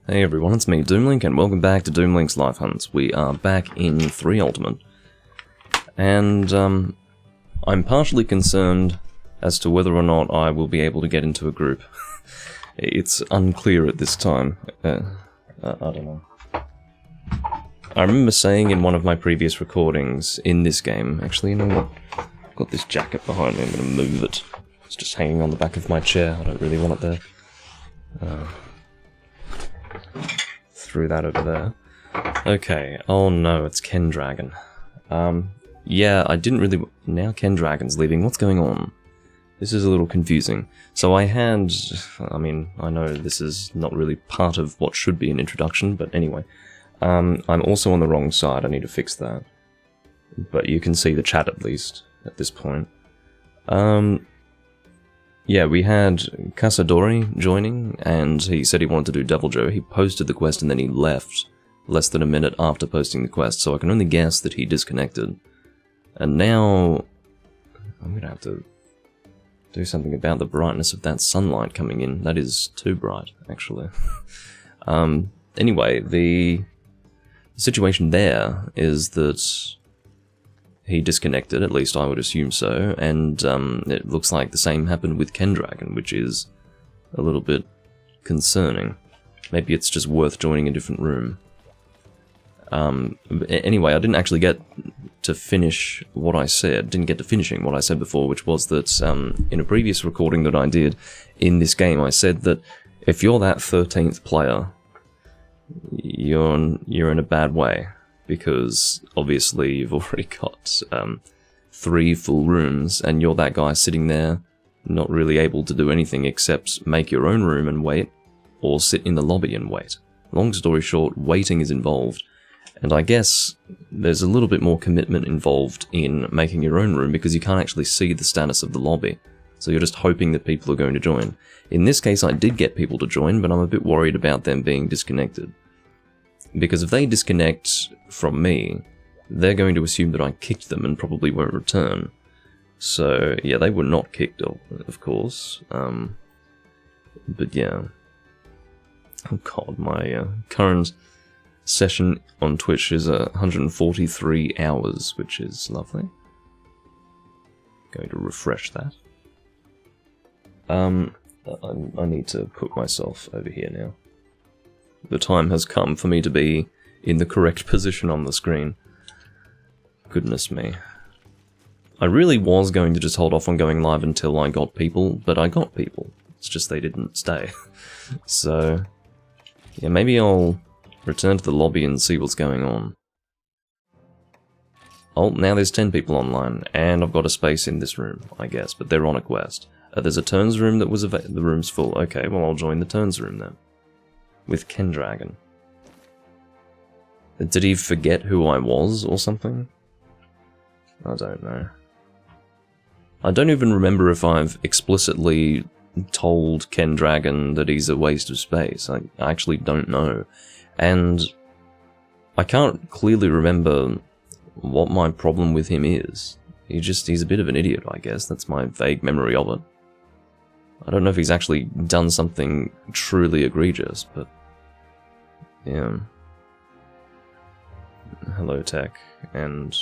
Hey everyone, it's me, Doomlink, and welcome back to Doomlink's Life Hunts. We are back in 3 Ultimate. And, I'm partially concerned as to whether or not I will be able to get into a group. It's unclear at this time. I don't know. I remember saying in one of my previous recordings in this game, actually, you know what? I've got this jacket behind me, I'm gonna move it. It's just hanging on the back of my chair, I don't really want it there. Threw that over there. Okay, oh no, it's Kendragon. Yeah, I didn't really... Now Kendragon's leaving, what's going on? This is a little confusing. So I had... I mean, I know this is not really part of what should be an introduction, but anyway. I'm also on the wrong side, I need to fix that. But you can see the chat at least, at this point. Yeah, we had Casadori joining, and he said he wanted to do Devil Joe. He posted the quest and then he left less than a minute after posting the quest, so I can only guess that he disconnected. And now... I'm gonna have to do something about the brightness of that sunlight coming in. That is too bright, actually. Anyway, the situation there is that he disconnected, at least I would assume so, and it looks like the same happened with Kendragon, which is a little bit concerning. Maybe it's just worth joining a different room. Anyway, I didn't actually get to finish what I said, didn't get to finishing what I said before, which was that in a previous recording that I did in this game, I said that if you're that 13th player, you're in a bad way. Because obviously you've already got 3 full rooms, and you're that guy sitting there not really able to do anything except make your own room and wait, or sit in the lobby and wait. Long story short, waiting is involved, and I guess there's a little bit more commitment involved in making your own room because you can't actually see the status of the lobby, so you're just hoping that people are going to join. In this case I did get people to join, but I'm a bit worried about them being disconnected. Because if they disconnect from me, they're going to assume that I kicked them and probably won't return. So, yeah, they were not kicked, of course. But yeah. Oh god, my current session on Twitch is 143 hours, which is lovely. Going to refresh that. I need to put myself over here now. The time has come for me to be in the correct position on the screen. Goodness me. I really was going to just hold off on going live until I got people, but I got people. It's just they didn't stay. So, yeah, maybe I'll return to the lobby and see what's going on. Oh, now there's 10 people online, and I've got a space in this room, I guess, but they're on a quest. There's a turns room that was the room's full. Okay, well I'll join the turns room then. With Kendragon. Did he forget who I was, or something? I don't know. I don't even remember if I've explicitly told Kendragon that he's a waste of space. I actually don't know. And I can't clearly remember what my problem with him is. He's a bit of an idiot, I guess. That's my vague memory of it. I don't know if he's actually done something truly egregious, but... yeah. Hello, Tech, and...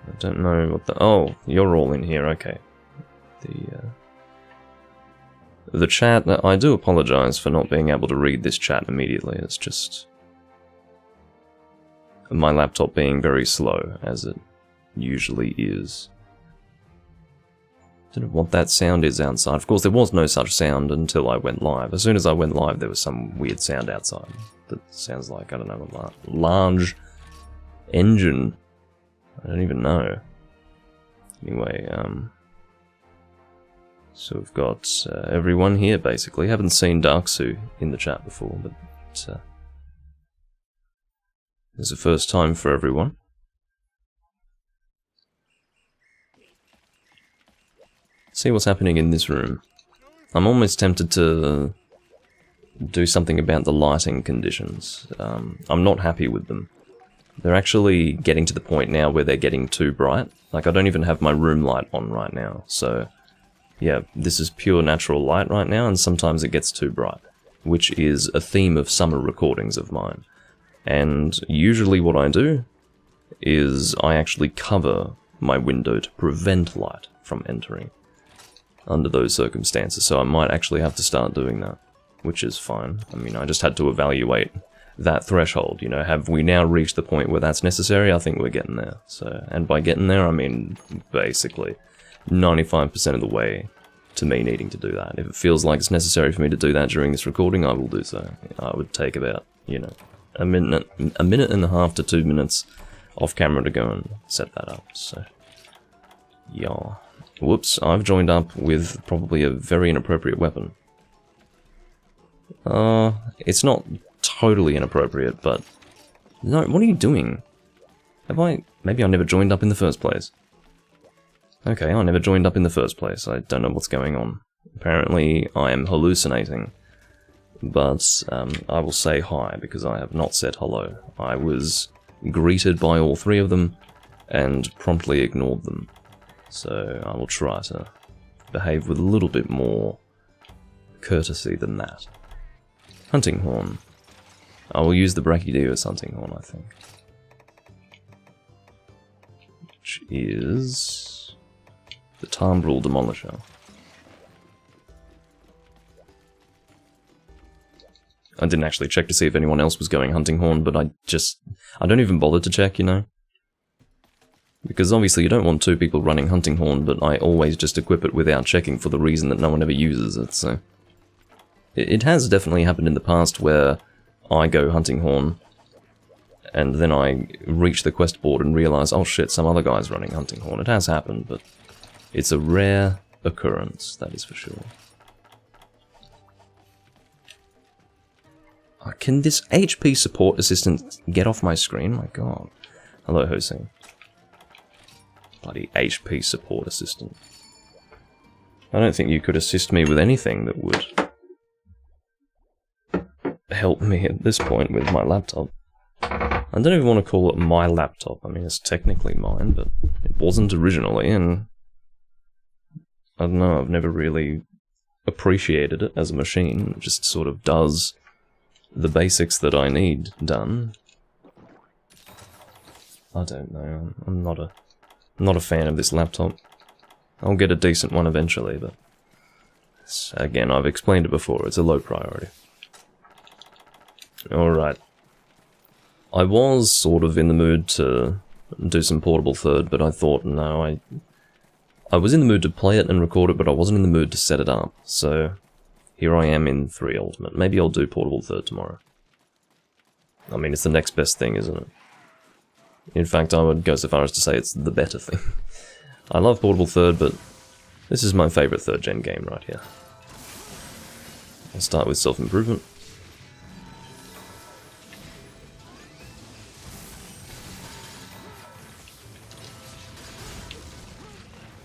I don't know what the... oh, you're all in here, okay. The chat... I do apologize for not being able to read this chat immediately, it's just... my laptop being very slow, as it usually is. I don't know what that sound is outside. Of course, there was no such sound until I went live. As soon as I went live, there was some weird sound outside. That sounds like, I don't know, a large engine. I don't even know. Anyway, so we've got everyone here, basically. Haven't seen Darksu in the chat before, but it's the first time for everyone. See what's happening in this room. I'm almost tempted to do something about the lighting conditions. I'm not happy with them. They're actually getting to the point now where they're getting too bright. Like, I don't even have my room light on right now, so... yeah, this is pure natural light right now, and sometimes it gets too bright. which is a theme of summer recordings of mine. And usually what I do is I actually cover my window to prevent light from entering under those circumstances, so I might actually have to start doing that, which is fine. I mean, I just had to evaluate that threshold, you know, have we now reached the point where that's necessary? I think we're getting there. So, and by getting there, I mean basically 95% of the way to me needing to do that. If it feels like it's necessary for me to do that during this recording, I will do so. I would take about, you know, a minute and a half to 2 minutes off camera to go and set that up, so yeah. Whoops, I've joined up with probably a very inappropriate weapon. It's not totally inappropriate, but... No, what are you doing? Maybe I never joined up in the first place. Okay, I never joined up in the first place. I don't know what's going on. Apparently, I am hallucinating. But, I will say hi, because I have not said hello. I was greeted by all three of them, and promptly ignored them. So, I will try to behave with a little bit more courtesy than that. Hunting horn. I will use the Brachydios hunting horn, I think. Which is the Tarmbrul Demolisher. I didn't actually check to see if anyone else was going hunting horn, but I don't even bother to check, you know? Because obviously you don't want two people running hunting horn, but I always just equip it without checking for the reason that no one ever uses it, so... It has definitely happened in the past where I go hunting horn, and then I reach the quest board and realise, oh shit, some other guy's running hunting horn. It has happened, but it's a rare occurrence, that is for sure. Can this HP support assistant get off my screen? My god. Hello, Hossein. Bloody HP support assistant. I don't think you could assist me with anything that would help me at this point with my laptop. I don't even want to call it my laptop. I mean, it's technically mine, but it wasn't originally, and I don't know, I've never really appreciated it as a machine. It just sort of does the basics that I need done. I don't know, I'm not a fan of this laptop. I'll get a decent one eventually, but again, I've explained it before, it's a low priority. Alright. I was sort of in the mood to do some Portable Third, but I thought, no, I was in the mood to play it and record it, but I wasn't in the mood to set it up, so here I am in 3 Ultimate. Maybe I'll do Portable Third tomorrow. I mean, it's the next best thing, isn't it? In fact, I would go so far as to say it's the better thing. I love Portable Third, but this is my favourite 3rd gen game right here. I'll start with Self-Improvement.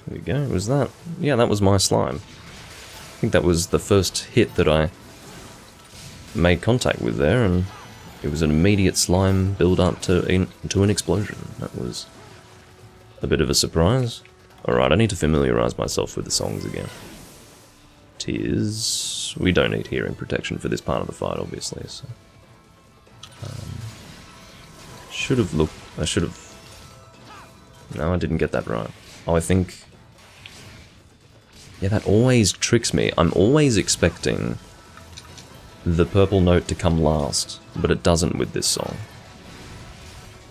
There we go, was that? Yeah, that was my slime. I think that was the first hit that I made contact with there, and it was an immediate slime build up to an explosion. That was a bit of a surprise. Alright, I need to familiarise myself with the songs again. Tears... We don't need hearing protection for this part of the fight, obviously, so... should have looked... I should have... No, I didn't get that right. Oh, I think... Yeah, that always tricks me. I'm always expecting the purple note to come last, but it doesn't with this song.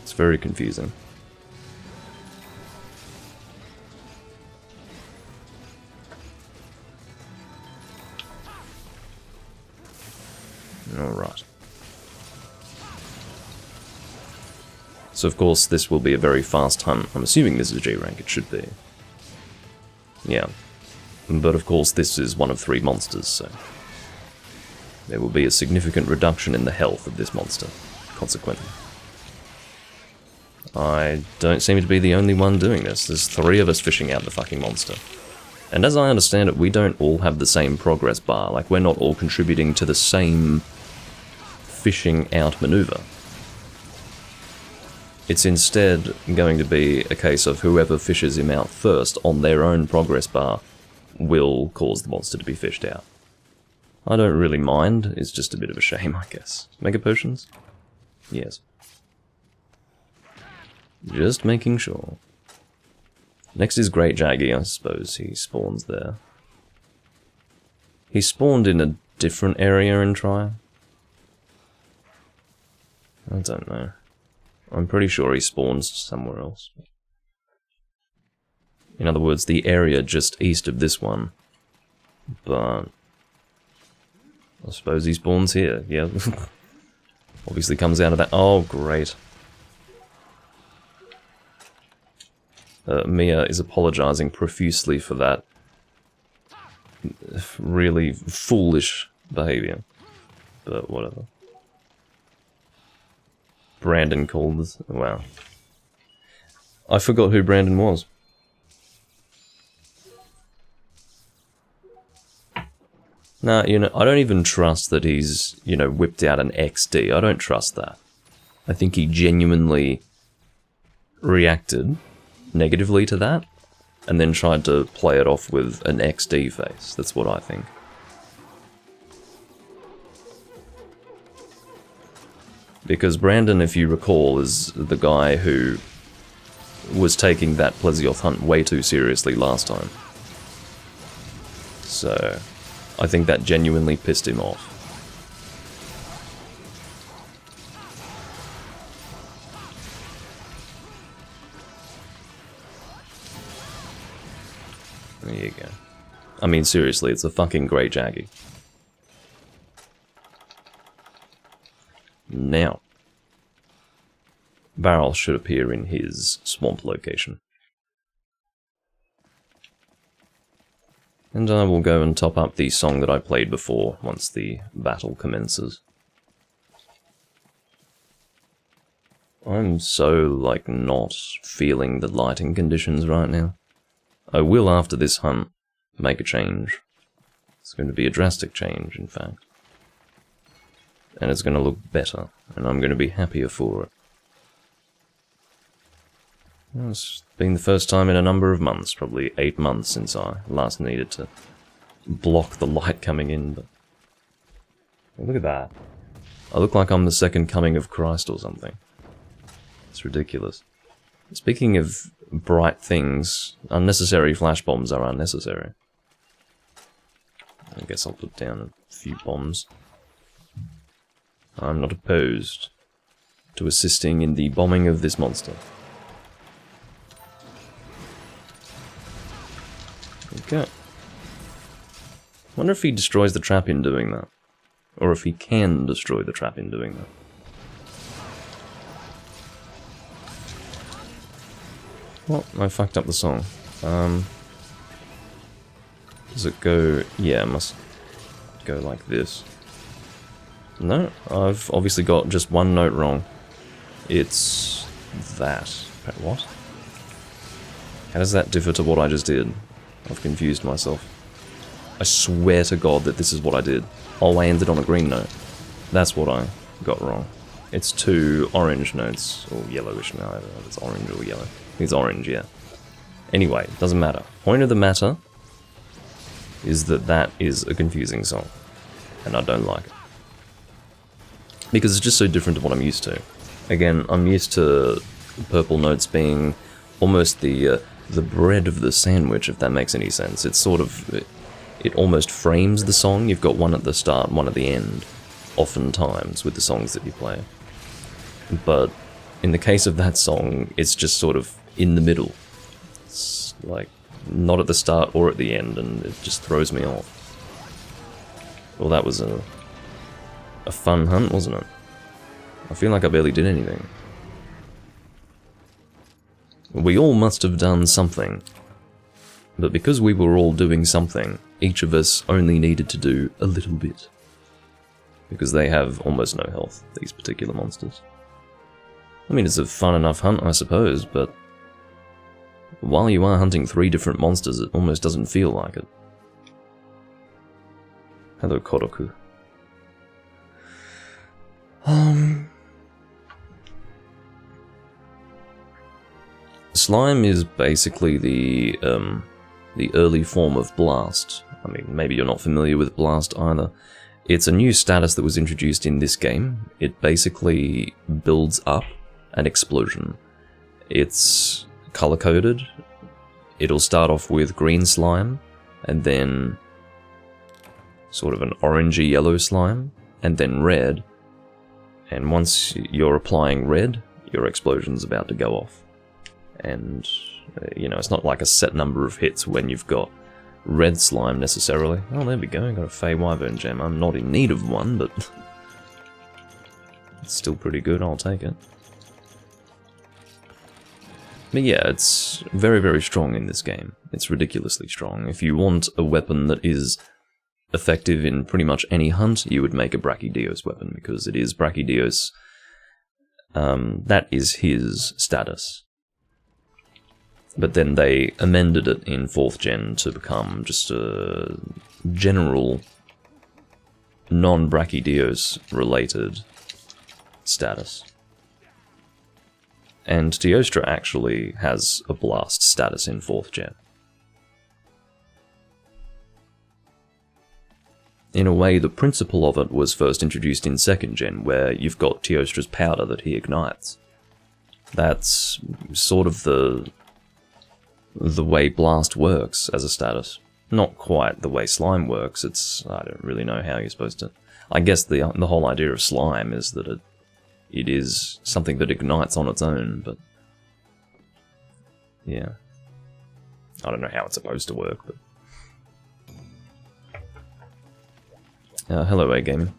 It's very confusing. Alright. So of course this will be a very fast hunt. I'm assuming this is G rank, it should be. Yeah. But of course this is one of 3 monsters, so there will be a significant reduction in the health of this monster, consequently. I don't seem to be the only one doing this. There's 3 of us fishing out the fucking monster. And as I understand it, we don't all have the same progress bar. Like, we're not all contributing to the same fishing out maneuver. It's instead going to be a case of whoever fishes him out first on their own progress bar will cause the monster to be fished out. I don't really mind, it's just a bit of a shame, I guess. Mega potions? Yes. Just making sure. Next is Great Jaggy, I suppose. He spawns there. He spawned in a different area in Tri. I don't know. I'm pretty sure he spawns somewhere else. In other words, the area just east of this one. But I suppose he spawns here, yeah. Obviously comes out of that. Oh, great. Mia is apologizing profusely for that really foolish behavior. But whatever. Brandon called this. Wow. I forgot who Brandon was. Nah, you know, I don't even trust that he's, you know, whipped out an XD. I don't trust that. I think he genuinely reacted negatively to that, and then tried to play it off with an XD face. That's what I think. Because Brandon, if you recall, is the guy who was taking that Plesioth hunt way too seriously last time. So I think that genuinely pissed him off. There you go. I mean, seriously, it's a fucking Great Jaggy. Now, Barrel should appear in his swamp location. And I will go and top up the song that I played before once the battle commences. I'm so, like, not feeling the lighting conditions right now. I will, after this hunt, make a change. It's going to be a drastic change, in fact. And it's going to look better, and I'm going to be happier for it. Well, it's been the first time in a number of months, probably 8 months since I last needed to block the light coming in, but... Hey, look at that. I look like I'm the second coming of Christ or something. It's ridiculous. Speaking of bright things, unnecessary flash bombs are unnecessary. I guess I'll put down a few bombs. I'm not opposed to assisting in the bombing of this monster. Okay. Wonder if he destroys the trap in doing that. Or if he can destroy the trap in doing that. Well, I fucked up the song. Does it go... Yeah, it must go like this. No, I've obviously got just one note wrong. It's... that. What? How does that differ to what I just did? I've confused myself. I swear to God that this is what I did. Oh, I ended on a green note. That's what I got wrong. It's 2 orange notes, or yellowish now, I don't know if it's orange or yellow. It's orange, yeah. Anyway, doesn't matter. Point of the matter is that that is a confusing song, and I don't like it. Because it's just so different to what I'm used to. Again, I'm used to purple notes being almost the bread of the sandwich, if that makes any sense. It's sort of... It almost frames the song. You've got one at the start, one at the end, oftentimes, with the songs that you play. But in the case of that song, it's just sort of in the middle. It's like, not at the start or at the end, and it just throws me off. Well, that was a fun hunt, wasn't it? I feel like I barely did anything. We all must have done something. But because we were all doing something, each of us only needed to do a little bit. Because they have almost no health, these particular monsters. I mean, it's a fun enough hunt, I suppose, but while you are hunting 3 different monsters, it almost doesn't feel like it. Hello, Koroku. Slime is basically the early form of Blast, I mean, maybe you're not familiar with Blast either. It's a new status that was introduced in this game. It basically builds up an explosion. It's color-coded. It'll start off with green slime, and then sort of an orangey yellow slime, and then red. And once you're applying red, your explosion's about to go off. And, you know, it's not like a set number of hits when you've got red slime necessarily. Oh, there we go, got a Fey Wyvern gem. I'm not in need of one, but it's still pretty good, I'll take it. But yeah, it's very, very strong in this game. It's ridiculously strong. If you want a weapon that is effective in pretty much any hunt, you would make a Brachydios weapon, because it is Brachydios. That is his status. But then they amended it in 4th gen to become just a general non-Brachydios related status. And Teostra actually has a blast status in 4th gen. In a way, the principle of it was first introduced in 2nd gen, where you've got Teostra's powder that he ignites. That's sort of the way Blast works as a status. Not quite the way Slime works. I don't really know how you're supposed to... I guess the whole idea of Slime is that it is something that ignites on its own, but... yeah. I don't know how it's supposed to work, but... hello, A-Gaming.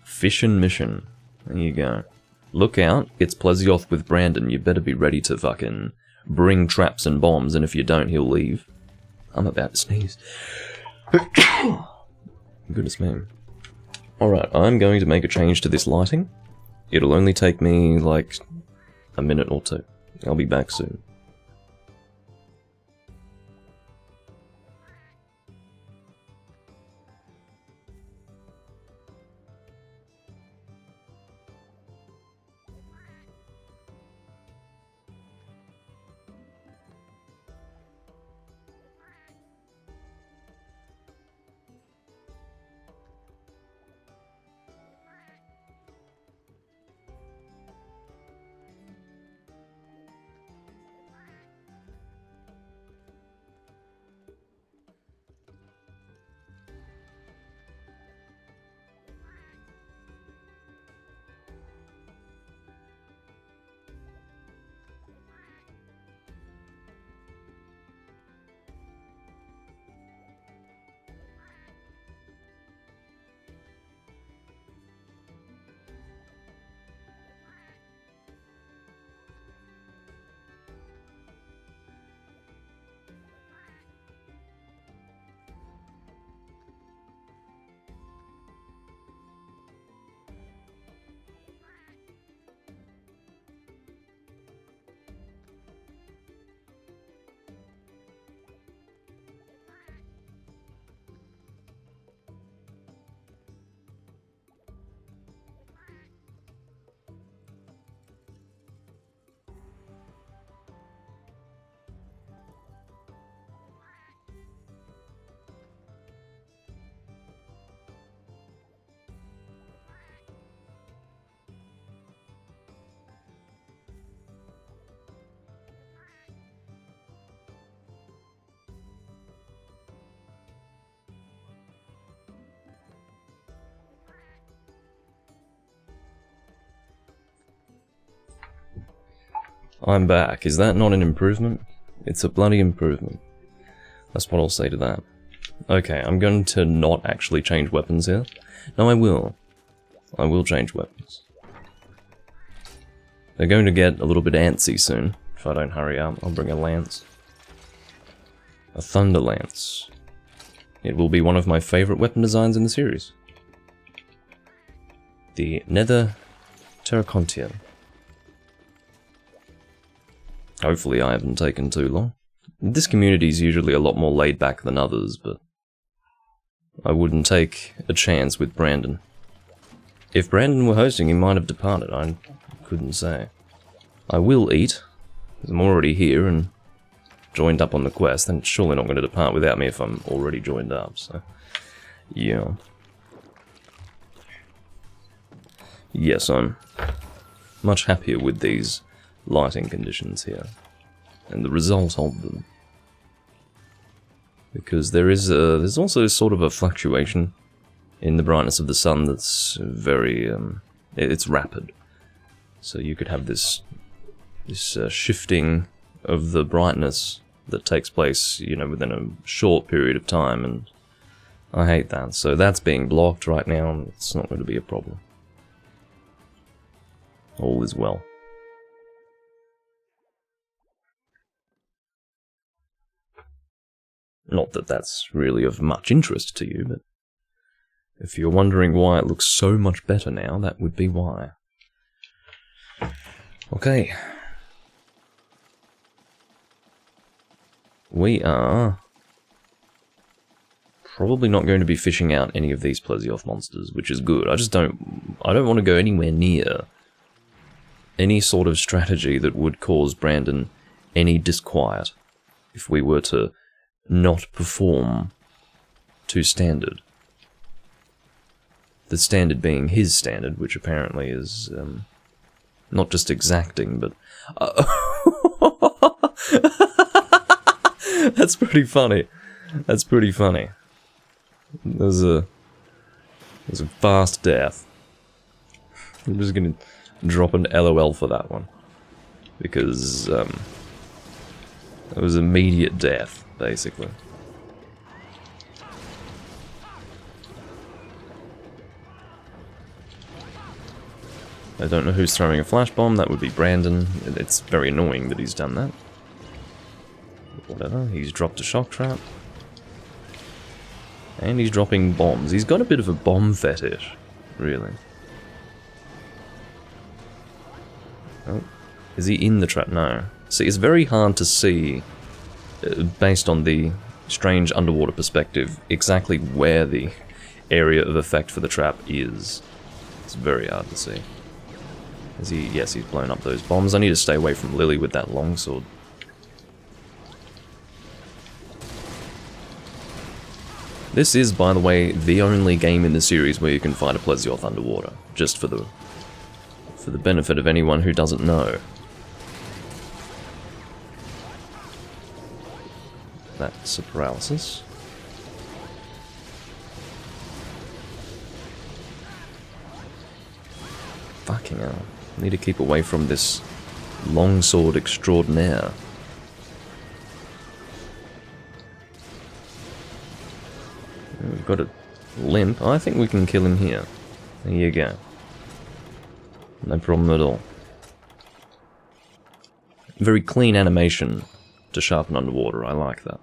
Fishin' Mission. There you go. Look out, it's Plesioth with Brandon. You better be ready to fucking bring traps and bombs, and if you don't, he'll leave. I'm about to sneeze. Goodness me. Alright, I'm going to make a change to this lighting. It'll only take me, like, a minute or two. I'll be back soon. I'm back. Is that not an improvement? It's a bloody improvement. That's what I'll say to that. Okay, I'm going to not actually change weapons here. No, I will. I will change weapons. They're going to get a little bit antsy soon. If I don't hurry up, I'll bring a lance. A thunder lance. It will be one of my favourite weapon designs in the series. The Nether Terracontian. Hopefully I haven't taken too long. This community is usually a lot more laid back than others, but I wouldn't take a chance with Brandon. If Brandon were hosting, he might have departed. I couldn't say. I will eat, because I'm already here, and joined up on the quest, then it's surely not going to depart without me if I'm already joined up, so... Yeah. Yes, I'm much happier with these lighting conditions here, and the result of them. Because there's also sort of a fluctuation in the brightness of the sun that's very, it's rapid. So you could have this shifting of the brightness that takes place, you know, within a short period of time, and I hate that. So that's being blocked right now, and it's not going to be a problem. All is well. Not that that's really of much interest to you, but if you're wondering why it looks so much better now, that would be why. Okay. We are probably not going to be fishing out any of these Plesioth monsters, which is good. I don't want to go anywhere near any sort of strategy that would cause Brandon any disquiet if we were to not perform to standard. The standard being his standard, which apparently is not just exacting, but... That's pretty funny. That's pretty funny. There's a fast death. I'm just gonna drop an LOL for that one. Because, it was immediate death, basically. I don't know who's throwing a flash bomb. That would be Brandon. It's very annoying that he's done that. Whatever, he's dropped a shock trap. And he's dropping bombs. He's got a bit of a bomb fetish, really. Oh, is he in the trap? No. See, it's very hard to see, based on the strange underwater perspective, exactly where the area of effect for the trap is. It's very hard to see. Is he? Yes, he's blown up those bombs. I need to stay away from Lily with that longsword. This is, by the way, the only game in the series where you can fight a Plesioth underwater, just for the benefit of anyone who doesn't know. That's a paralysis. Fucking hell. I need to keep away from this longsword extraordinaire. We've got a limp. I think we can kill him here. There you go. No problem at all. Very clean animation to sharpen underwater. I like that.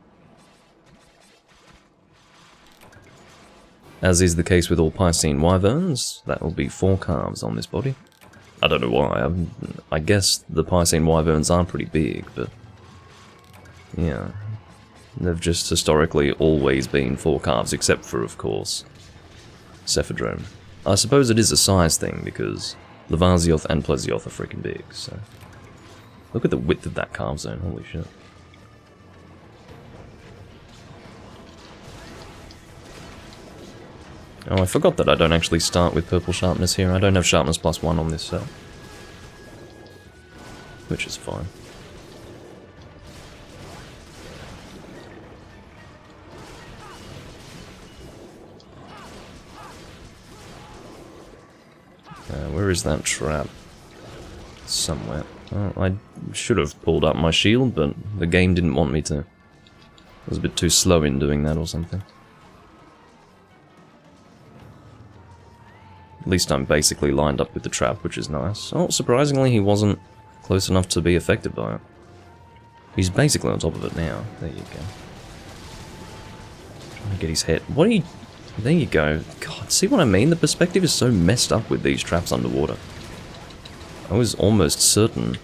As is the case with all Piscine wyverns, that will be 4 calves on this body. I don't know why. I guess the Piscine wyverns are pretty big, but yeah. They've just historically always been 4 calves, except for, of course, Cephadrome. I suppose it is a size thing, because Levasioth and Plesioth are freaking big, so... Look at the width of that calf zone, holy shit. Oh, I forgot that I don't actually start with purple sharpness here. I don't have sharpness +1 on this set. Which is fine. Where is that trap? Somewhere. Oh, I should have pulled up my shield, but the game didn't want me to. I was a bit too slow in doing that or something. At least I'm basically lined up with the trap, which is nice. Oh, surprisingly, he wasn't close enough to be affected by it. He's basically on top of it now. There you go. Trying to get his head. What are you... There you go. God, see what I mean? The perspective is so messed up with these traps underwater. I was almost certain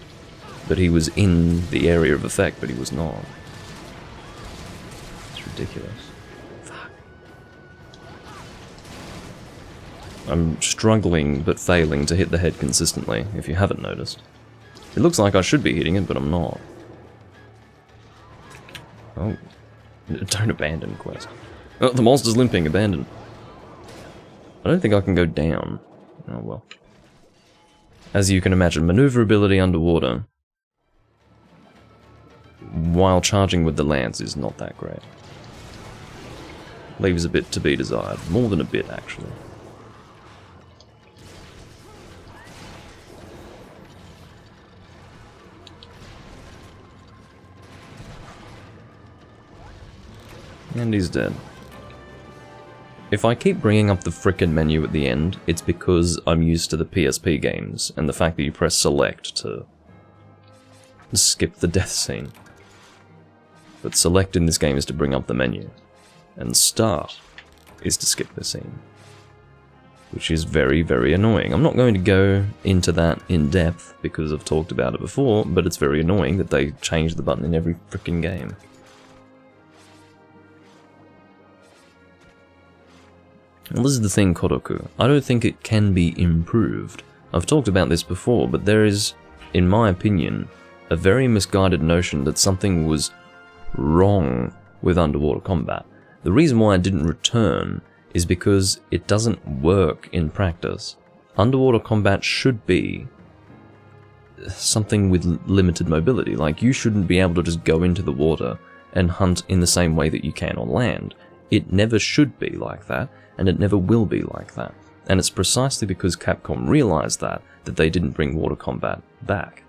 that he was in the area of effect, but he was not. It's ridiculous. Fuck. I'm struggling but failing to hit the head consistently, if you haven't noticed. It looks like I should be hitting it, but I'm not. Oh. Don't abandon quest. Oh, the monster's limping, abandon. I don't think I can go down. Oh well. As you can imagine, maneuverability underwater while charging with the lance is not that great. Leaves a bit to be desired. More than a bit, actually. And he's dead. If I keep bringing up the frickin' menu at the end, it's because I'm used to the PSP games, and the fact that you press select to skip the death scene. But select in this game is to bring up the menu, and start is to skip the scene. Which is very, very annoying. I'm not going to go into that in depth, because I've talked about it before, but it's very annoying that they change the button in every frickin' game. Well, this is the thing, Kodoku. I don't think it can be improved. I've talked about this before, but there is, in my opinion, a very misguided notion that something was wrong with underwater combat. The reason why I didn't return is because it doesn't work in practice. Underwater combat should be something with limited mobility. Like, you shouldn't be able to just go into the water and hunt in the same way that you can on land. It never should be like that, and it never will be like that. And it's precisely because Capcom realized that they didn't bring water combat back.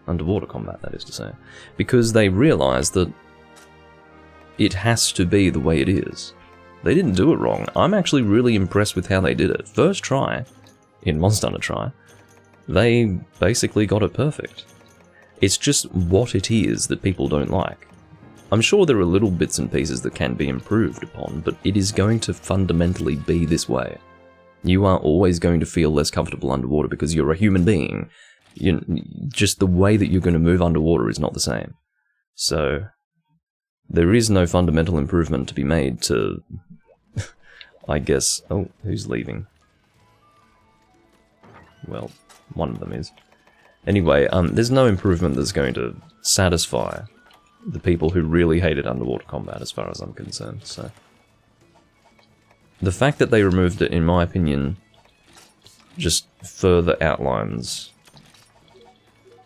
Underwater combat, that is to say. Because they realized that it has to be the way it is. They didn't do it wrong. I'm actually really impressed with how they did it. First try, in Monster Hunter Try, they basically got it perfect. It's just what it is that people don't like. I'm sure there are little bits and pieces that can be improved upon, but it is going to fundamentally be this way. You are always going to feel less comfortable underwater because you're a human being. Just the way that you're going to move underwater is not the same. So, there is no fundamental improvement to be made to, I guess... Oh, who's leaving? Well, one of them is. Anyway, there's no improvement that's going to satisfy the people who really hated underwater combat, as far as I'm concerned, so... The fact that they removed it, in my opinion, just further outlines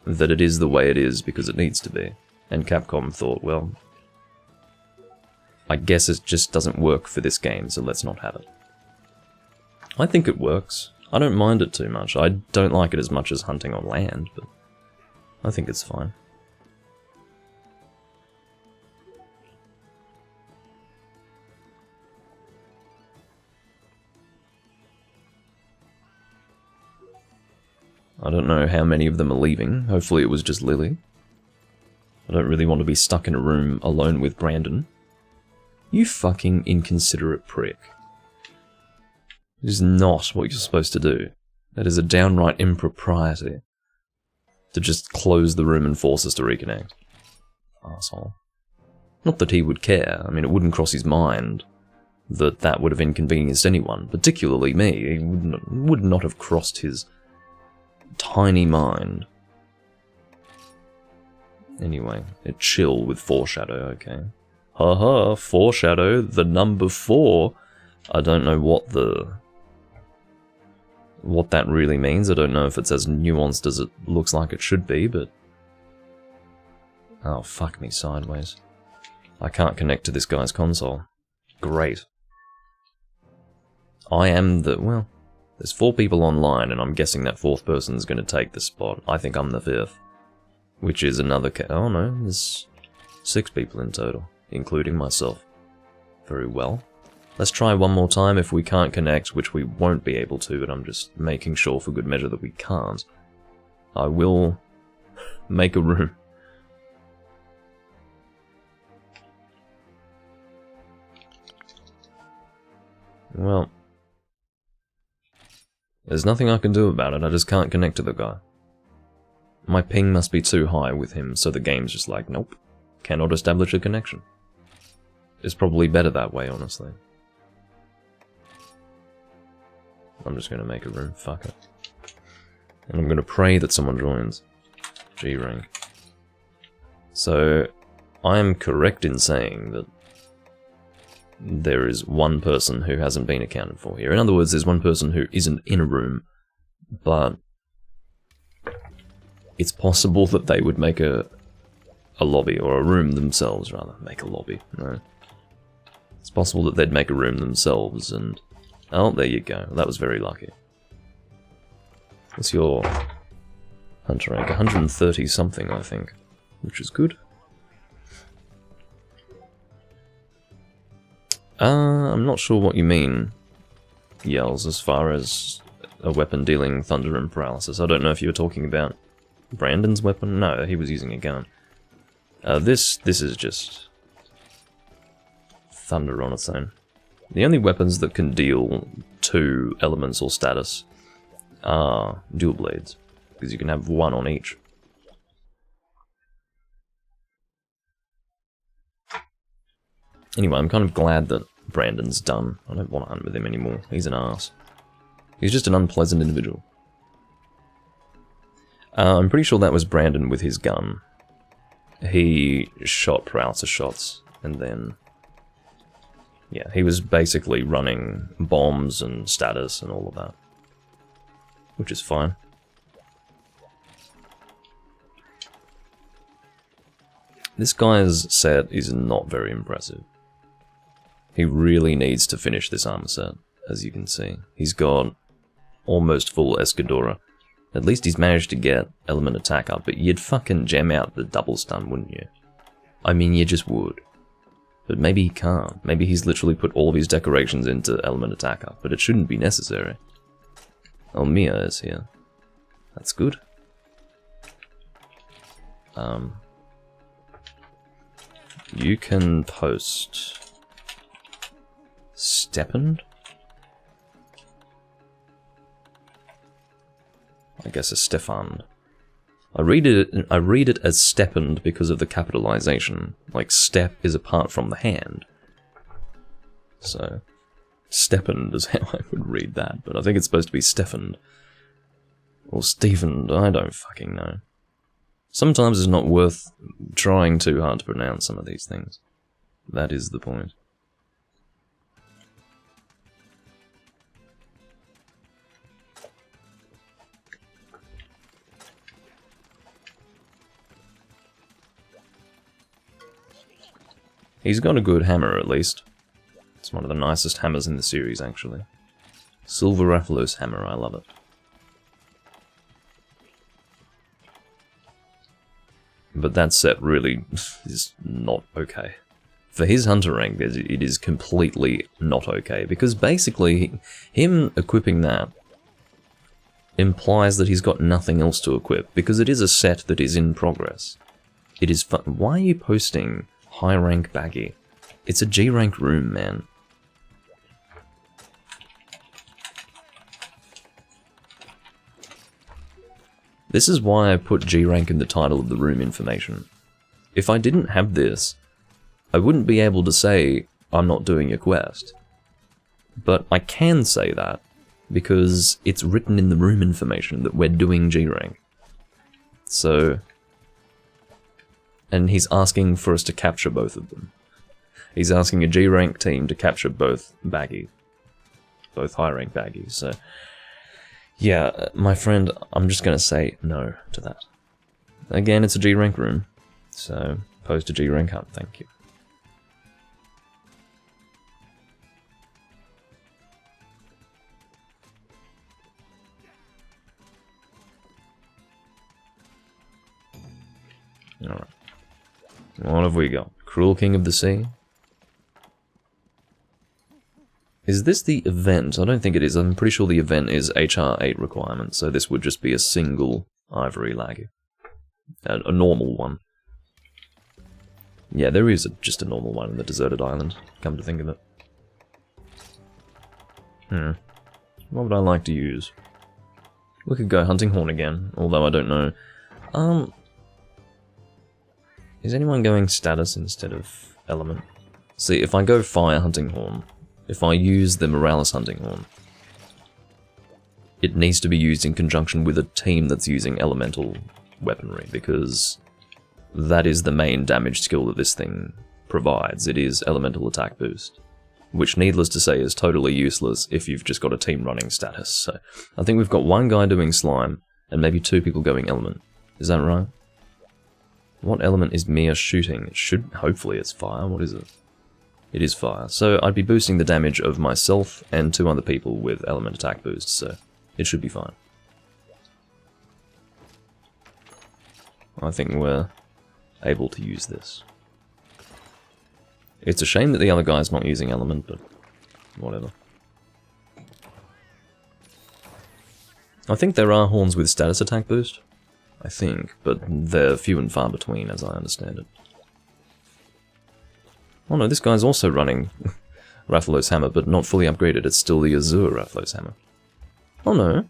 that it is the way it is because it needs to be. And Capcom thought, well, I guess it just doesn't work for this game, so let's not have it. I think it works. I don't mind it too much. I don't like it as much as hunting on land, but I think it's fine. I don't know how many of them are leaving. Hopefully it was just Lily. I don't really want to be stuck in a room alone with Brandon. You fucking inconsiderate prick. It is not what you're supposed to do. That is a downright impropriety. To just close the room and force us to reconnect. Arsehole. Not that he would care. I mean, it wouldn't cross his mind that that would have inconvenienced anyone, particularly me. It would not have crossed his tiny mind. Anyway, a chill with foreshadow, okay. Haha, foreshadow, the number 4. I don't know what that really means. I don't know if it's as nuanced as it looks like it should be, but... Oh, fuck me sideways. I can't connect to this guy's console. Great. I am the... well... There's 4 people online, and I'm guessing that 4th person's going to take the spot. I think I'm the 5th. Which is another oh no, there's 6 people in total, including myself. Very well. Let's try one more time. If we can't connect, which we won't be able to, but I'm just making sure for good measure that we can't, I will make a room. Well... There's nothing I can do about it, I just can't connect to the guy. My ping must be too high with him, so the game's just like, nope, cannot establish a connection. It's probably better that way, honestly. I'm just gonna make a room, fuck it. And I'm gonna pray that someone joins. G-Rank. So, I am correct in saying that there is one person who hasn't been accounted for here. In other words, there's one person who isn't in a room, but it's possible that they would make a lobby, or a room themselves, rather. Make a lobby, no. It's possible that they'd make a room themselves, and... Oh, there you go. That was very lucky. What's your hunter rank? 130 something, I think, which is good. I'm not sure what you mean, Yells, as far as a weapon dealing thunder and paralysis. I don't know if you were talking about Brandon's weapon. No, he was using a gun. This is just thunder on its own. The only weapons that can deal 2 elements or status are dual blades, because you can have 1 on each. Anyway, I'm kind of glad that Brandon's done. I don't want to hunt with him anymore. He's an arse. He's just an unpleasant individual. I'm pretty sure that was Brandon with his gun. He shot paralysis shots, and then... yeah, he was basically running bombs and status and all of that. Which is fine. This guy's set is not very impressive. He really needs to finish this armor set, as you can see. He's got almost full Escadora. At least he's managed to get element attack up, but you'd fucking gem out the double stun, wouldn't you? I mean, you just would. But maybe he can't. Maybe he's literally put all of his decorations into element attack up, but it shouldn't be necessary. Elmia is here. That's good. You can post... Steppened? I guess a Stefan. I read it as Steppened because of the capitalization. Like, step is apart from the hand. So, Steppened is how I would read that, but I think it's supposed to be Steffened. Or Stephened, I don't fucking know. Sometimes it's not worth trying too hard to pronounce some of these things. That is the point. He's got a good hammer, at least. It's one of the nicest hammers in the series, actually. Silver Rathalos hammer, I love it. But that set really is not okay. For his hunter rank, it is completely not okay, because basically, him equipping that implies that he's got nothing else to equip, because it is a set that is in progress. It is fun. Why are you posting high rank baggy? It's a G rank room, man. This is why I put G rank in the title of the room information. If I didn't have this, I wouldn't be able to say I'm not doing a quest. But I can say that because it's written in the room information that we're doing G rank. So, and he's asking for us to capture both of them. He's asking a G rank team to capture both baggies. Both high rank baggies, so... yeah, my friend, I'm just gonna say no to that. Again, it's a G rank room, so post a G rank hunt, thank you. Alright. What have we got? Cruel King of the Sea? Is this the event? I don't think it is. I'm pretty sure the event is HR 8 requirement, so this would just be a single ivory laggy. A normal one. Yeah, there is just a normal one in the deserted island, come to think of it. What would I like to use? We could go Hunting Horn again, although I don't know. Is anyone going status instead of element? See, if I go Fire Hunting Horn, if I use the Morales Hunting Horn, it needs to be used in conjunction with a team that's using elemental weaponry, because that is the main damage skill that this thing provides. It is elemental attack boost, which, needless to say, is totally useless if you've just got a team running status. So I think we've got one guy doing slime, and maybe 2 people going element. Is that right? What element is Mia shooting? It should, hopefully it's fire. What is it? It is fire. So I'd be boosting the damage of myself and 2 other people with element attack boost, so it should be fine. I think we're able to use this. It's a shame that the other guy's not using element, but whatever. I think there are horns with status attack boost. I think, but they're few and far between as I understand it. Oh no, this guy's also running Rathalos Hammer, but not fully upgraded. It's still the Azure Rathalos Hammer. Oh no.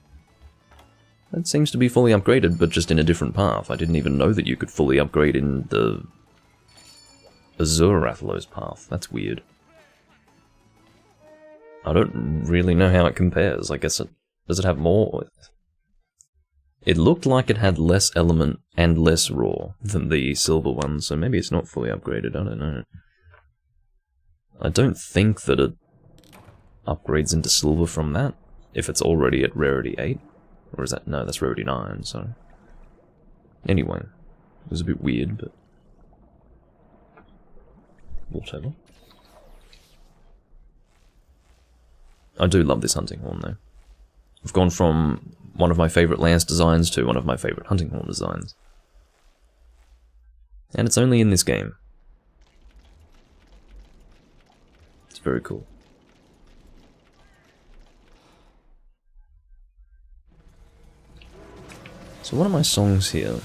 That seems to be fully upgraded, but just in a different path. I didn't even know that you could fully upgrade in the Azure Rathalos path. That's weird. I don't really know how it compares. I guess it... Does it have more? It looked like it had less element and less raw than the silver one, so maybe it's not fully upgraded. I don't know. I don't think that it upgrades into silver from that, if it's already at rarity 8. Or is that... No, that's rarity 9, so... Anyway, it was a bit weird, but... whatever. I do love this hunting horn, though. I've gone from one of my favourite lance designs to one of my favourite hunting horn designs. And it's only in this game. It's very cool. So what are my songs here?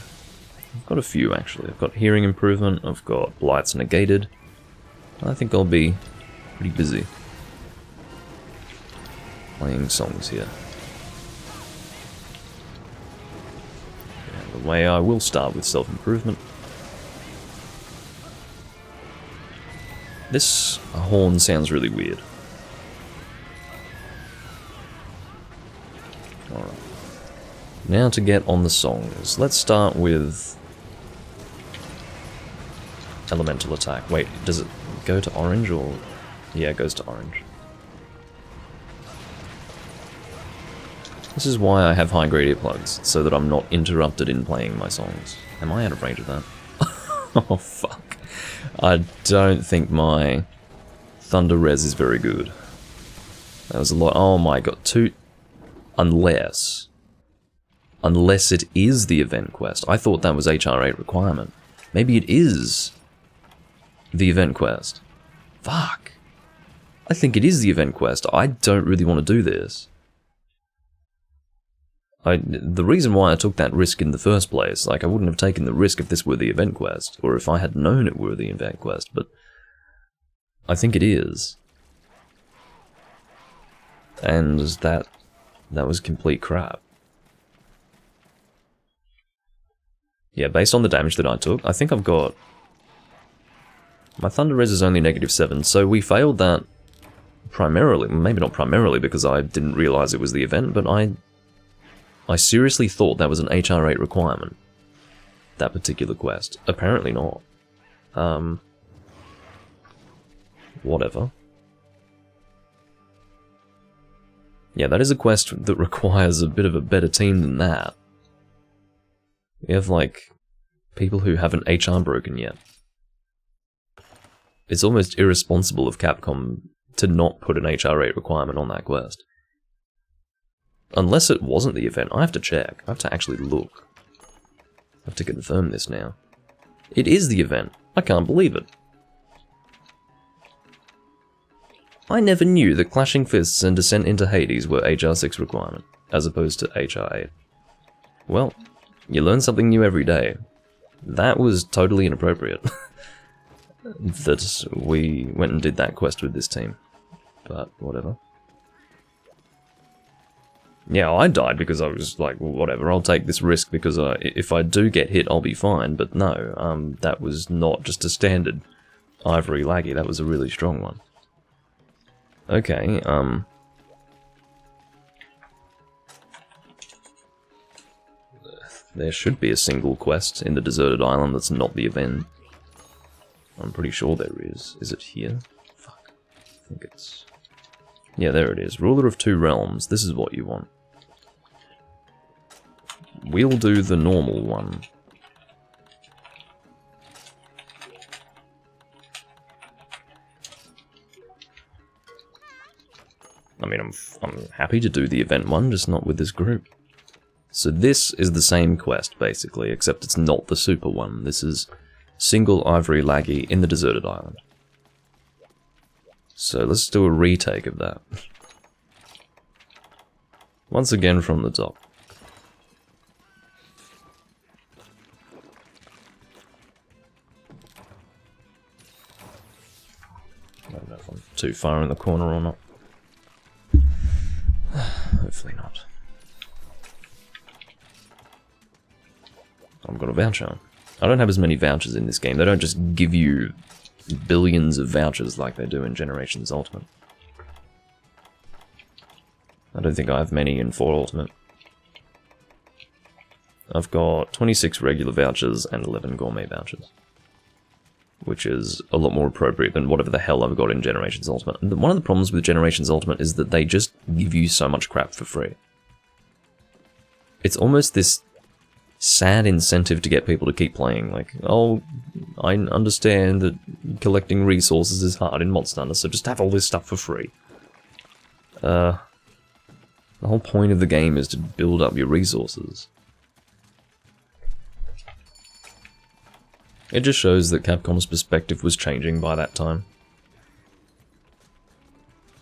I've got a few actually. I've got Hearing Improvement, I've got Blights Negated. I think I'll be pretty busy playing songs here. And the way I will start with Self-Improvement. This horn sounds really weird. Alright. Now to get on the songs. Let's start with Elemental Attack. Wait, does it go to orange or... Yeah, it goes to orange. This is why I have high grade earplugs, so that I'm not interrupted in playing my songs. Am I out of range of that? Oh, fuck. I don't think my Thunder Res is very good. That was a lot. Oh my god. Unless it is the event quest. I thought that was HR8 requirement. Maybe it is the event quest. Fuck. I think it is the event quest. I don't really want to do this. The reason why I took that risk in the first place, like I wouldn't have taken the risk if this were the event quest, or if I had known it were the event quest, but I think it is. And that was complete crap. Yeah, based on the damage that I took, I think I've got... My Thunder Res is only -7, so we failed that primarily, maybe not primarily because I didn't realize it was the event, but I seriously thought that was an HR8 requirement. That particular quest. Apparently not. Whatever. Yeah, that is a quest that requires a bit of a better team than that. We have, like, people who haven't HR broken yet. It's almost irresponsible of Capcom to not put an HR8 requirement on that quest. Unless it wasn't the event, I have to check. I have to actually look. I have to confirm this now. It is the event. I can't believe it. I never knew that Clashing Fists and Descent into Hades were HR6 requirement, as opposed to HR8. Well, you learn something new every day. That was totally inappropriate. That we went and did that quest with this team. But, whatever. Yeah, I died because I was like, well, whatever, I'll take this risk because if I do get hit, I'll be fine. But no, that was not just a standard Ivory Laggy, that was a really strong one. Okay, There should be a single quest in the deserted island that's not the event. I'm pretty sure there is. Is it here? Fuck. I think it's... Yeah, there it is. Ruler of 2 realms. This is what you want. We'll do the normal one. I mean, I'm happy to do the event one, just not with this group. So this is the same quest, basically, except it's not the super one. This is single ivory laggy in the deserted island. So let's do a retake of that. Once again from the top. I don't know if I'm too far in the corner or not. Hopefully not. I've got a voucher. I don't have as many vouchers in this game. They don't just give you billions of vouchers like they do in Generations Ultimate. I don't think I have many in 4 Ultimate. I've got 26 regular vouchers and 11 gourmet vouchers. Which is a lot more appropriate than whatever the hell I've got in Generations Ultimate. And one of the problems with Generations Ultimate is that they just give you so much crap for free. It's almost this sad incentive to get people to keep playing. Like, oh, I understand that collecting resources is hard in Monster Hunter, so just have all this stuff for free. The whole point of the game is to build up your resources. It just shows that Capcom's perspective was changing by that time.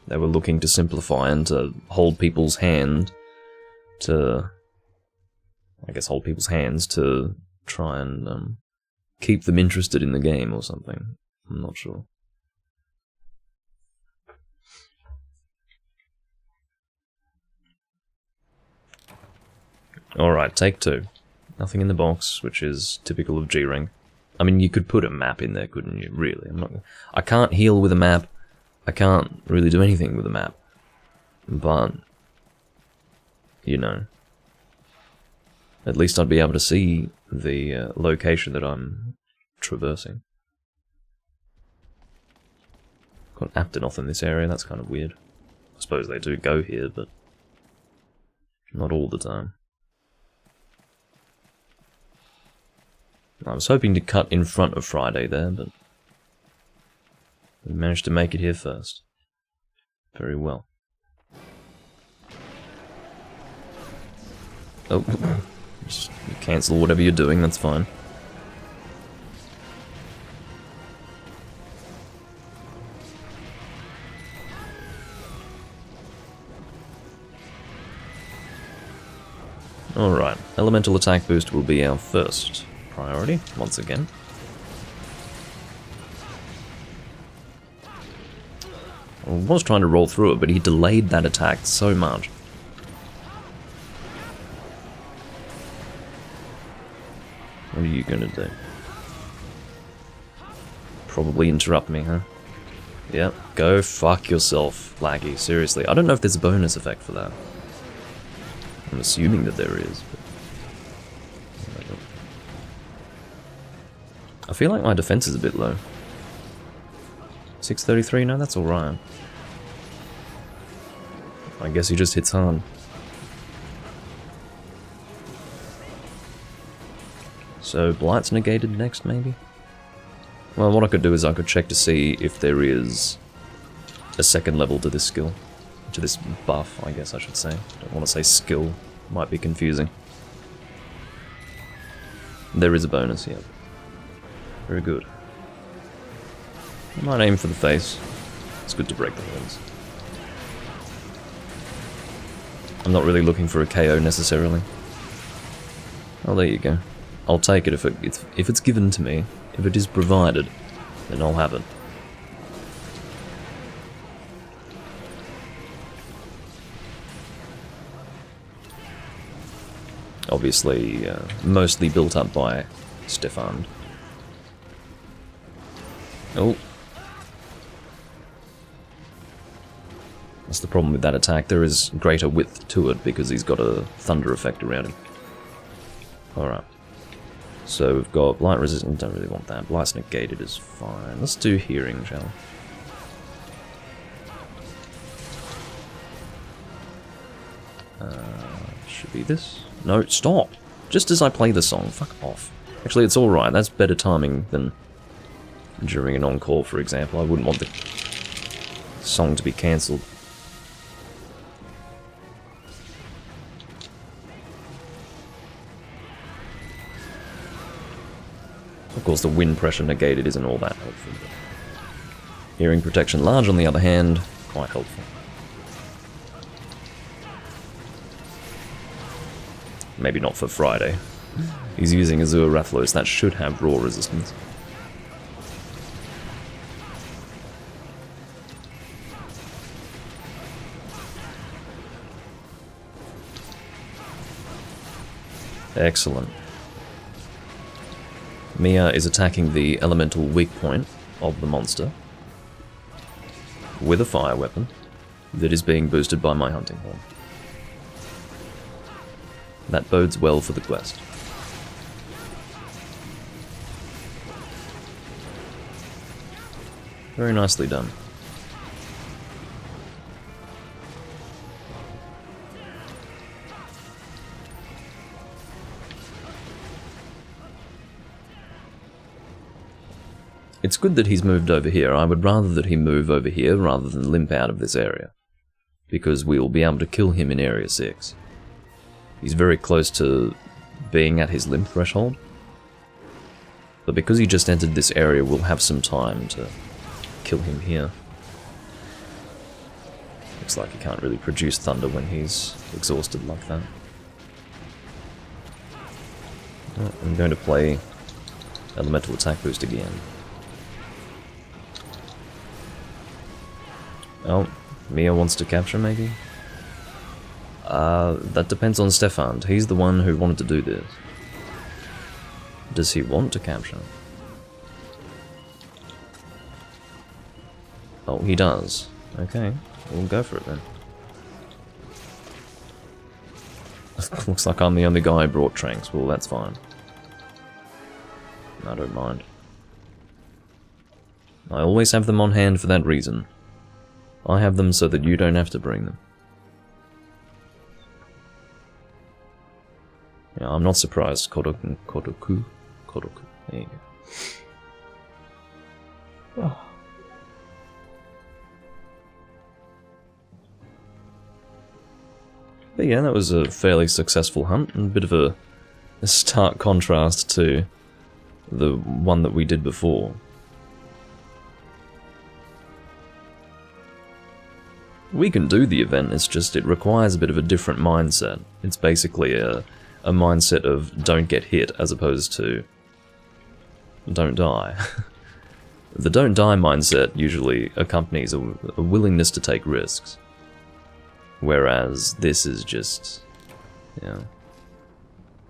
They were looking to simplify and to hold people's hand to... I guess hold people's hands to try and keep them interested in the game or something. I'm not sure. Alright, take 2. Nothing in the box, which is typical of G-Ring. I mean, you could put a map in there, couldn't you? Really, I can't heal with a map. I can't really do anything with a map. But, you know, at least I'd be able to see the location that I'm traversing. Got Aptonoth in this area, that's kind of weird. I suppose they do go here, but not all the time. I was hoping to cut in front of Friday there, but we managed to make it here first. Very well. Oh, just cancel whatever you're doing, that's fine. Alright, elemental attack boost will be our first priority, once again. I was trying to roll through it, but he delayed that attack so much. What are you gonna do? Probably interrupt me, huh? Yep, go fuck yourself, Laggy. Seriously, I don't know if there's a bonus effect for that. I'm assuming that there is, but I feel like my defense is a bit low. 633? No, that's alright. I guess he just hits hard. So, Blight's negated next, maybe? Well, what I could do is I could check to see if there is a second level to this skill. To this buff, I guess I should say. Don't want to say skill. Might be confusing. There is a bonus, yeah. Very good. I might aim for the face. It's good to break the limbs. I'm not really looking for a KO necessarily. Oh, there you go. I'll take it if it's given to me. If it is provided, then I'll have it. Obviously, mostly built up by Stefan. Oh. That's the problem with that attack. There is greater width to it because he's got a thunder effect around him. Alright. So we've got blight resistant, don't really want that. Blight's negated is fine. Let's do hearing, shall we? Should be this. No, stop! Just as I play the song, fuck off. Actually, it's alright, that's better timing than during an encore, for example. I wouldn't want the song to be cancelled. Of course, the wind pressure negated isn't all that helpful. But hearing protection large, on the other hand, quite helpful. Maybe not for Friday. He's using Azure Rathalos, that should have raw resistance. Excellent. Mia is attacking the elemental weak point of the monster with a fire weapon that is being boosted by my hunting horn. That bodes well for the quest. Very nicely done. It's good that he's moved over here. I would rather that he move over here rather than limp out of this area, because we will be able to kill him in Area 6. He's very close to being at his limp threshold, but because he just entered this area, we'll have some time to kill him here. Looks like he can't really produce thunder when he's exhausted like that. I'm going to play Elemental Attack Boost again. Oh, Mia wants to capture, maybe? That depends on Stefan. He's the one who wanted to do this. Does he want to capture? Oh, he does. Okay, we'll go for it then. Looks like I'm the only guy who brought Tranks. Well, that's fine. I don't mind. I always have them on hand for that reason. I have them so that you don't have to bring them. Yeah, I'm not surprised. Kodoku. There you go. Oh. But yeah, that was a fairly successful hunt, and a bit of a stark contrast to the one that we did before. We can do the event, it's just it requires a bit of a different mindset. It's basically a mindset of don't get hit as opposed to don't die. The don't die mindset usually accompanies a willingness to take risks. Whereas this is just, you know,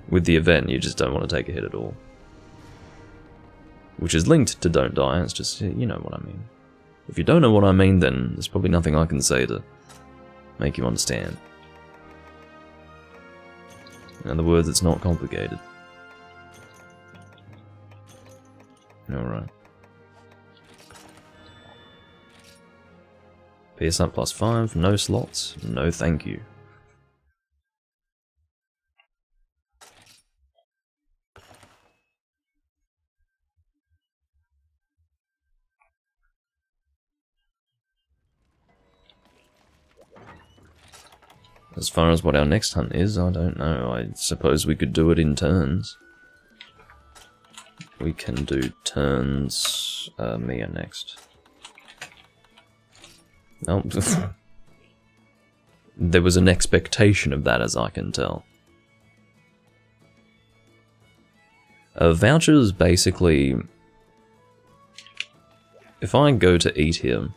with the event you just don't want to take a hit at all. Which is linked to don't die, it's just, you know what I mean. If you don't know what I mean, then there's probably nothing I can say to make you understand. In other words, it's not complicated. Alright. PS up +5, no slots, no thank you. As far as what our next hunt is, I don't know. I suppose we could do it in turns. We can do turns Mia next. Oh, there was an expectation of that, as I can tell. Vouchers basically... If I go to eat here,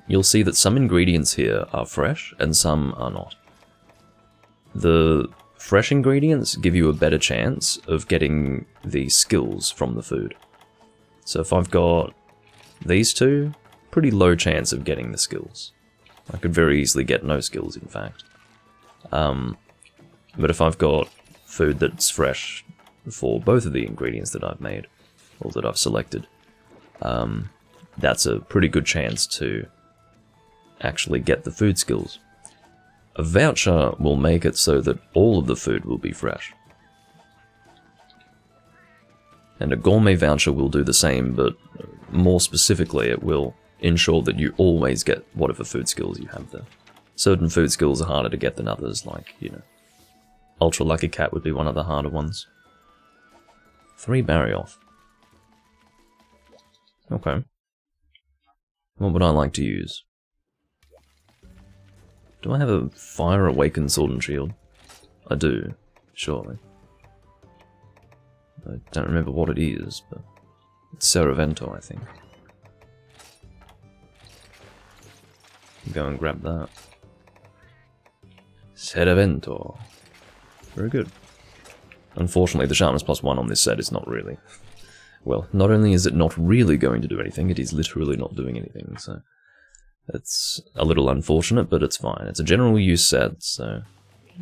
you'll see that some ingredients here are fresh and some are not. The fresh ingredients give you a better chance of getting the skills from the food. So if I've got these two, pretty low chance of getting the skills. I could very easily get no skills, in fact. But if I've got food that's fresh for both of the ingredients that I've made, or that I've selected, that's a pretty good chance to actually get the food skills. A voucher will make it so that all of the food will be fresh. And a gourmet voucher will do the same, but more specifically it will ensure that you always get whatever food skills you have there. Certain food skills are harder to get than others, like, you know, Ultra Lucky Cat would be one of the harder ones. 3 Barioth. Okay. What would I like to use? Do I have a Fire Awakened Sword and Shield? I do, surely. I don't remember what it is, but it's Ceravento, I think. Go and grab that. Ceravento. Very good. Unfortunately, the Sharpness +1 on this set is not really... Well, not only is it not really going to do anything, it is literally not doing anything, so... It's a little unfortunate, but it's fine. It's a general use set, so...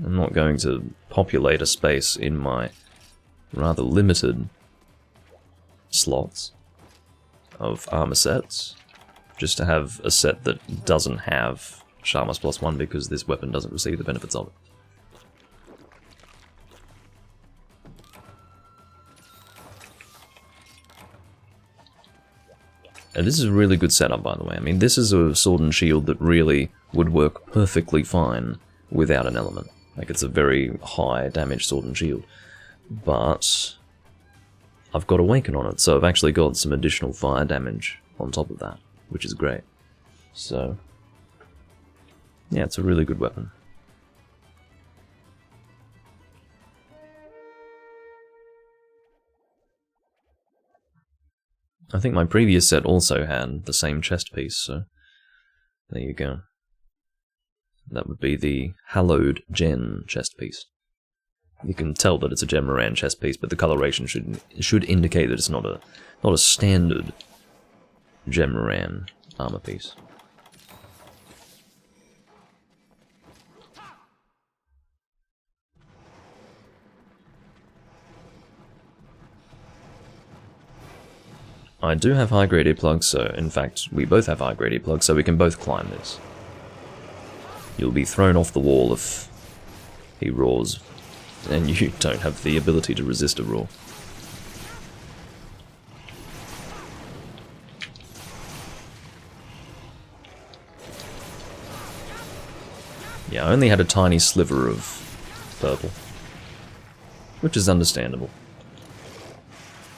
I'm not going to populate a space in my rather limited slots of armor sets, just to have a set that doesn't have Sharpness +1 because this weapon doesn't receive the benefits of it. And this is a really good setup, by the way. I mean, this is a sword and shield that really would work perfectly fine without an element. Like, it's a very high damage sword and shield. But I've got Awaken on it, so I've actually got some additional fire damage on top of that, which is great. So, yeah, it's a really good weapon. I think my previous set also had the same chest piece, so there you go. That would be the Hallowed Gen chest piece. You can tell that it's a Gemmaran chest piece, but the coloration should indicate that it's not a standard Gemmaran armor piece. I do have high grade earplugs, so in fact we both have high grade earplugs, so we can both climb this. You'll be thrown off the wall if he roars, and you don't have the ability to resist a roar. Yeah, I only had a tiny sliver of purple, which is understandable.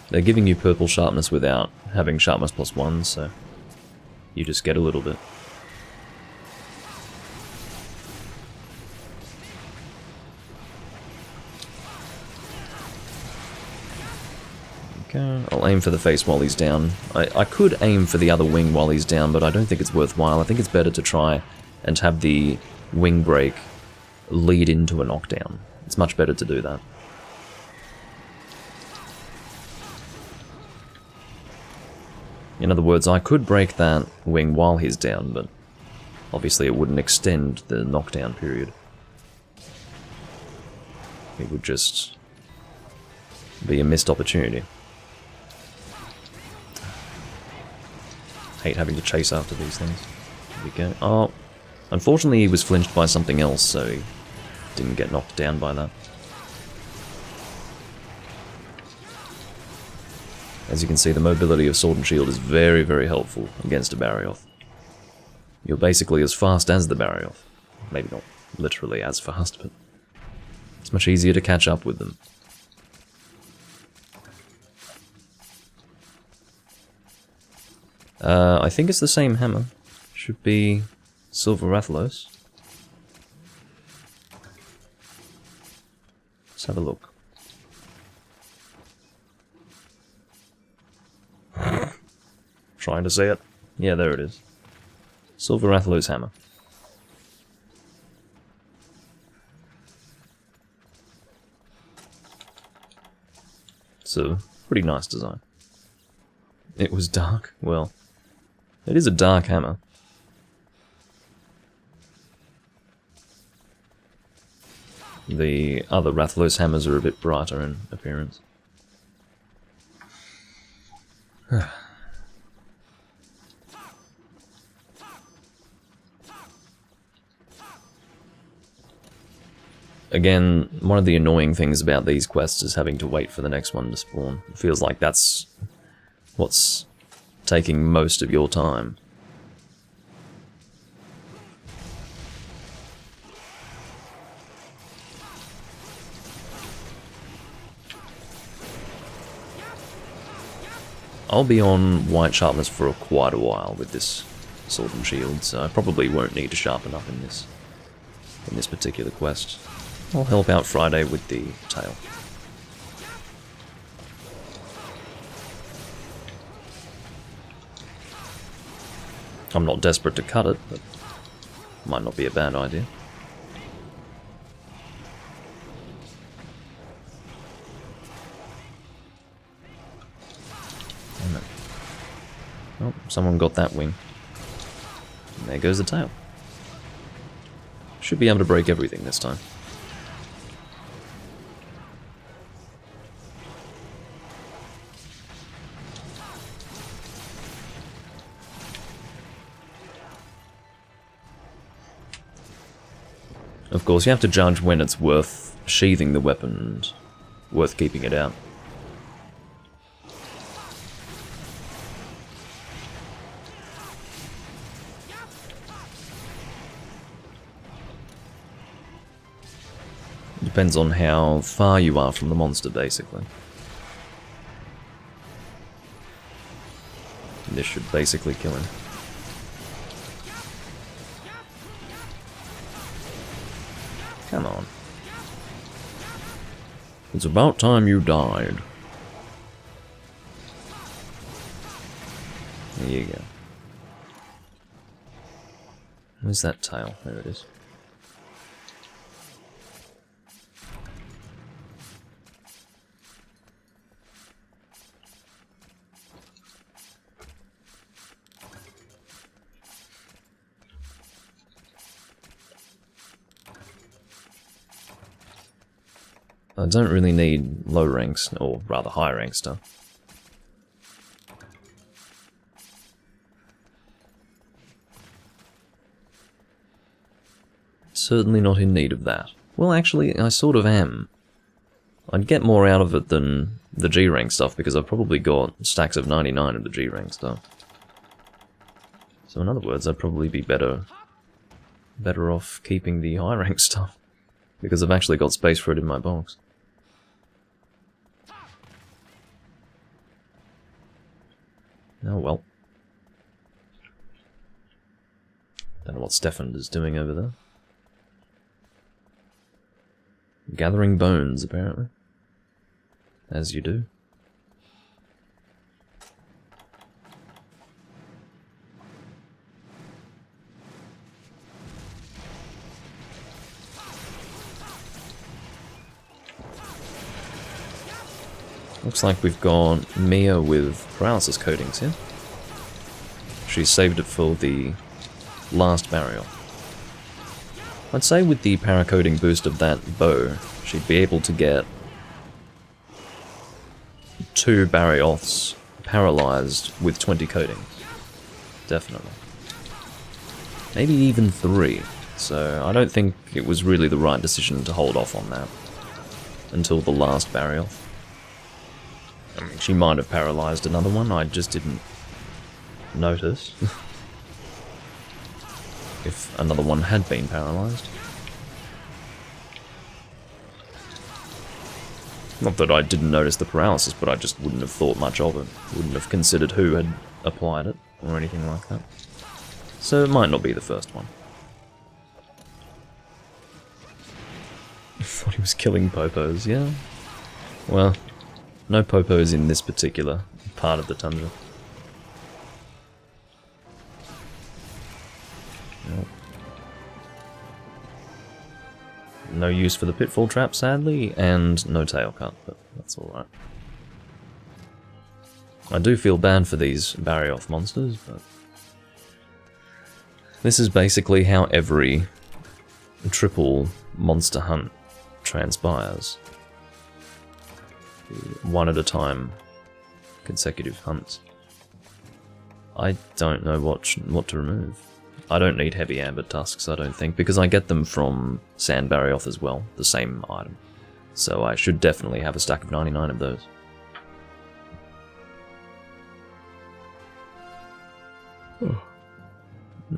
They're giving you purple sharpness without having Sharpness +1, so you just get a little bit. Okay, I'll aim for the face while he's down. I could aim for the other wing while he's down, but I don't think it's worthwhile. I think it's better to try and have the wing break lead into a knockdown. It's much better to do that. In other words, I could break that wing while he's down, but obviously it wouldn't extend the knockdown period. It would just be a missed opportunity. Hate having to chase after these things. There we go. Oh, unfortunately he was flinched by something else, so he didn't get knocked down by that. As you can see, the mobility of Sword and Shield is very, very helpful against a Barioth. You're basically as fast as the Barioth. Maybe not literally as fast, but it's much easier to catch up with them. I think it's the same hammer. Should be Silver Rathalos. Let's have a look. Trying to say it. Yeah, there it is. Silver Rathalos hammer. It's a pretty nice design. It was dark. Well, it is a dark hammer. The other Rathalos hammers are a bit brighter in appearance. Again, one of the annoying things about these quests is having to wait for the next one to spawn. It feels like that's what's taking most of your time. I'll be on white sharpness for quite a while with this sword and shield, so I probably won't need to sharpen up in this particular quest. I'll help out Friday with the tail. I'm not desperate to cut it, but might not be a bad idea. Oh, someone got that wing. And there goes the tail. Should be able to break everything this time. Of course, you have to judge when it's worth sheathing the weapon and worth keeping it out. Depends on how far you are from the monster, basically. This should basically kill him. Come on. It's about time you died. There you go. Where's that tail? There it is. I don't really need low ranks, or rather high rank stuff. Certainly not in need of that. Well, actually, I sort of am. I'd get more out of it than the G rank stuff, because I've probably got stacks of 99 of the G rank stuff. So in other words, I'd probably be better off keeping the high rank stuff, because I've actually got space for it in my box. Oh well. Don't know what Stefan is doing over there. Gathering bones, apparently. As you do. Looks like we've got Mia with paralysis coatings here. She saved it for the last burial. I'd say with the paracoating boost of that bow, she'd be able to get 2 Barioths paralyzed with 20 coatings. Definitely. Maybe even 3. So I don't think it was really the right decision to hold off on that until the last Barioth. I mean, she might have paralyzed another one, I just didn't notice. If another one had been paralyzed. Not that I didn't notice the paralysis, but I just wouldn't have thought much of it. Wouldn't have considered who had applied it, or anything like that. So it might not be the first one. I thought he was killing popos, yeah. Well, no popos in this particular part of the tundra. Nope. No use for the pitfall trap, sadly, and no tail cut, but that's alright. I do feel bad for these Barioth monsters, but this is basically how every triple monster hunt transpires. One at a time, consecutive hunts. I don't know what to remove. I don't need heavy amber tusks, I don't think, because I get them from Sand Barrioth as well, the same item. So I should definitely have a stack of 99 of those.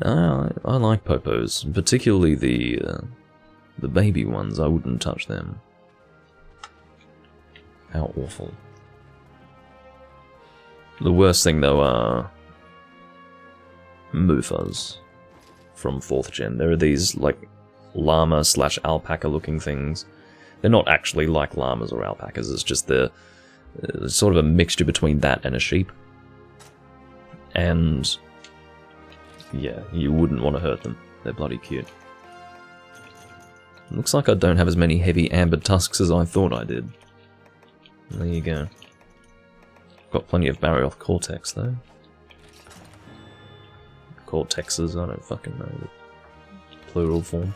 No, I like popos, particularly the baby ones. I wouldn't touch them. How awful. The worst thing though are Mufas from 4th gen. There are these like llama / alpaca looking things. They're not actually like llamas or alpacas, it's just the sort of a mixture between that and a sheep. And yeah, you wouldn't want to hurt them. They're bloody cute. Looks like I don't have as many heavy amber tusks as I thought I did. There you go. Got plenty of Barrioth Cortex though. Cortexes, I don't fucking know the plural form.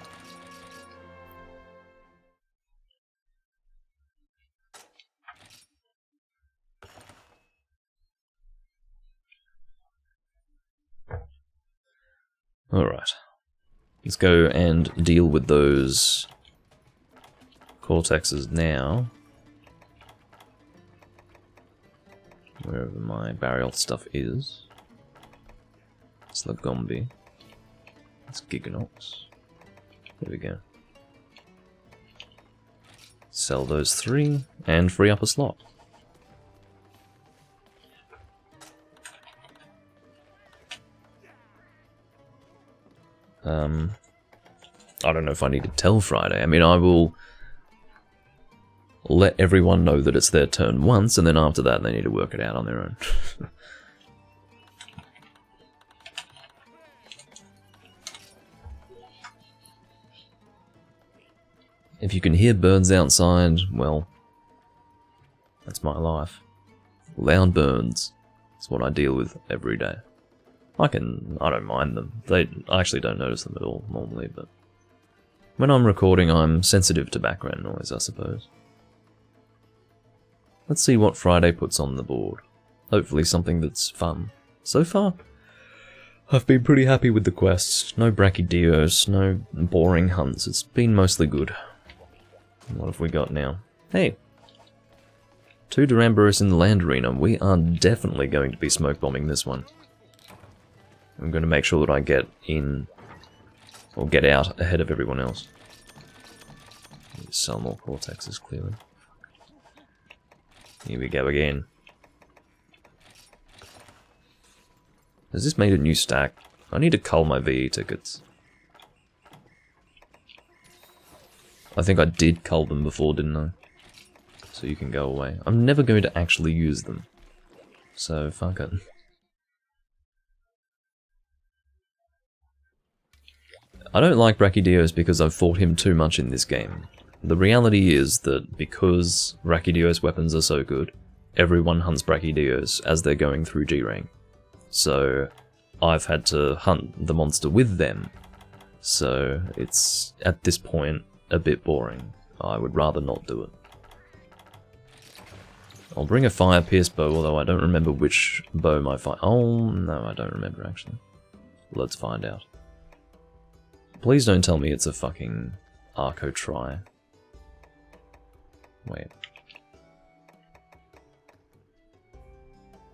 Alright. Let's go and deal with those Cortexes now. Wherever my Barrioth stuff is. It's Lagombi. It's Giganox. There we go. Sell those 3 and free up a slot. I don't know if I need to tell Friday. I mean, I will let everyone know that it's their turn once, and then after that they need to work it out on their own. If you can hear birds outside, well, that's my life. Loud birds. It's what I deal with every day. I don't mind them. I actually don't notice them at all normally, but when I'm recording, I'm sensitive to background noise, I suppose. Let's see what Friday puts on the board. Hopefully something that's fun. So far, I've been pretty happy with the quests. No Brachydios, no boring hunts. It's been mostly good. What have we got now? Hey! 2 Duramboros in the land arena. We are definitely going to be smoke bombing this one. I'm going to make sure that I get in, or get out ahead of everyone else. Sell more Cortexes, clearly. Here we go again. Has this made a new stack? I need to cull my VE tickets. I think I did cull them before, didn't I? So you can go away. I'm never going to actually use them. So, fuck it. I don't like Brachydios because I've fought him too much in this game. The reality is that because Brachydios weapons are so good, everyone hunts Brachydios as they're going through G rank. So I've had to hunt the monster with them. So it's, at this point, a bit boring. I would rather not do it. I'll bring a fire pierce bow, although I don't remember which bow my fire... Oh, no, I don't remember actually. Let's find out. Please don't tell me it's a fucking Arco Tri. Wait.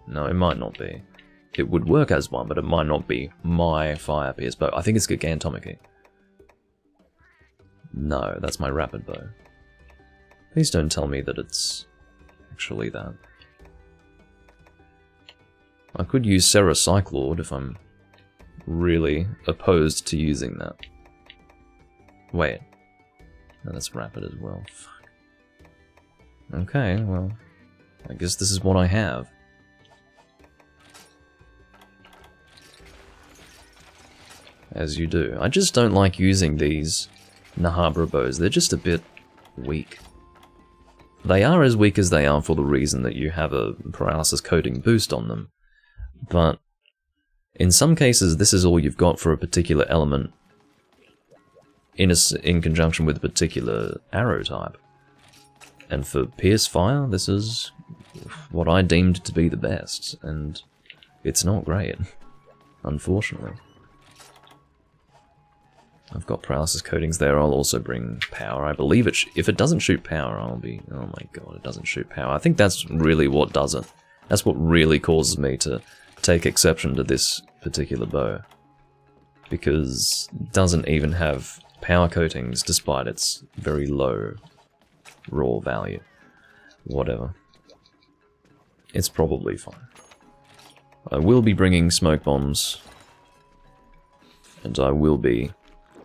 No, it might not be. It would work as one, but it might not be my fire pierce bow. I think it's Gigantomachy. No, that's my rapid bow. Please don't tell me that it's actually that. I could use Serra Cyclord if I'm really opposed to using that. Wait. No, that's rapid as well. Fuck. Okay, well, I guess this is what I have. As you do. I just don't like using these Nahabra bows. They're just a bit weak. They are as weak as they are for the reason that you have a paralysis coating boost on them. But in some cases, this is all you've got for a particular element. in conjunction with a particular arrow type. And for Pierce Fire, this is what I deemed to be the best, and it's not great, unfortunately. I've got paralysis coatings there. I'll also bring power. I believe it. If it doesn't shoot power, I'll be... Oh my god, it doesn't shoot power. I think that's really what does it. That's what really causes me to take exception to this particular bow. Because it doesn't even have power coatings despite its very low raw value. Whatever. It's probably fine. I will be bringing smoke bombs. And I will be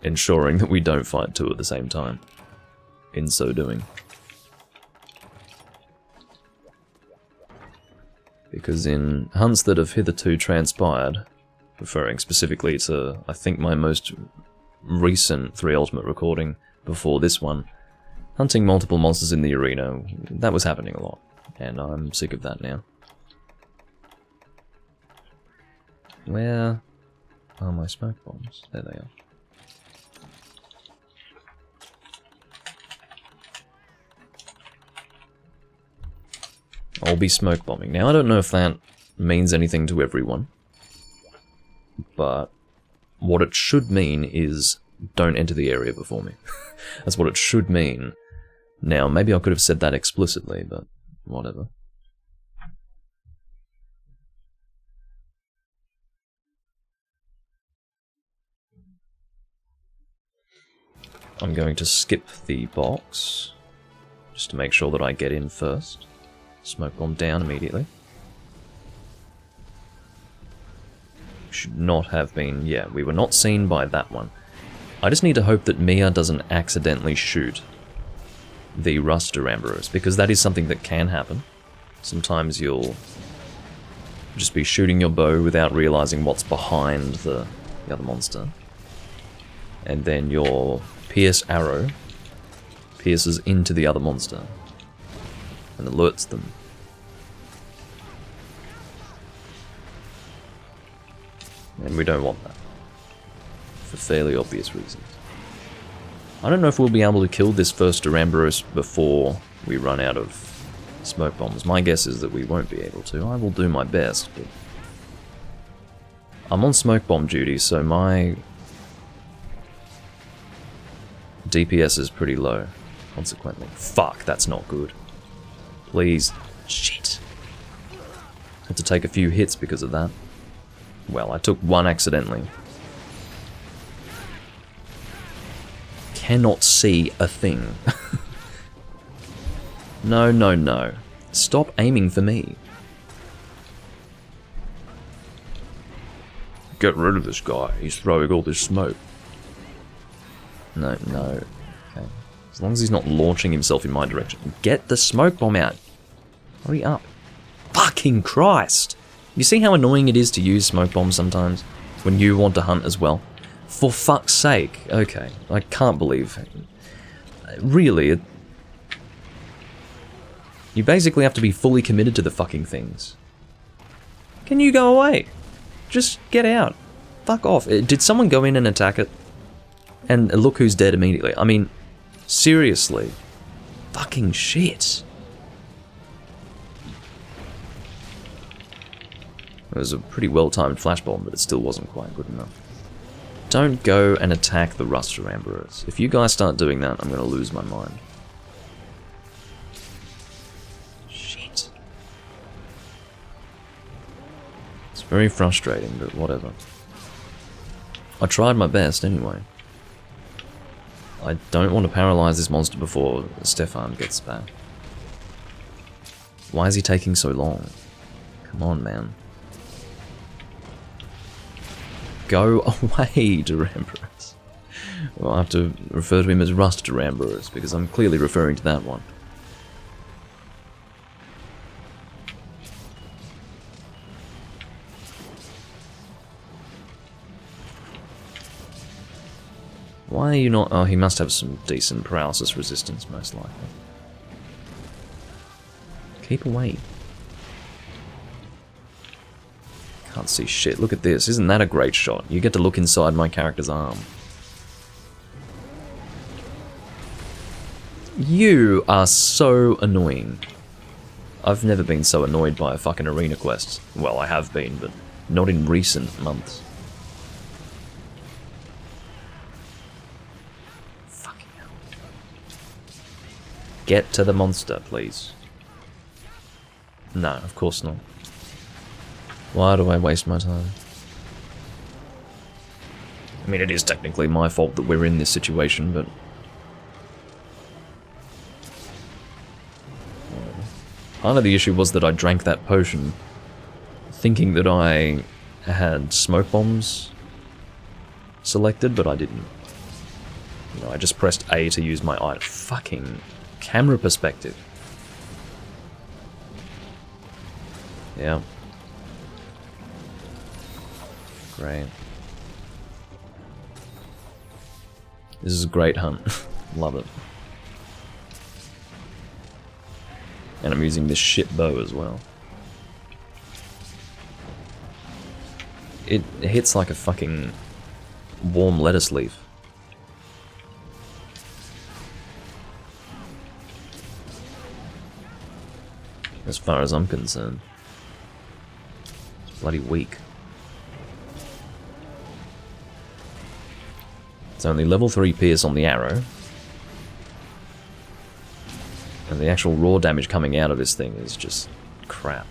ensuring that we don't fight two at the same time, in so doing. Because in hunts that have hitherto transpired, referring specifically to, I think, my most recent 3 Ultimate recording before this one, hunting multiple monsters in the arena, that was happening a lot, and I'm sick of that now. Where are my smoke bombs? There they are. I'll be smoke bombing. Now, I don't know if that means anything to everyone, but what it should mean is don't enter the area before me. That's what it should mean. Now, maybe I could have said that explicitly, but whatever. I'm going to skip the box, just to make sure that I get in first. Smoke bomb down immediately. Should not have been... Yeah, we were not seen by that one. I just need to hope that Mia doesn't accidentally shoot the Rust Duramboros, because that is something that can happen. Sometimes you'll just be shooting your bow without realizing what's behind the other monster. And then your Pierce arrow pierces into the other monster and alerts them. And we don't want that, for fairly obvious reasons. I don't know if we'll be able to kill this first Duramboros before we run out of smoke bombs. My guess is that we won't be able to. I will do my best, but I'm on smoke bomb duty, so my DPS is pretty low, consequently. Fuck, that's not good. Please. Shit. Had to take a few hits because of that. Well, I took one accidentally. Cannot see a thing. No, no, no. Stop aiming for me. Get rid of this guy. He's throwing all this smoke. No, no. Okay. As long as he's not launching himself in my direction. Get the smoke bomb out. Hurry up. Fucking Christ. You see how annoying it is to use smoke bombs sometimes? When you want to hunt as well? For fuck's sake. Okay. I can't believe... Really, you basically have to be fully committed to the fucking things. Can you go away? Just get out. Fuck off. Did someone go in and attack it? And look who's dead immediately. I mean, seriously. Fucking shit. It was a pretty well-timed flashbomb, but it still wasn't quite good enough. Don't go and attack the Rust Duramboros. If you guys start doing that, I'm going to lose my mind. Shit. It's very frustrating, but whatever. I tried my best anyway. I don't want to paralyze this monster before Stefan gets back. Why is he taking so long? Come on, man. Go away, Duramboros. Well, I have to refer to him as Rust Duramboros, because I'm clearly referring to that one. Why are you not... Oh, he must have some decent paralysis resistance, most likely. Keep away. Can't see shit. Look at this. Isn't that a great shot? You get to look inside my character's arm. You are so annoying. I've never been so annoyed by a fucking arena quest. Well, I have been, but not in recent months. Fucking hell. Get to the monster, please. No, of course not. Why do I waste my time? I mean, it is technically my fault that we're in this situation, but... part of the issue was that I drank that potion thinking that I had smoke bombs selected, but I didn't. You know, I just pressed A to use my item. Fucking camera perspective. Yeah. Great. This is a great hunt. Love it. And I'm using this shit bow as well. It hits like a fucking warm lettuce leaf. As far as I'm concerned. It's bloody weak. It's only level 3 pierce on the arrow. And the actual raw damage coming out of this thing is just crap.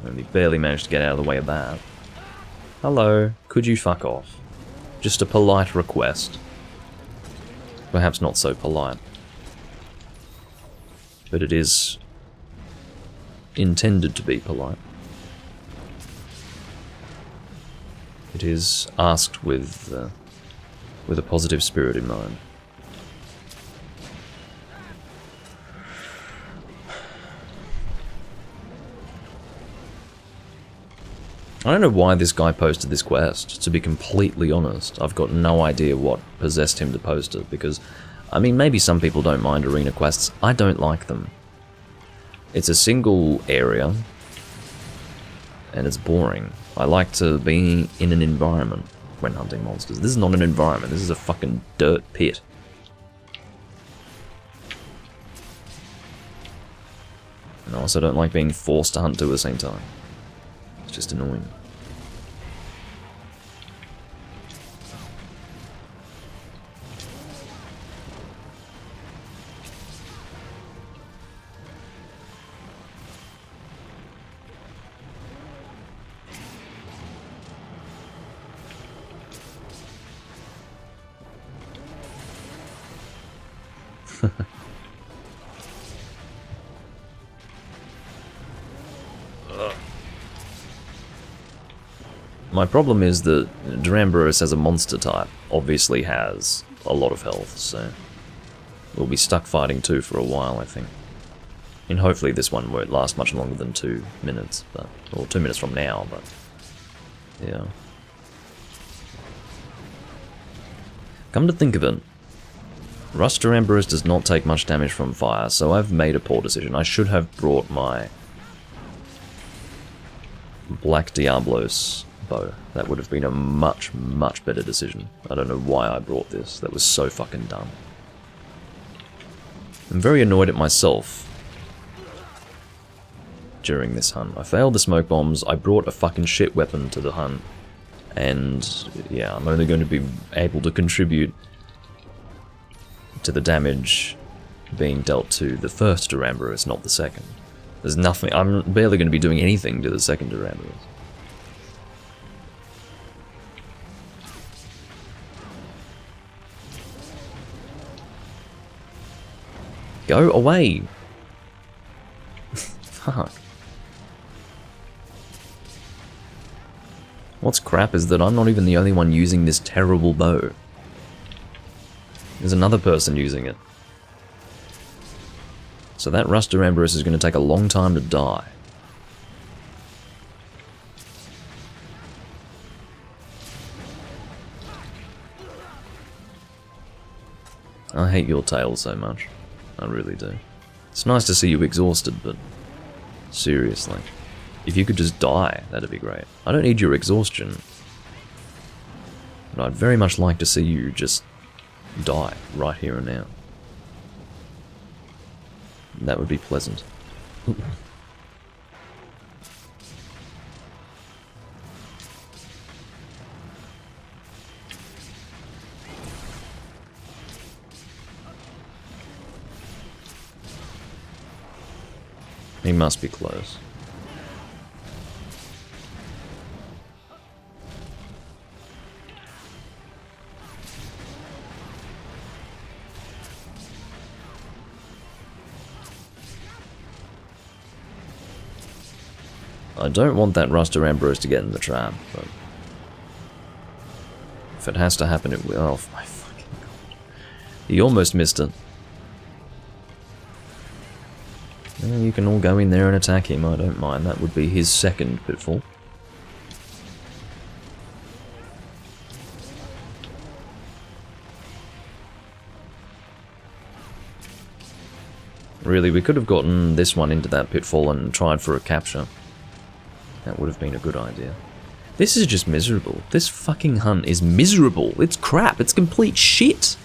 Only barely managed to get out of the way of that. Hello, could you fuck off? Just a polite request. Perhaps not so polite. But it is intended to be polite. It is asked with a positive spirit in mind. I don't know why this guy posted this quest, to be completely honest. I've got no idea what possessed him to post it, because, I mean, maybe some people don't mind arena quests. I don't like them. It's a single area, and it's boring. I like to be in an environment when hunting monsters. This is not an environment, this is a fucking dirt pit. And I also don't like being forced to hunt two at the same time. It's just annoying. My problem is that Duramboros as a monster type obviously has a lot of health, so we'll be stuck fighting two for a while, I think. And hopefully this one won't last much longer than 2 minutes, but, or 2 minutes from now, but yeah. Come to think of it, Rust Duramboros does not take much damage from fire, so I've made a poor decision. I should have brought my Black Diablos bow. That would have been a much, much better decision. I don't know why I brought this. That was so fucking dumb. I'm very annoyed at myself during this hunt. I failed the smoke bombs, I brought a fucking shit weapon to the hunt, and yeah, I'm only going to be able to contribute to the damage being dealt to the first Duramboros, not the second. There's nothing, I'm barely going to be doing anything to the second Duramboros. Go away! Fuck. What's crap is that I'm not even the only one using this terrible bow. There's another person using it. So that Rust Duramboros is going to take a long time to die. I hate your tail so much. I really do. It's nice to see you exhausted, but seriously. If you could just die, that'd be great. I don't need your exhaustion. But I'd very much like to see you just die right here and now. That would be pleasant. He must be close. I don't want that Ruster Ambrose to get in the trap, but if it has to happen, it will. Oh my fucking god. He almost missed it. Well, you can all go in there and attack him, I don't mind. That would be his second pitfall. Really, we could have gotten this one into that pitfall and tried for a capture. That would have been a good idea. This is just miserable. This fucking hunt is miserable. It's crap. It's complete shit.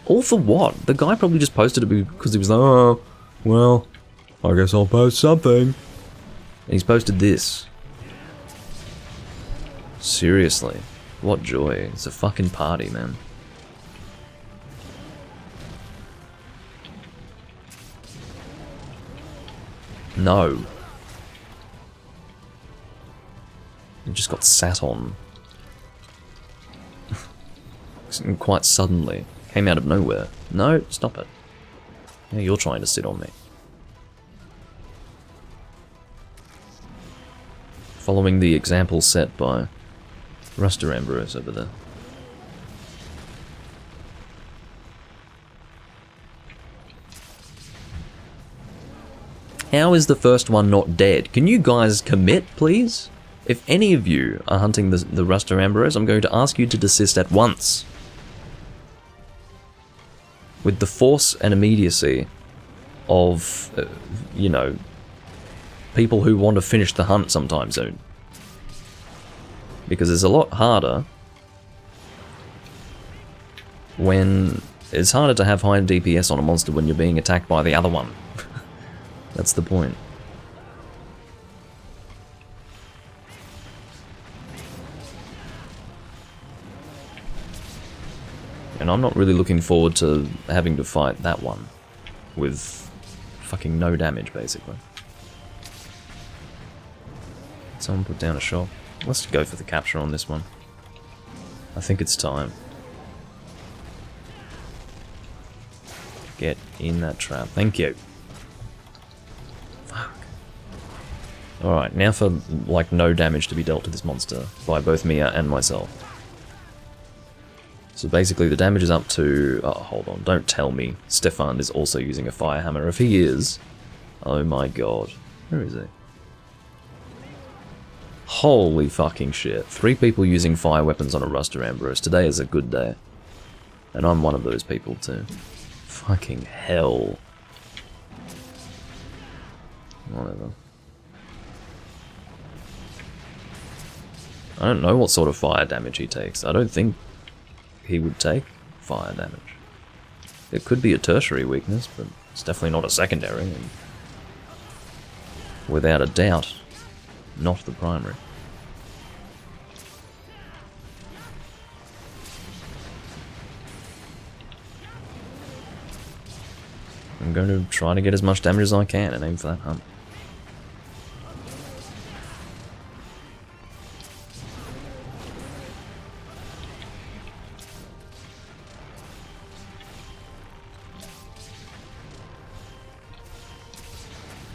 All for what? The guy probably just posted it because he was like, oh, well, I guess I'll post something. And he's posted this. Seriously. What joy. It's a fucking party, man. No. It just got sat on. Quite suddenly. Came out of nowhere. No, stop it. Yeah, you're trying to sit on me. Following the example set by Ruster Ambrose over there. How is the first one not dead? Can you guys commit, please? If any of you are hunting the Ruster Ambrose, I'm going to ask you to desist at once. With the force and immediacy of, you know, people who want to finish the hunt sometime soon. Because it's a lot harder when... It's harder to have high DPS on a monster when you're being attacked by the other one. That's the point. And I'm not really looking forward to having to fight that one with fucking no damage, basically. Someone put down a shot. Let's go for the capture on this one. I think it's time. Get in that trap. Thank you. Fuck. Alright, now for, like, no damage to be dealt to this monster by both Mia and myself. So basically the damage is up to... Oh, hold on, don't tell me Stefan is also using a fire hammer. If he is... Oh my god. Where is he? Holy fucking shit. 3 people using fire weapons on a Ruster Ambrose. Today is a good day. And I'm one of those people too. Fucking hell. Whatever. I don't know what sort of fire damage he takes. I don't think he would take fire damage. It could be a tertiary weakness, but it's definitely not a secondary, and without a doubt, not the primary. I'm going to try to get as much damage as I can and aim for that hunt.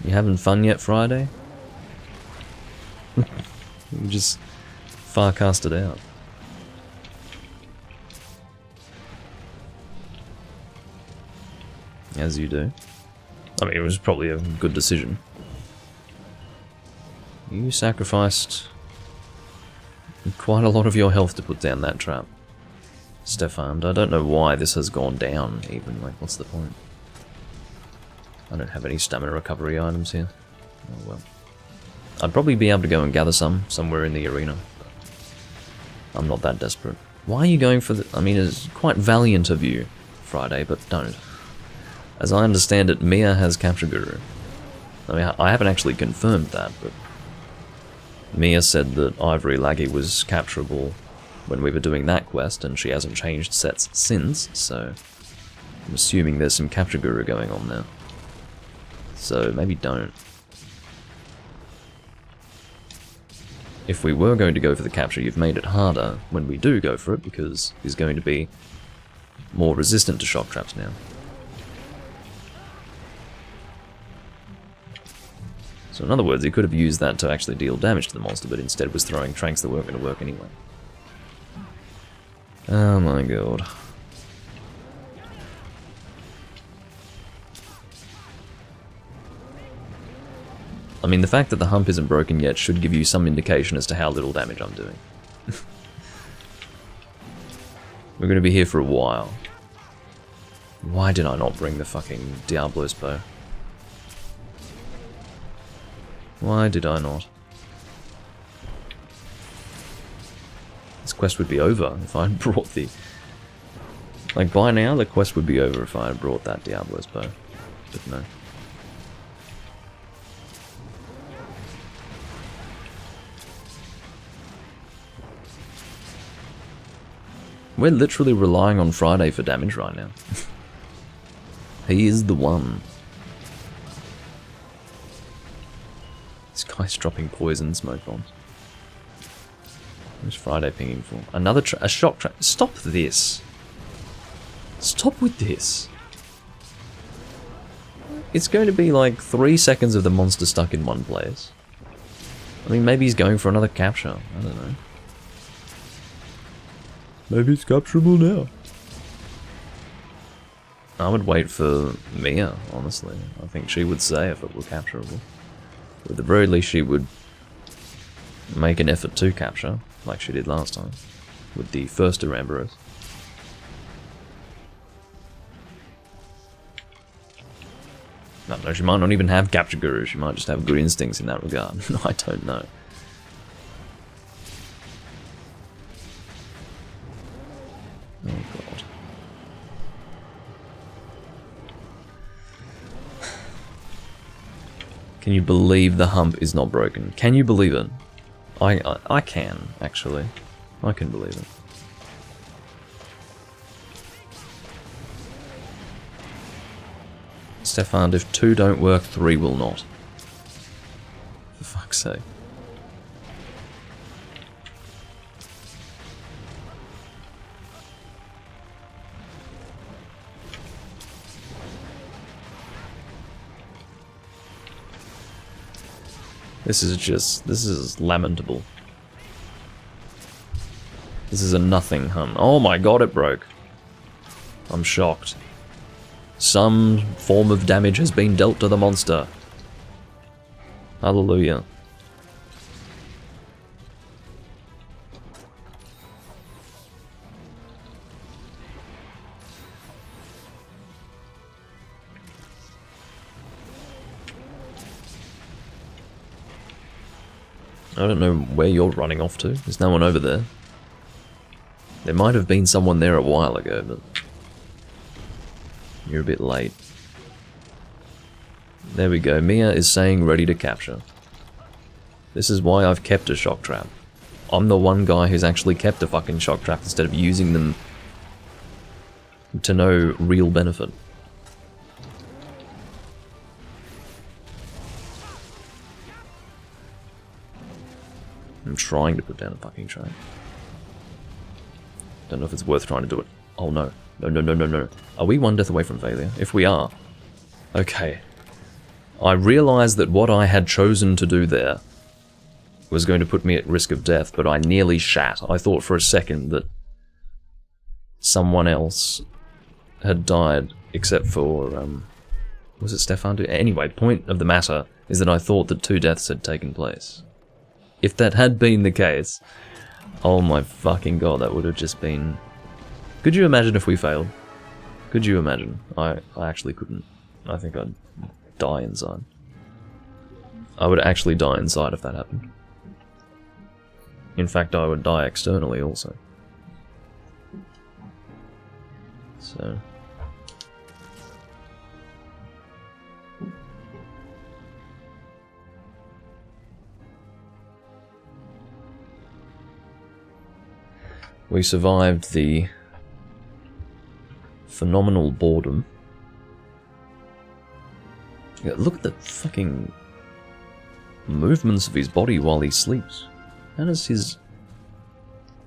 You having fun yet, Friday? You just farcast it out. As you do. I mean, it was probably a good decision. You sacrificed quite a lot of your health to put down that trap, Stefan. I don't know why this has gone down, even. Like, what's the point? I don't have any stamina recovery items here. Oh well. I'd probably be able to go and gather some somewhere in the arena. I'm not that desperate. Why are you going for the... I mean, it's quite valiant of you, Friday, but don't. As I understand it, Mia has Capture Guru. I mean, I haven't actually confirmed that, but... Mia said that Ivory Laggy was capturable when we were doing that quest, and she hasn't changed sets since, so... I'm assuming there's some Capture Guru going on there. So, maybe don't. If we were going to go for the capture, you've made it harder when we do go for it, because he's going to be more resistant to shock traps now. So in other words, he could have used that to actually deal damage to the monster, but instead was throwing tranks that weren't going to work anyway. Oh my god. I mean, the fact that the hump isn't broken yet should give you some indication as to how little damage I'm doing. We're going to be here for a while. Why did I not bring the fucking Diablo's bow? Why did I not? This quest would be over if I had brought the... Like, by now, the quest would be over if I had brought that Diablo's bow. But no. We're literally relying on Friday for damage right now. He is the one. This guy's dropping poison smoke bombs. Who's Friday pinging for? Another a shock trap. Stop this. Stop with this. It's going to be like 3 seconds of the monster stuck in one place. I mean, maybe he's going for another capture. I don't know. Maybe it's capturable now. I would wait for Mia, honestly. I think she would say if it were capturable. At the very least, she would make an effort to capture, like she did last time, with the first Uramboros. No, she might not even have Capture Guru, she might just have good instincts in that regard. I don't know. Oh god. Can you believe the hump is not broken? Can you believe it? I can, actually. I can believe it. Stefan, if 2 don't work, 3 will not. For fuck's sake. This is lamentable. This is a nothing hum. Oh my god, it broke. I'm shocked. Some form of damage has been dealt to the monster. Hallelujah. I don't know where you're running off to. There's no one over there. There might have been someone there a while ago, but you're a bit late. There we go. Mia is saying ready to capture. This is why I've kept a shock trap. I'm the one guy who's actually kept a fucking shock trap instead of using them to no real benefit. I'm trying to put down a fucking track. Don't know if it's worth trying to do it. Oh no. No. Are we 1 death away from failure? If we are... Okay. I realised that what I had chosen to do there was going to put me at risk of death, but I nearly shat. I thought for a second that someone else had died, except for... was it Stefan? Anyway, the point of the matter is that I thought that 2 deaths had taken place. If that had been the case, oh my fucking god, that would have just been... Could you imagine if we failed? Could you imagine? I actually couldn't. I think I'd die inside. I would actually die inside if that happened. In fact, I would die externally also. So... we survived the phenomenal boredom. Yeah, look at the fucking movements of his body while he sleeps. How does his...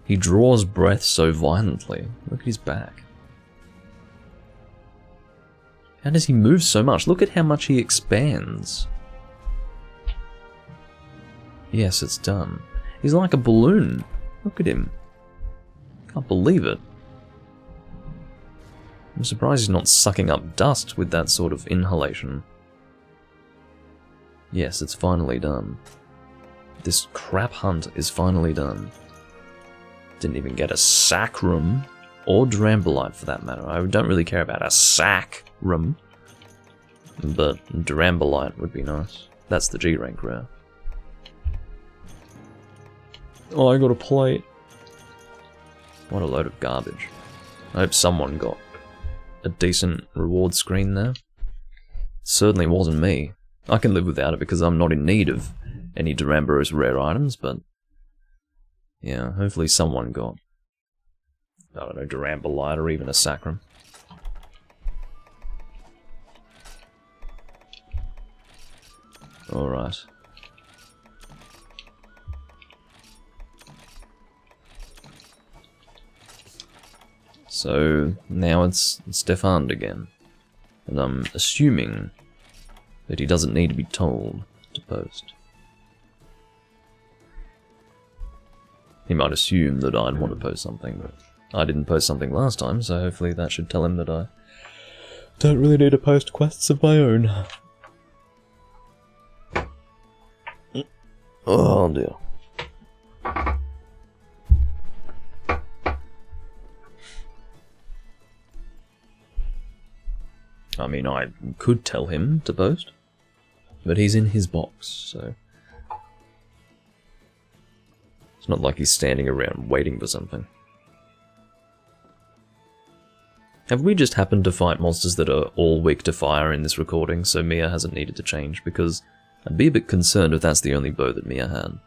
he draws breath so violently. Look at his back. How does he move so much? Look at how much he expands. Yes, it's done. He's like a balloon. Look at him. Can't believe it. I'm surprised he's not sucking up dust with that sort of inhalation. Yes, it's finally done. This crap hunt is finally done. Didn't even get a sacrum, or Drambolite for that matter. I don't really care about a sacrum, but Drambolite would be nice. That's the G rank rare. Oh, I got a plate. What a load of garbage. I hope someone got a decent reward screen there. Certainly wasn't me. I can live without it because I'm not in need of any Duramboros rare items, but... yeah, hopefully someone got... I don't know, Durambolite or even a Sacrum. Alright. So, now it's Stefan again. And I'm assuming that he doesn't need to be told to post. He might assume that I'd want to post something, but I didn't post something last time, so hopefully that should tell him that I don't really need to post quests of my own. Oh dear. I mean, I could tell him to post, but he's in his box, so... it's not like he's standing around waiting for something. Have we just happened to fight monsters that are all weak to fire in this recording, so Mia hasn't needed to change? Because I'd be a bit concerned if that's the only bow that Mia had.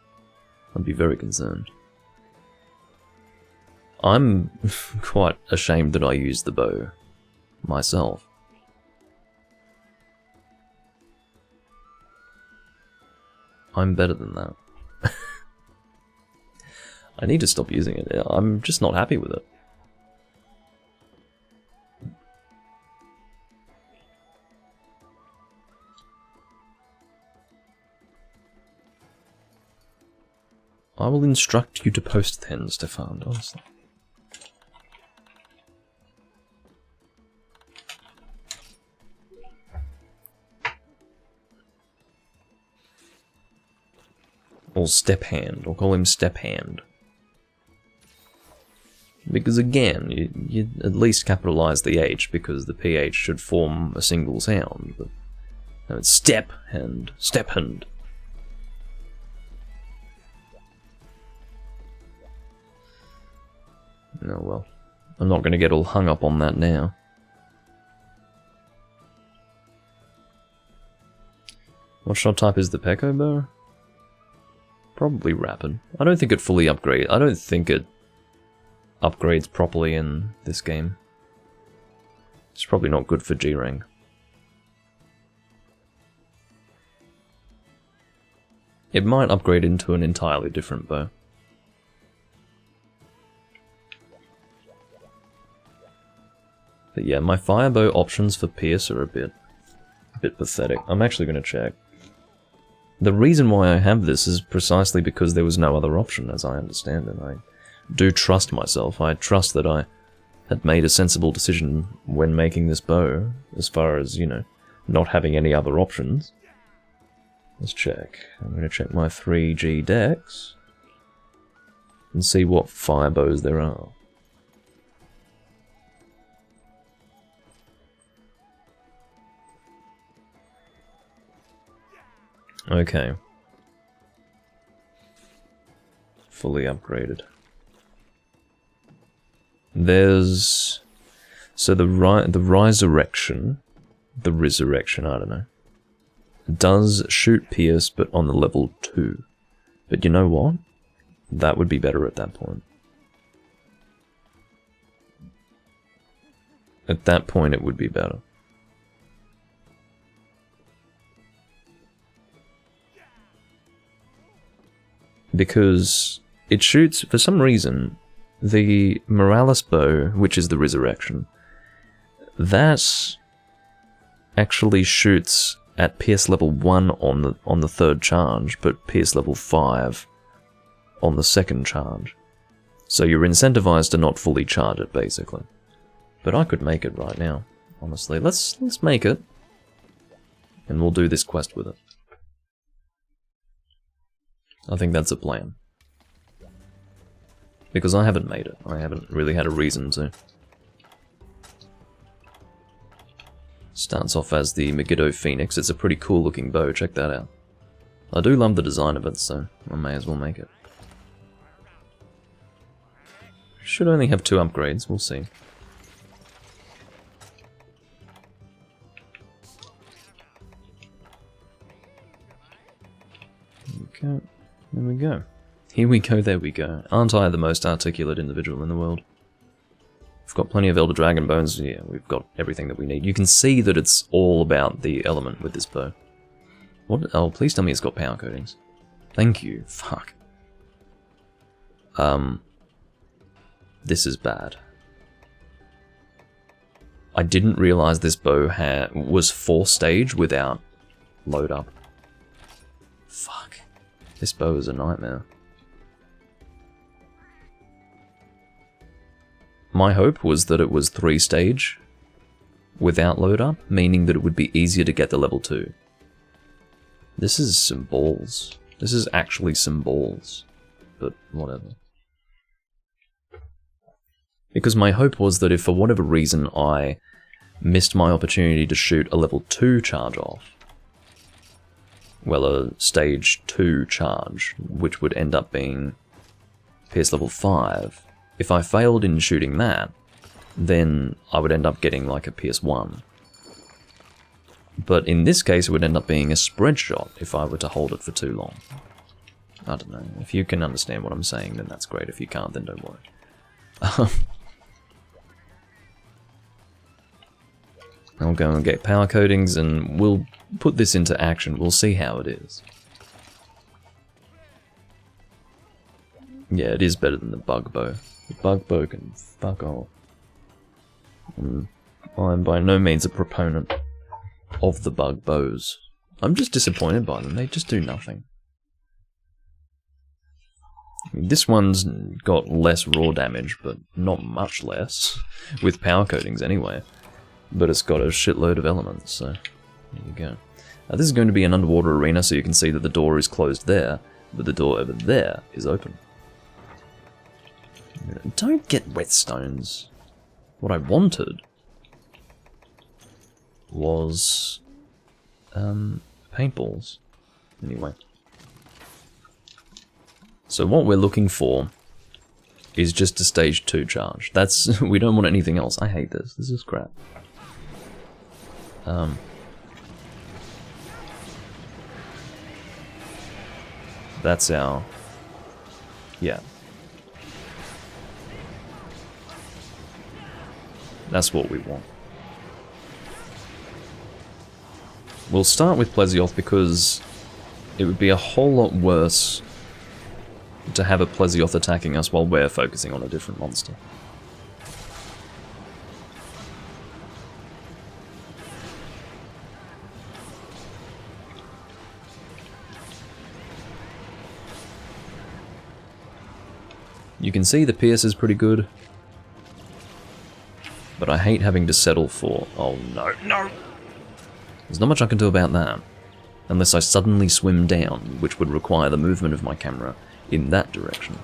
I'd be very concerned. I'm quite ashamed that I used the bow myself. I'm better than that. I need to stop using it. I'm just not happy with it. I will instruct you to post then, Stefan, honestly. Or Step Hand, or call him Step Hand. Because again, you at least capitalize the H, because the PH should form a single sound. But no, it's Step Hand, Step Hand. Oh well, I'm not going to get all hung up on that now. What shot type is the Peko bow? Probably Rapid. I don't think it fully upgrades. I don't think it upgrades properly in this game. It's probably not good for G rank. It might upgrade into an entirely different bow. But yeah, my firebow options for Pierce are a bit pathetic. I'm actually going to check. The reason why I have this is precisely because there was no other option, as I understand it. I do trust myself. I trust that I had made a sensible decision when making this bow, as far as, you know, not having any other options. Let's check. I'm going to check my 3G decks and see what firebows there are. Okay. Fully upgraded. There's... So the Resurrection, I don't know, does shoot Pierce, but on the level 2. But you know what? That would be better at that point. At that point, it would be better. Because it shoots, for some reason, the Morales bow, which is the Resurrection, that actually shoots at Pierce level 1 on the 3rd charge, but Pierce level 5 on the 2nd charge. So you're incentivized to not fully charge it, basically. But I could make it right now, honestly. Let's make it. And we'll do this quest with it. I think that's a plan. Because I haven't made it. I haven't really had a reason to. Starts off as the Megiddo Phoenix. It's a pretty cool looking bow, check that out. I do love the design of it, so I may as well make it. Should only have 2 upgrades, we'll see. Okay, there we go. Here we go, there we go. Aren't I the most articulate individual in the world? We've got plenty of Elder Dragon bones. Yeah, we've got everything that we need. You can see that it's all about the element with this bow. What? Oh, please tell me it's got power coatings. Thank you. Fuck. This is bad. I didn't realize this bow was 4-stage without load up. Fuck. This bow is a nightmare. My hope was that it was 3-stage without load up, meaning that it would be easier to get to level 2. This is some balls. This is actually some balls. But whatever. Because my hope was that if for whatever reason I missed my opportunity to shoot a level 2 charge off, well, a stage 2 charge, which would end up being Pierce level 5, if I failed in shooting that, then I would end up getting like a Pierce 1. But in this case, it would end up being a spread shot if I were to hold it for too long. I don't know. If you can understand what I'm saying, then that's great. If you can't, then don't worry. I'll go and get power coatings and we'll put this into action. We'll see how it is. Yeah, it is better than the bug bow. The bug bow can fuck off. I'm by no means a proponent of the bug bows. I'm just disappointed by them. They just do nothing. I mean, this one's got less raw damage, but not much less. With power coatings anyway. But it's got a shitload of elements, so there you go. This is going to be an underwater arena, so you can see that the door is closed there, but the door over there is open. Don't get whetstones. What I wanted was paintballs. Anyway. So what we're looking for is just a stage 2 charge. That's we don't want anything else. I hate this. This is crap. That's our... yeah. That's what we want. We'll start with Plesioth because it would be a whole lot worse to have a Plesioth attacking us while we're focusing on a different monster. You can see the Pierce is pretty good, but I hate having to settle for... oh no, no! There's not much I can do about that, unless I suddenly swim down, which would require the movement of my camera in that direction,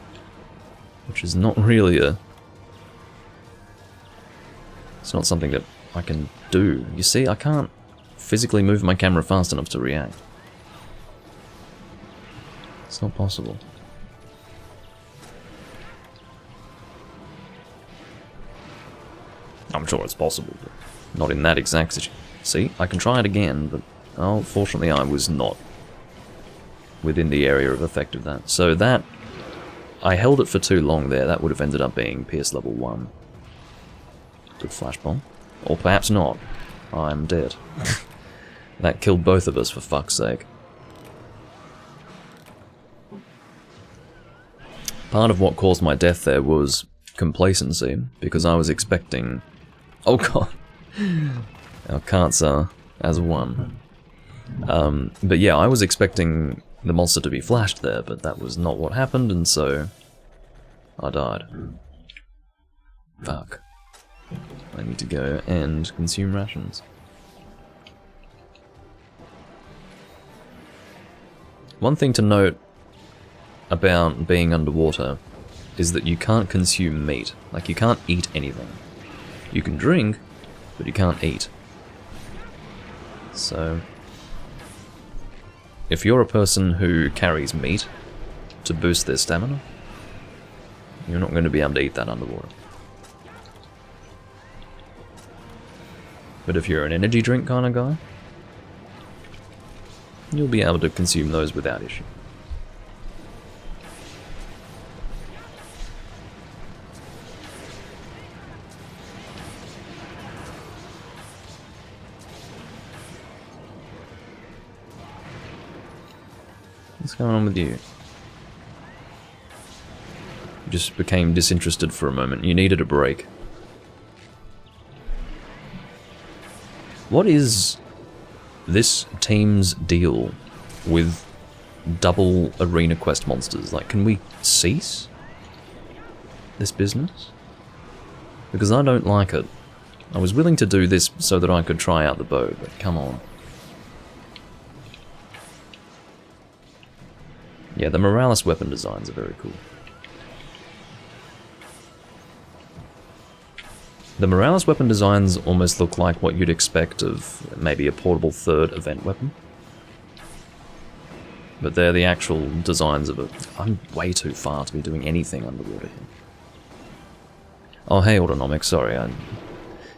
which is not really a... it's not something that I can do. You see, I can't physically move my camera fast enough to react. It's not possible. I'm sure it's possible, but not in that exact situation. See, I can try it again, but oh, fortunately I was not within the area of effect of that. So that, I held it for too long there. That would have ended up being Pierce level 1. Good flashbomb. Or perhaps not. I'm dead. That killed both of us, for fuck's sake. Part of what caused my death there was complacency, because I was expecting... Oh god! Our carts are as one. But yeah, I was expecting the monster to be flashed there, but that was not what happened, and so... I died. Fuck. I need to go and consume rations. One thing to note about being underwater is that you can't consume meat. Like, you can't eat anything. You can drink, but you can't eat. So, if you're a person who carries meat to boost their stamina, you're not going to be able to eat that underwater. But if you're an energy drink kind of guy, you'll be able to consume those without issue. What's going on with you? You just became disinterested for a moment. You needed a break. What is this team's deal with double arena quest monsters? Like, can we cease this business? Because I don't like it. I was willing to do this so that I could try out the bow, but come on. Yeah, the Morales weapon designs are very cool. The Morales weapon designs almost look like what you'd expect of maybe a portable third event weapon. But they're the actual designs of it. I'm way too far to be doing anything underwater here. Oh, hey, Autonomic, sorry.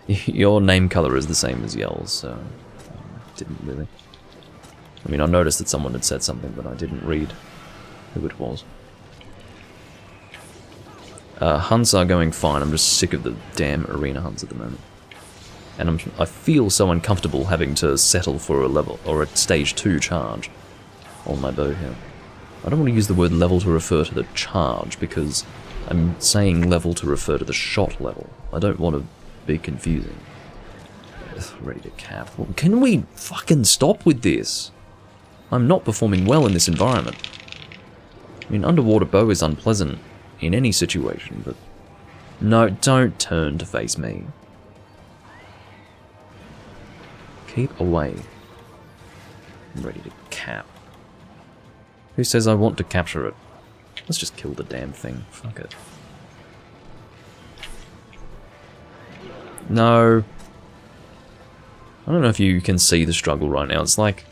Your name color is the same as Yell's, so... didn't really... I mean, I noticed that someone had said something, but I didn't read who it was. Hunts are going fine. I'm just sick of the damn arena hunts at the moment. And I feel so uncomfortable having to settle for a level, or a stage 2 charge on my bow here. I don't want to use the word level to refer to the charge, because I'm saying level to refer to the shot level. I don't want to be confusing. Ready to cap. Well, can we fucking stop with this? I'm not performing well in this environment. I mean, underwater bow is unpleasant in any situation, but... No, don't turn to face me. Keep away. I'm ready to cap. Who says I want to capture it? Let's just kill the damn thing. Fuck it. No. I don't know if you can see the struggle right now. It's like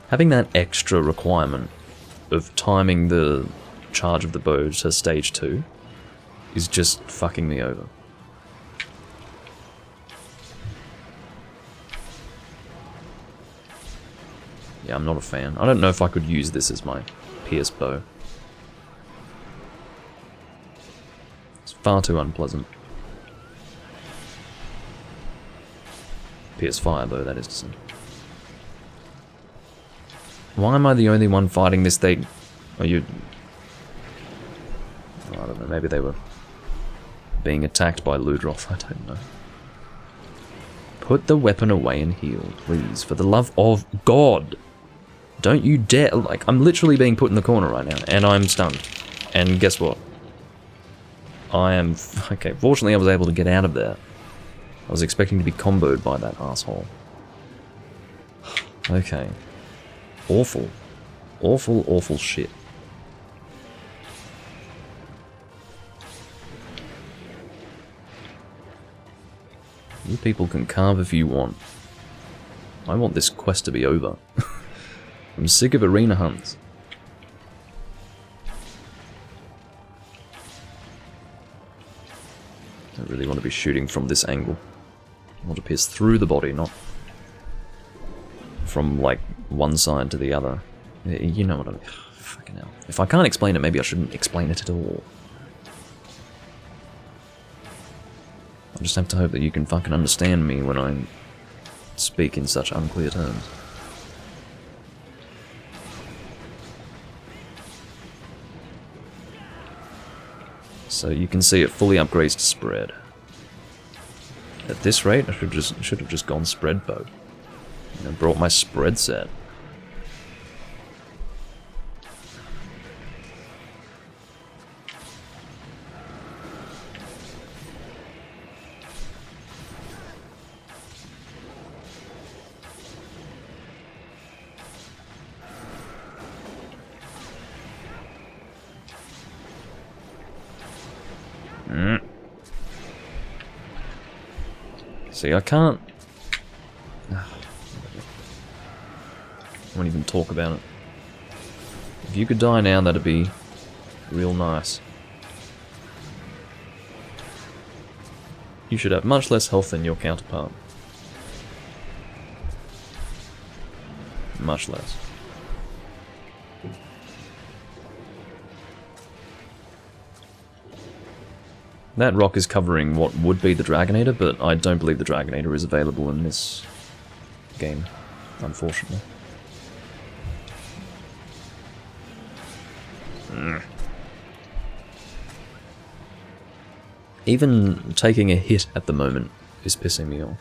having that extra requirement of timing the charge of the bow to stage 2 is just fucking me over. Yeah, I'm not a fan. I don't know if I could use this as my pierce bow. It's far too unpleasant. Pierce fire bow, that is to say. Why am I the only one fighting this thing? Are you... I don't know, maybe they were being attacked by Ludroth, I don't know. Put the weapon away and heal, please, for the love of God. Don't you dare, like, I'm literally being put in the corner right now, and I'm stunned. And guess what? I am, okay, fortunately I was able to get out of there. I was expecting to be comboed by that asshole. Okay. Awful. Awful, awful shit. You people can carve if you want. I want this quest to be over. I'm sick of arena hunts. I really want to be shooting from this angle. I want to pierce through the body, not from, like, one side to the other. You know what I mean. Fucking hell. If I can't explain it, maybe I shouldn't explain it at all. I just have to hope that you can fucking understand me when I speak in such unclear terms. So you can see it fully upgrades to spread. At this rate, I should have just gone spread bow. And brought my spread set. See, I can't... I won't even talk about it. If you could die now, that'd be real nice. You should have much less health than your counterpart. Much less. That rock is covering what would be the Dragonator, but I don't believe the Dragonator is available in this game, unfortunately. Even taking a hit at the moment is pissing me off.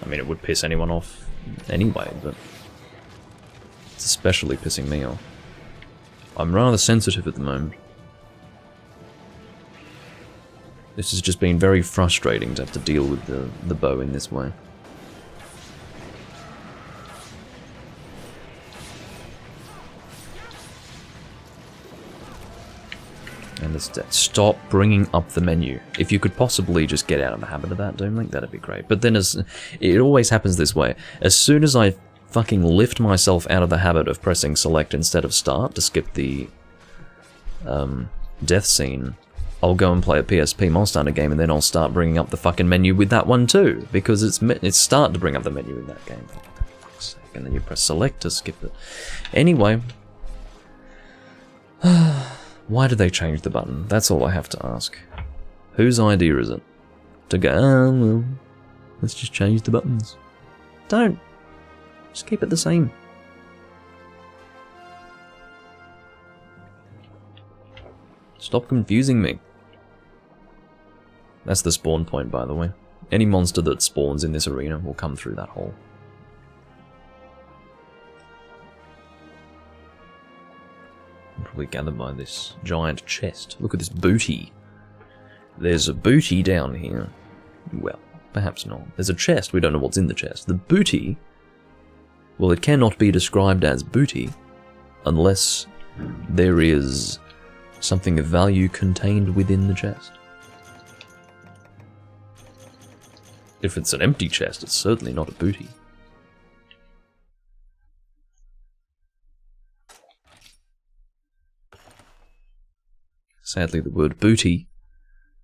I mean, it would piss anyone off anyway, but it's especially pissing me off. I'm rather sensitive at the moment. This has just been very frustrating to have to deal with the bow in this way. And it's that. Stop bringing up the menu. If you could possibly just get out of the habit of that, Doomlink, that'd be great. But then it always happens this way. As soon as I fucking lift myself out of the habit of pressing select instead of start to skip the death scene, I'll go and play a PSP Monster Hunter game, and then I'll start bringing up the fucking menu with that one too, because it's starting to bring up the menu in that game. For fuck's sake. And then you press select to skip it. Anyway, why did they change the button? That's all I have to ask. Whose idea is it to go? Oh, well, let's just change the buttons. Don't. Just keep it the same. Stop confusing me. That's the spawn point, by the way. Any monster that spawns in this arena will come through that hole. I'm probably gathered by this giant chest. Look at this booty. There's a booty down here. Well, perhaps not. There's a chest, we don't know what's in the chest. The booty, well, it cannot be described as booty unless there is something of value contained within the chest. If it's an empty chest, it's certainly not a booty. Sadly, the word booty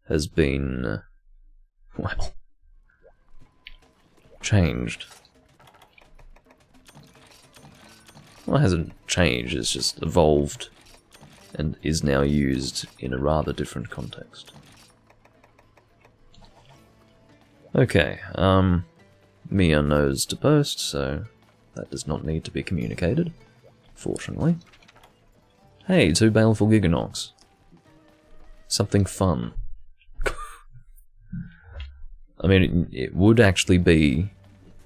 has been, well, changed. Well, it hasn't changed, it's just evolved and is now used in a rather different context. Okay, Mia knows to post, so that does not need to be communicated, fortunately. Hey, 2 baleful Giganox. Something fun. I mean, it would actually be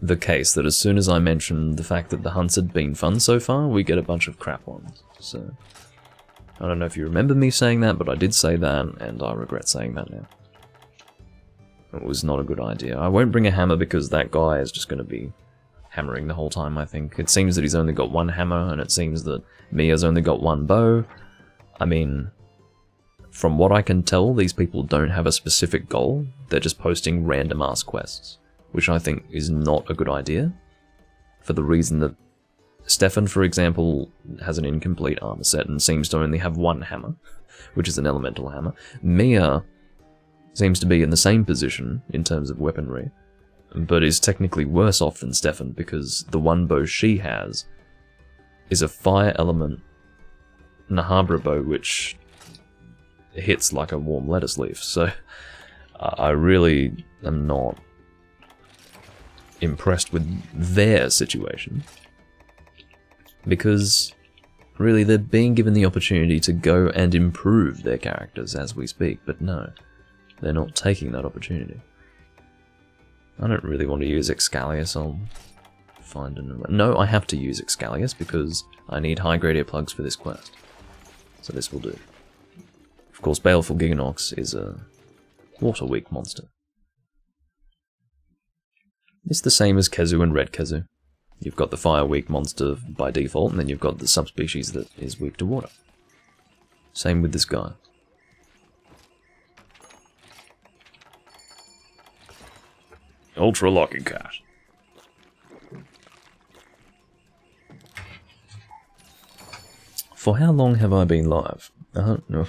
the case that as soon as I mentioned the fact that the hunts had been fun so far, we get a bunch of crap ones, so I don't know if you remember me saying that, but I did say that, and I regret saying that now. It was not a good idea. I won't bring a hammer because that guy is just going to be hammering the whole time, I think. It seems that he's only got 1 hammer, and it seems that Mia's only got 1 bow. I mean, from what I can tell, these people don't have a specific goal. They're just posting random-ass quests, which I think is not a good idea, for the reason that Stefan, for example, has an incomplete armor set and seems to only have 1 hammer, which is an elemental hammer. Mia seems to be in the same position in terms of weaponry, but is technically worse off than Stefan because the one bow she has is a fire element Nahabra bow which hits like a warm lettuce leaf, so I really am not impressed with their situation, because really they're being given the opportunity to go and improve their characters as we speak, but no, they're not taking that opportunity. I don't really want to use Excalius. I'll find an... No, I have to use Excalius because I need high grade earplugs for this quest, so this will do. Of course, Baleful Giganox is a water-weak monster. It's the same as Kezu and Red Kezu. You've got the fire-weak monster by default, and then you've got the subspecies that is weak to water. Same with this guy. Ultra Locking Cat. For how long have I been live? No.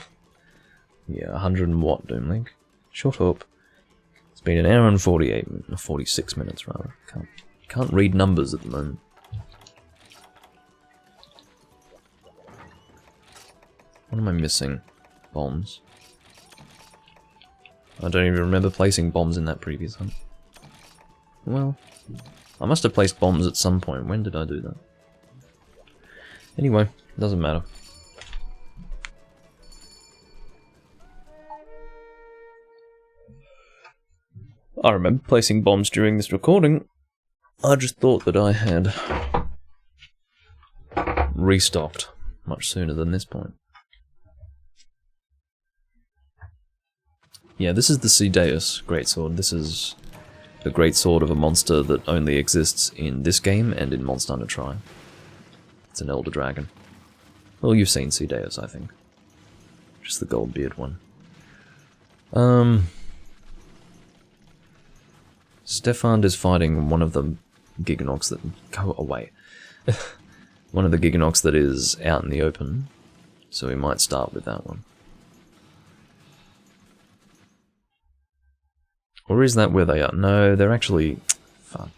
Yeah, 100 and what, Doomlink? Shut up. It's been an hour and 46 minutes rather. Can't read numbers at the moment. What am I missing? Bombs. I don't even remember placing bombs in that previous hunt. Well, I must have placed bombs at some point. When did I do that? Anyway, doesn't matter. I remember placing bombs during this recording. I just thought that I had restocked much sooner than this point. Yeah, this is the Cedeus Greatsword. This is the Greatsword of a monster that only exists in this game and in Monster Hunter Tri. It's an Elder Dragon. Well, you've seen Cedeus, I think. Just the gold-beard one. Stefan is fighting one of the Giganox that... Go away. One of the Giganox that is out in the open. So we might start with that one. Or is that where they are? No, they're actually... Fuck.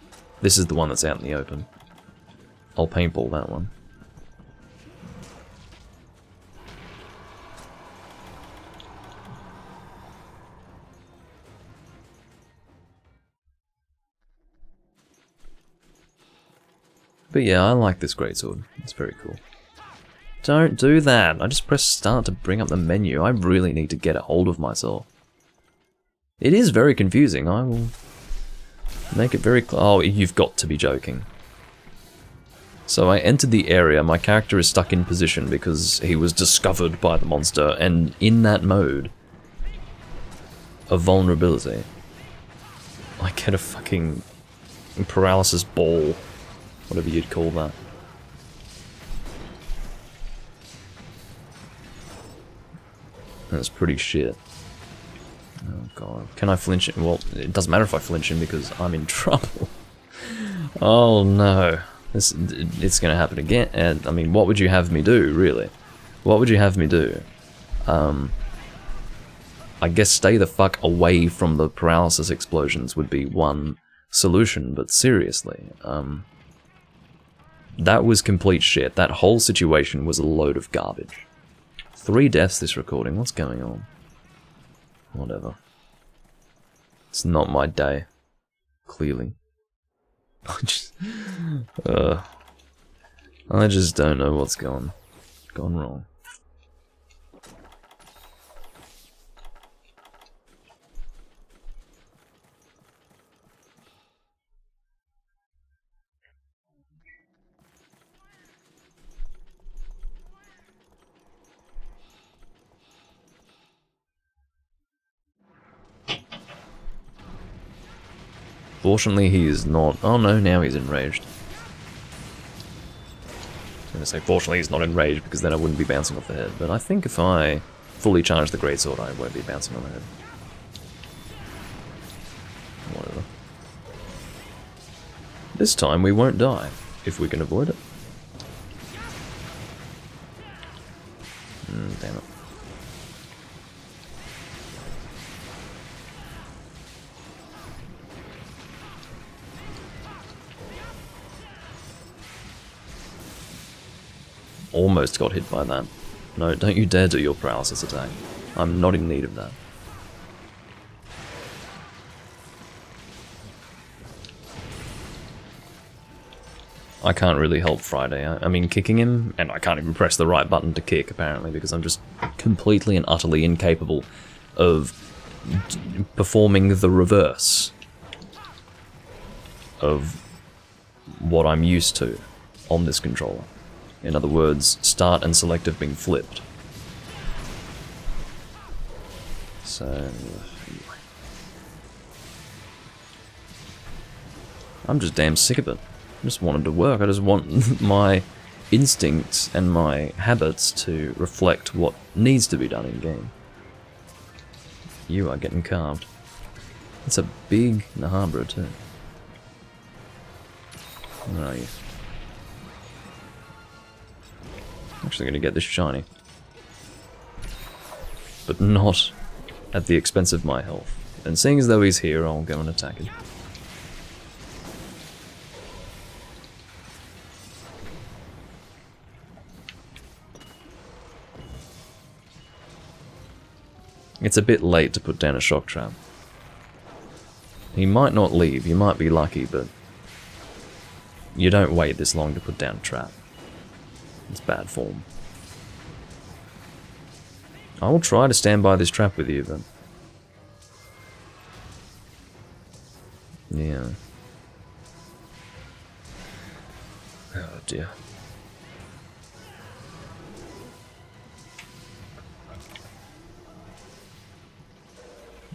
This is the one that's out in the open. I'll paintball that one. But yeah, I like this greatsword. It's very cool. Don't do that! I just pressed start to bring up the menu. I really need to get a hold of myself. It is very confusing. I will make it very clear. Oh, you've got to be joking. So I entered the area, my character is stuck in position because he was discovered by the monster, and in that mode of vulnerability, I get a fucking paralysis ball. Whatever you'd call that. That's pretty shit. Oh god. Can I flinch it? Well, it doesn't matter if I flinch him because I'm in trouble. Oh no. It's gonna happen again. And I mean, what would you have me do, really? What would you have me do? I guess stay the fuck away from the paralysis explosions would be one solution, but seriously, that was complete shit. That whole situation was a load of garbage. 3 deaths this recording. What's going on? Whatever. It's not my day. Clearly. I just don't know what's gone wrong. Fortunately, he is not... Oh no, now he's enraged. I was going to say, fortunately he's not enraged, because then I wouldn't be bouncing off the head. But I think if I fully charge the greatsword, I won't be bouncing on the head. Whatever. This time we won't die, if we can avoid it. Damn it. almost got hit by that. No, don't you dare do your paralysis attack. I'm not in need of that. I can't really help Friday. I mean, kicking him, and I can't even press the right button to kick, apparently, because I'm just completely and utterly incapable of performing the reverse of what I'm used to on this controller. In other words, start and select have been flipped. So... I'm just damn sick of it. I just want it to work. I just want my instincts and my habits to reflect what needs to be done in game. You are getting carved. It's a big Nahabra too. Where are you? Actually gonna get this shiny. But not at the expense of my health. And seeing as though he's here, I'll go and attack him. It's a bit late to put down a shock trap. He might not leave, you might be lucky, but you don't wait this long to put down a trap. It's bad form. I will try to stand by this trap with you, but... yeah. Oh dear.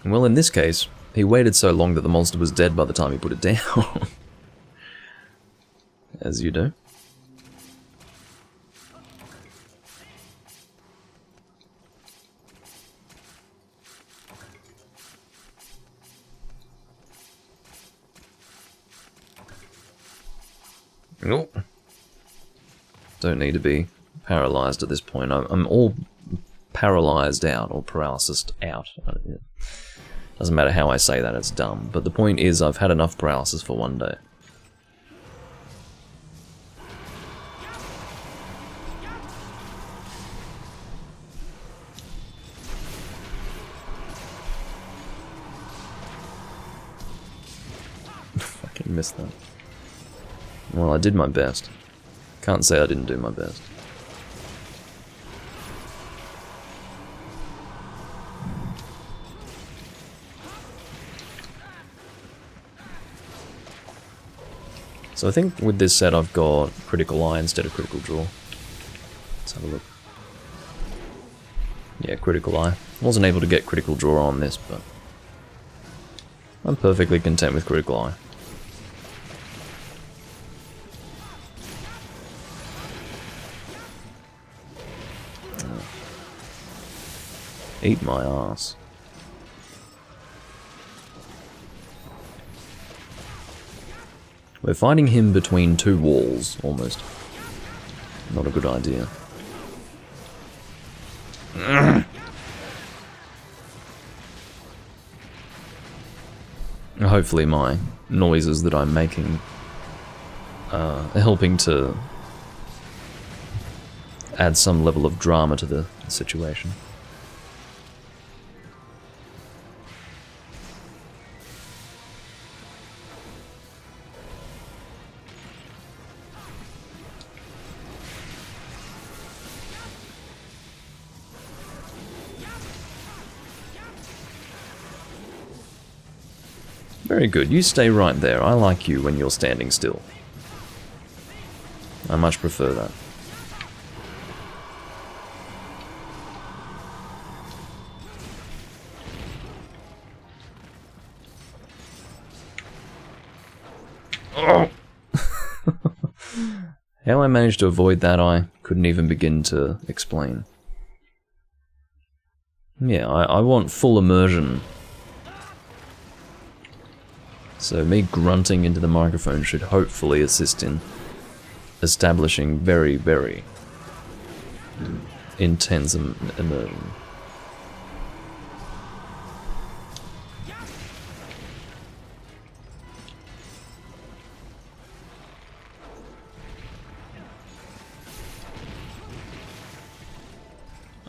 Well, in this case, he waited so long that the monster was dead by the time he put it down. As you do. Nope. Don't need to be paralyzed at this point. I'm all paralyzed out, or paralysis out. Doesn't matter how I say that, it's dumb. But the point is, I've had enough paralysis for one day. Fucking missed that. Well, I did my best. Can't say I didn't do my best. So I think with this set I've got Critical Eye instead of Critical Draw. Let's have a look. Yeah, Critical Eye. Wasn't able to get Critical Draw on this, but I'm perfectly content with Critical Eye. Eat my ass. We're fighting him between two walls, almost. Not a good idea. Hopefully my noises that I'm making are helping to add some level of drama to the situation. Very good, you stay right there. I like you when you're standing still. I much prefer that. Oh. How I managed to avoid that, I couldn't even begin to explain. Yeah, I want full immersion. So me grunting into the microphone should hopefully assist in establishing very, very intense immersion.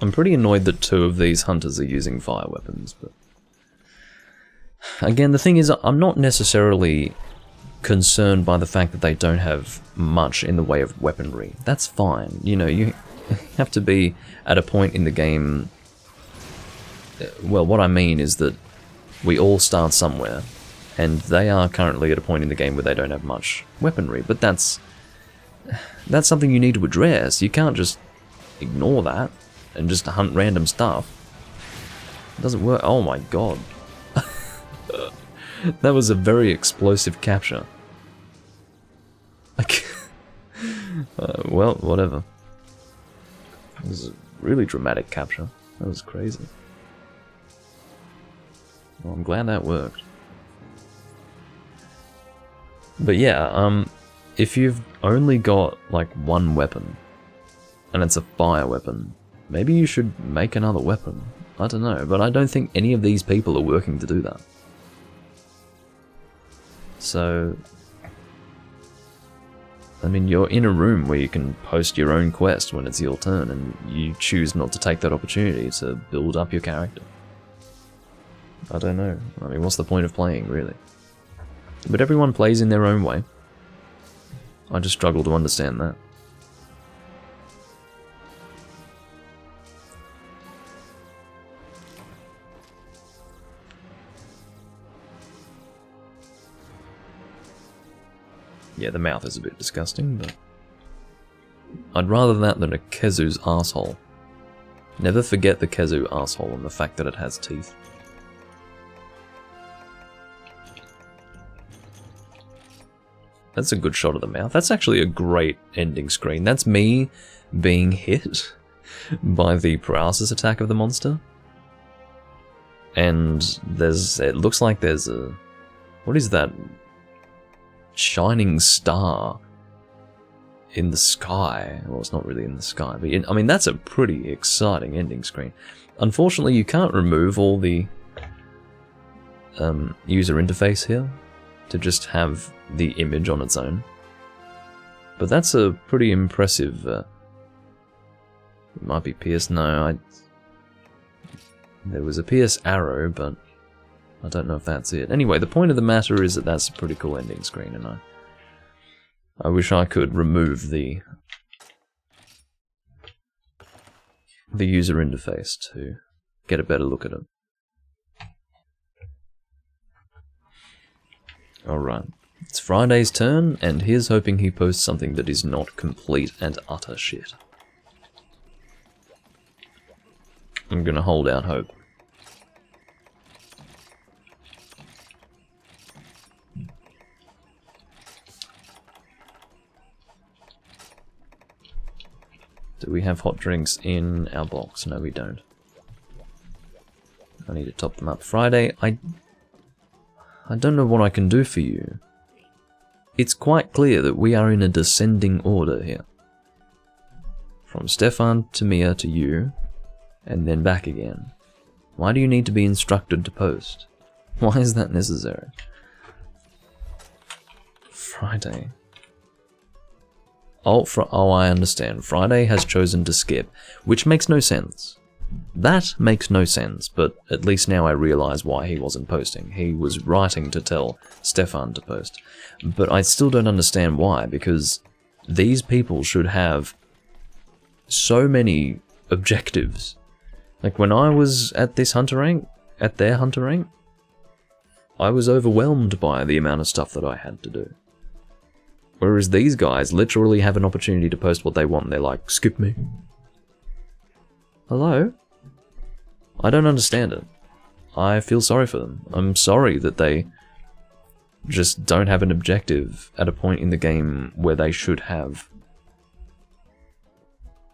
I'm pretty annoyed that 2 of these hunters are using fire weapons, but... Again, the thing is, I'm not necessarily concerned by the fact that they don't have much in the way of weaponry. That's fine. You know, you have to be at a point in the game... Well, what I mean is that we all start somewhere, and they are currently at a point in the game where they don't have much weaponry, but that's something you need to address. You can't just ignore that and just hunt random stuff. It doesn't work. Oh my god. That was a very explosive capture. Well, whatever. It was a really dramatic capture. That was crazy. Well, I'm glad that worked. But yeah, if you've only got like one weapon, and it's a fire weapon, maybe you should make another weapon. I don't know, but I don't think any of these people are working to do that. So, I mean, you're in a room where you can post your own quest when it's your turn, and you choose not to take that opportunity to build up your character. I don't know. I mean, what's the point of playing, really? But everyone plays in their own way. I just struggle to understand that. Yeah, the mouth is a bit disgusting, but... I'd rather that than a Kezu's arsehole. Never forget the Kezu arsehole and the fact that it has teeth. That's a good shot of the mouth. That's actually a great ending screen. That's me being hit by the paralysis attack of the monster. And it looks like there's a... What is that? Shining star in the sky. Well, it's not really in the sky, but I mean, that's a pretty exciting ending screen. Unfortunately, you can't remove all the user interface here to just have the image on its own. But that's a pretty impressive... it might be Pierce. No, there was a Pierce arrow, but I don't know if that's it. Anyway, the point of the matter is that that's a pretty cool ending screen, and I wish I could remove the user interface to get a better look at it. Alright, it's Friday's turn, and here's hoping he posts something that is not complete and utter shit. I'm gonna hold out hope. Do we have hot drinks in our box? No, we don't. I need to top them up. Friday, I don't know what I can do for you. It's quite clear that we are in a descending order here. From Stefan to Mia to you, and then back again. Why do you need to be instructed to post? Why is that necessary? Friday. Oh, I understand. Friday has chosen to skip, which makes no sense. That makes no sense, but at least now I realise why he wasn't posting. He was writing to tell Stefan to post. But I still don't understand why, because these people should have so many objectives. Like, when I was at this hunter rank, at their hunter rank, I was overwhelmed by the amount of stuff that I had to do. Whereas these guys literally have an opportunity to post what they want, and they're like, skip me. Hello? I don't understand it. I feel sorry for them. I'm sorry that they just don't have an objective at a point in the game where they should have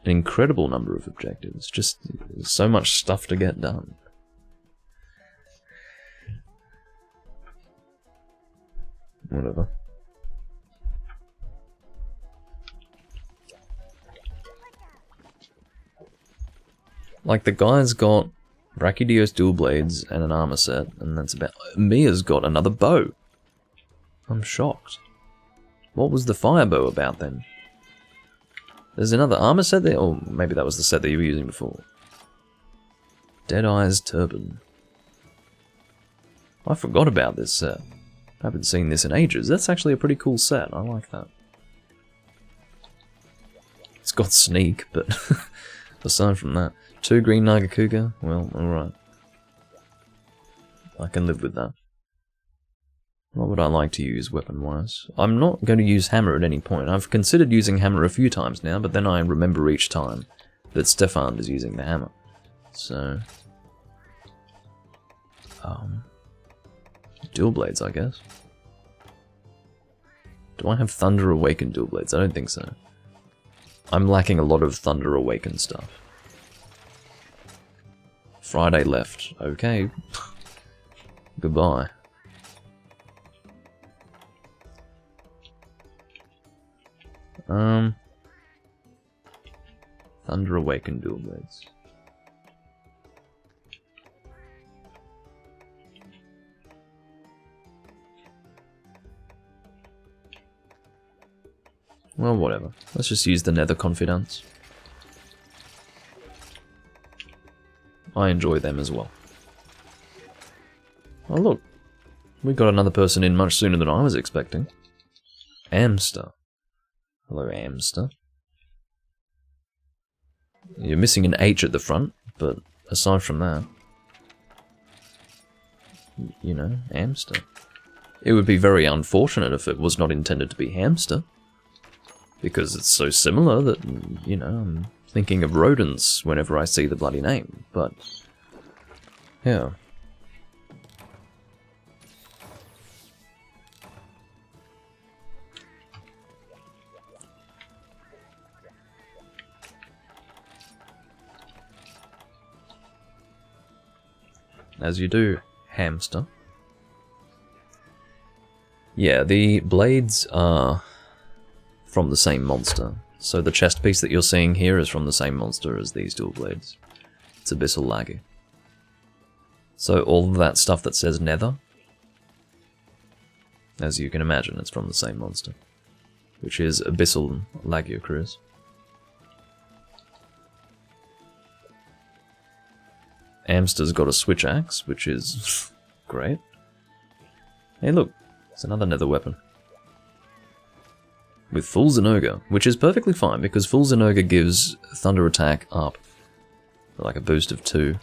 an incredible number of objectives. Just so much stuff to get done. Whatever. Like, the guy's got Brachydios dual blades and an armor set, and that's about... Mia's got another bow. I'm shocked. What was the fire bow about then? There's another armor set there? Or maybe that was the set that you were using before. Deadeye's Turban. I forgot about this set. I haven't seen this in ages. That's actually a pretty cool set. I like that. It's got sneak, but aside from that, 2 green Nagakuga. Well, alright. I can live with that. What would I like to use weapon-wise? I'm not going to use hammer at any point. I've considered using hammer a few times now, but then I remember each time that Stefan is using the hammer. So... dual blades, I guess. Do I have Thunder Awakened dual blades? I don't think so. I'm lacking a lot of Thunder Awakened stuff. Friday left. Okay. Goodbye. Thunder Awakened dual blades. Well, whatever. Let's just use the Nether Confidants. I enjoy them as well. Oh look, we got another person in much sooner than I was expecting. Amster. Hello, Amster. You're missing an H at the front, but aside from that, you know, Amster. It would be very unfortunate if it was not intended to be Hamster, because it's so similar that, you know, I'm thinking of rodents whenever I see the bloody name, but, yeah. As you do, Hamster. Yeah, the blades are from the same monster. So the chest piece that you're seeing here is from the same monster as these dual blades. It's Abyssal Lagu. So all of that stuff that says Nether, as you can imagine, it's from the same monster, which is Abyssal Lagu Cruise. Amster's got a switch axe, which is great. Hey look, it's another nether weapon. With full Zinogre, which is perfectly fine because full Zinogre gives thunder attack up, like a boost of 2.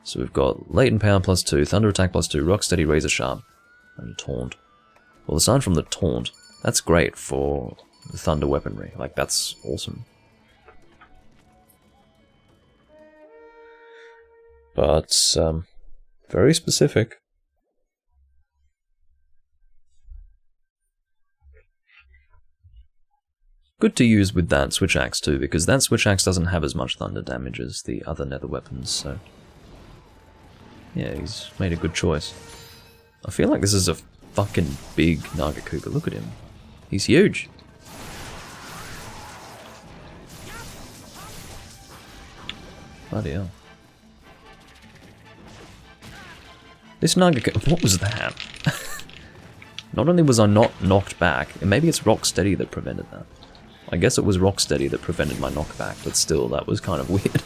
So we've got latent power plus 2, thunder attack plus 2, rock steady, razor sharp, and taunt. Well, aside from the taunt, that's great for the thunder weaponry. Like, that's awesome. But, very specific. Good to use with that switch axe too, because that switch axe doesn't have as much thunder damage as the other nether weapons, so... yeah, he's made a good choice. I feel like this is a fucking big Nagakuga, look at him. He's huge. Bloody hell. This Nagakuga, what was that? Not only was I not knocked back, and maybe it's rock steady that prevented that. I guess it was rock steady that prevented my knockback, but still, that was kind of weird.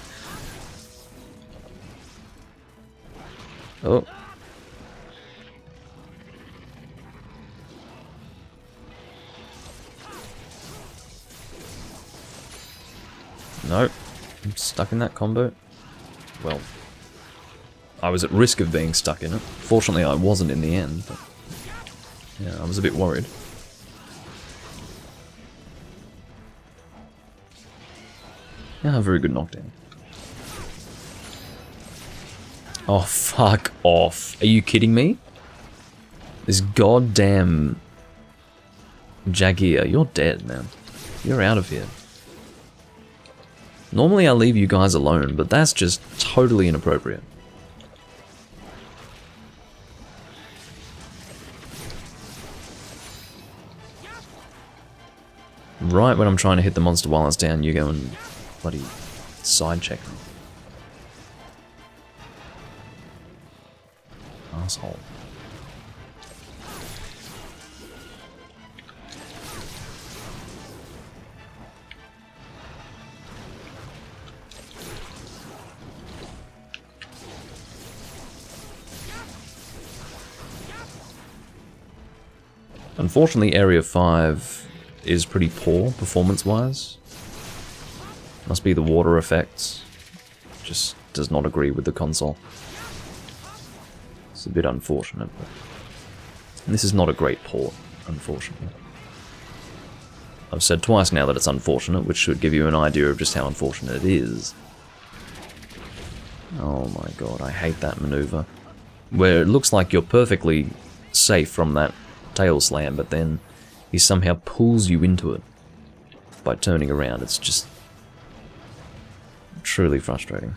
Oh. No. I'm stuck in that combo. Well, I was at risk of being stuck in it. Fortunately, I wasn't in the end, but yeah, I was a bit worried. Yeah, very good knockdown. Oh, fuck off. Are you kidding me? This goddamn Jagear, you're dead, man. You're out of here. Normally I leave you guys alone, but that's just totally inappropriate. Right when I'm trying to hit the monster while it's down, you go and bloody side check me. Asshole. Unfortunately, Area 5 is pretty poor performance-wise. Must be the water effects. Just does not agree with the console. It's a bit unfortunate, but... And this is not a great port, unfortunately. I've said twice now that it's unfortunate, which should give you an idea of just how unfortunate it is. Oh my god, I hate that maneuver. Where it looks like you're perfectly safe from that tail slam, but then he somehow pulls you into it by turning around. It's just truly frustrating.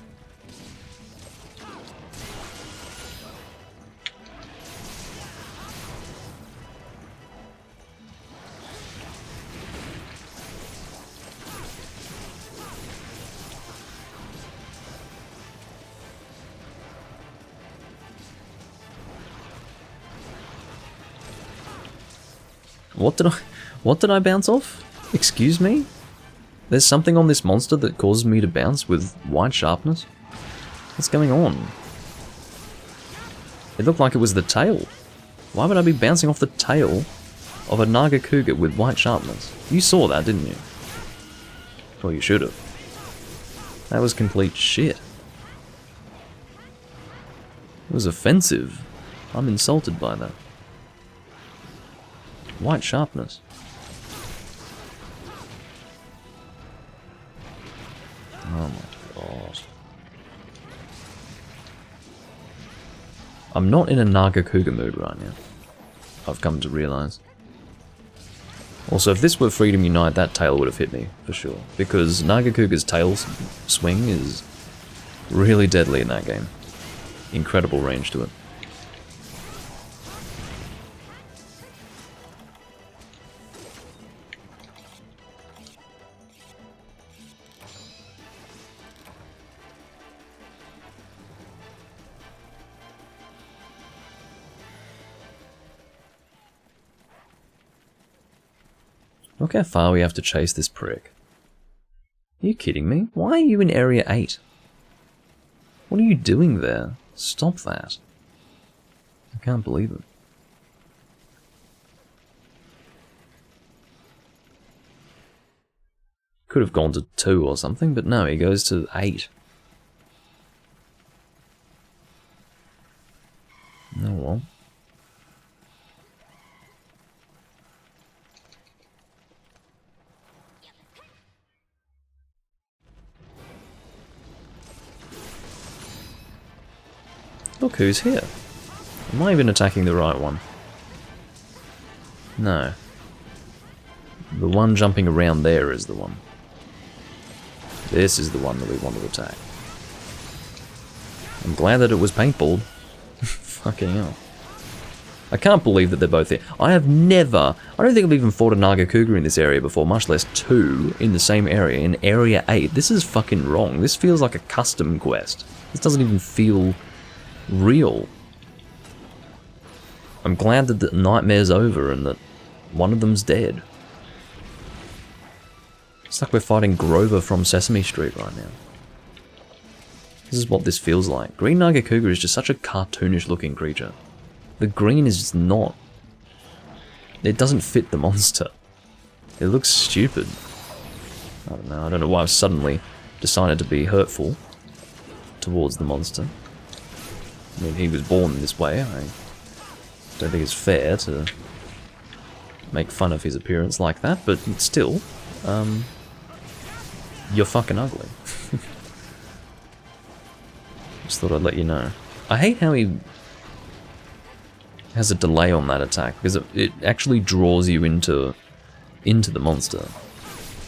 What did I bounce off? Excuse me? There's something on this monster that causes me to bounce with white sharpness? What's going on? It looked like it was the tail. Why would I be bouncing off the tail of a Naga Cougar with white sharpness? You saw that, didn't you? Well, you should have. That was complete shit. It was offensive. I'm insulted by that. White sharpness. Oh my god. I'm not in a Naga Cougar mood right now. I've come to realise. Also, if this were Freedom Unite, that tail would have hit me, for sure. Because Naga Cougar's tail swing is really deadly in that game. Incredible range to it. Look how far we have to chase this prick. Are you kidding me? Why are you in Area 8? What are you doing there? Stop that. I can't believe it. Could have gone to 2 or something, but no, he goes to 8. Oh well. Look who's here. Am I even attacking the right one? No. The one jumping around there is the one. This is the one that we want to attack. I'm glad that it was paintballed. Fucking hell. I can't believe that they're both here. I don't think I've even fought a Naga Cougar in this area before, much less 2 in the same area, in Area 8. This is fucking wrong. This feels like a custom quest. This doesn't even feel real. I'm glad that the nightmare's over and that one of them's dead. It's like we're fighting Grover from Sesame Street right now. This is what this feels like. Green Naga Cougar is just such a cartoonish looking creature. The green is just not... It doesn't fit the monster. It looks stupid. I don't know why I've suddenly decided to be hurtful towards the monster. I mean, he was born this way. I don't think it's fair to make fun of his appearance like that, but still, you're fucking ugly. Just thought I'd let you know. I hate how he has a delay on that attack, because it actually draws you into the monster.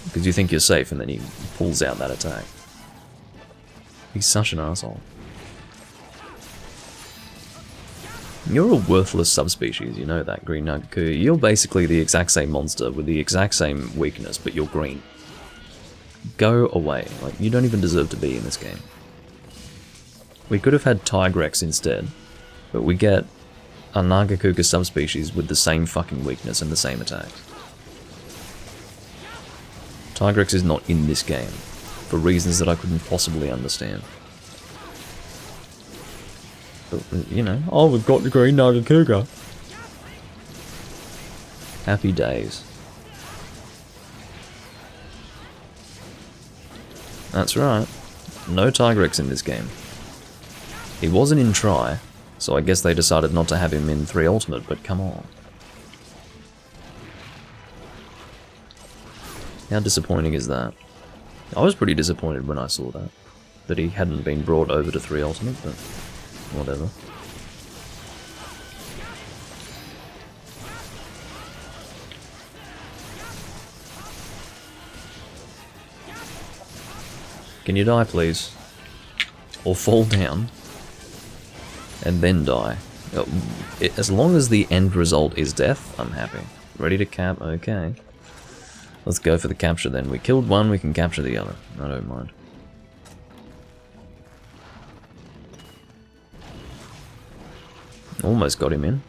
Because you think you're safe, and then he pulls out that attack. He's such an asshole. You're a worthless subspecies, you know that, Green Naga Cougar. You're basically the exact same monster with the exact same weakness, but you're green. Go away. Like, you don't even deserve to be in this game. We could have had Tigrex instead, but we get a Naga Cougar subspecies with the same fucking weakness and the same attacks. Tigrex is not in this game, for reasons that I couldn't possibly understand. But, you know, oh, we've got the Green Naga Cougar. Happy days. That's right. No Tigrex in this game. He wasn't in Try, so I guess they decided not to have him in 3 Ultimate, but come on. How disappointing is that? I was pretty disappointed when I saw that he hadn't been brought over to 3 Ultimate, but whatever. Can you die, please? Or fall down and then die. As long as the end result is death, I'm happy. Ready to cap? Okay. Let's go for the capture then. We killed one, we can capture the other. I don't mind. Almost got him in.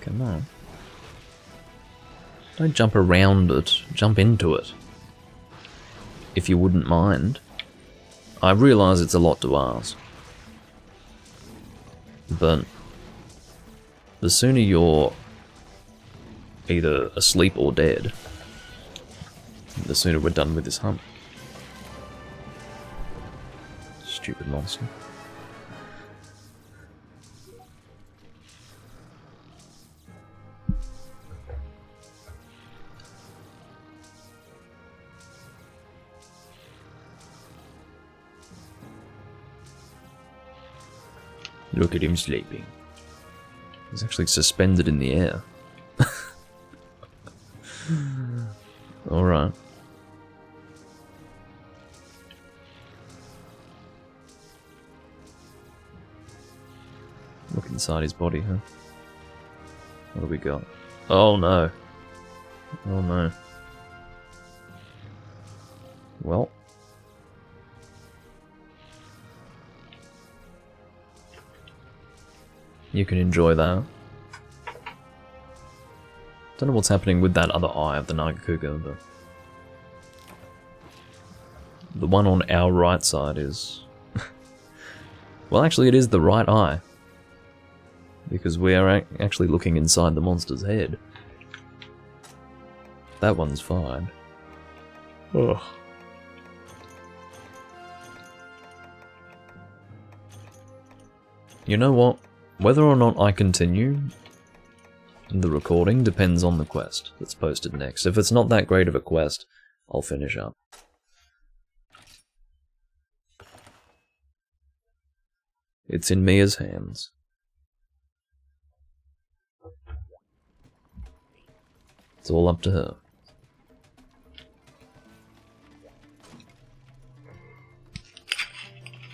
Come on. Don't jump around it, jump into it. If you wouldn't mind. I realise it's a lot to ask. But the sooner you're either asleep or dead, the sooner we're done with this hunt. Stupid monster. Look at him sleeping. He's actually suspended in the air. Alright. Look inside his body, huh? What do we got? Oh no. Oh no. Well. You can enjoy that. Don't know what's happening with that other eye of the Nagakuga, but the one on our right side is... well, actually it is the right eye. Because we are actually looking inside the monster's head. That one's fine. Ugh. You know what? Whether or not I continue the recording depends on the quest that's posted next. If it's not that great of a quest, I'll finish up. It's in Mia's hands. It's all up to her.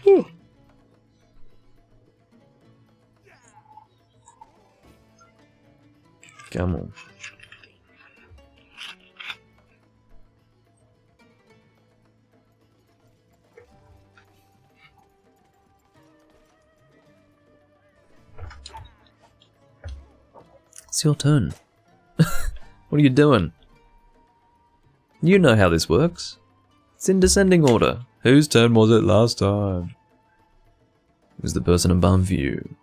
Whew. Come on. It's your turn. What are you doing? You know how this works. It's in descending order. Whose turn was it last time? It was the person above you.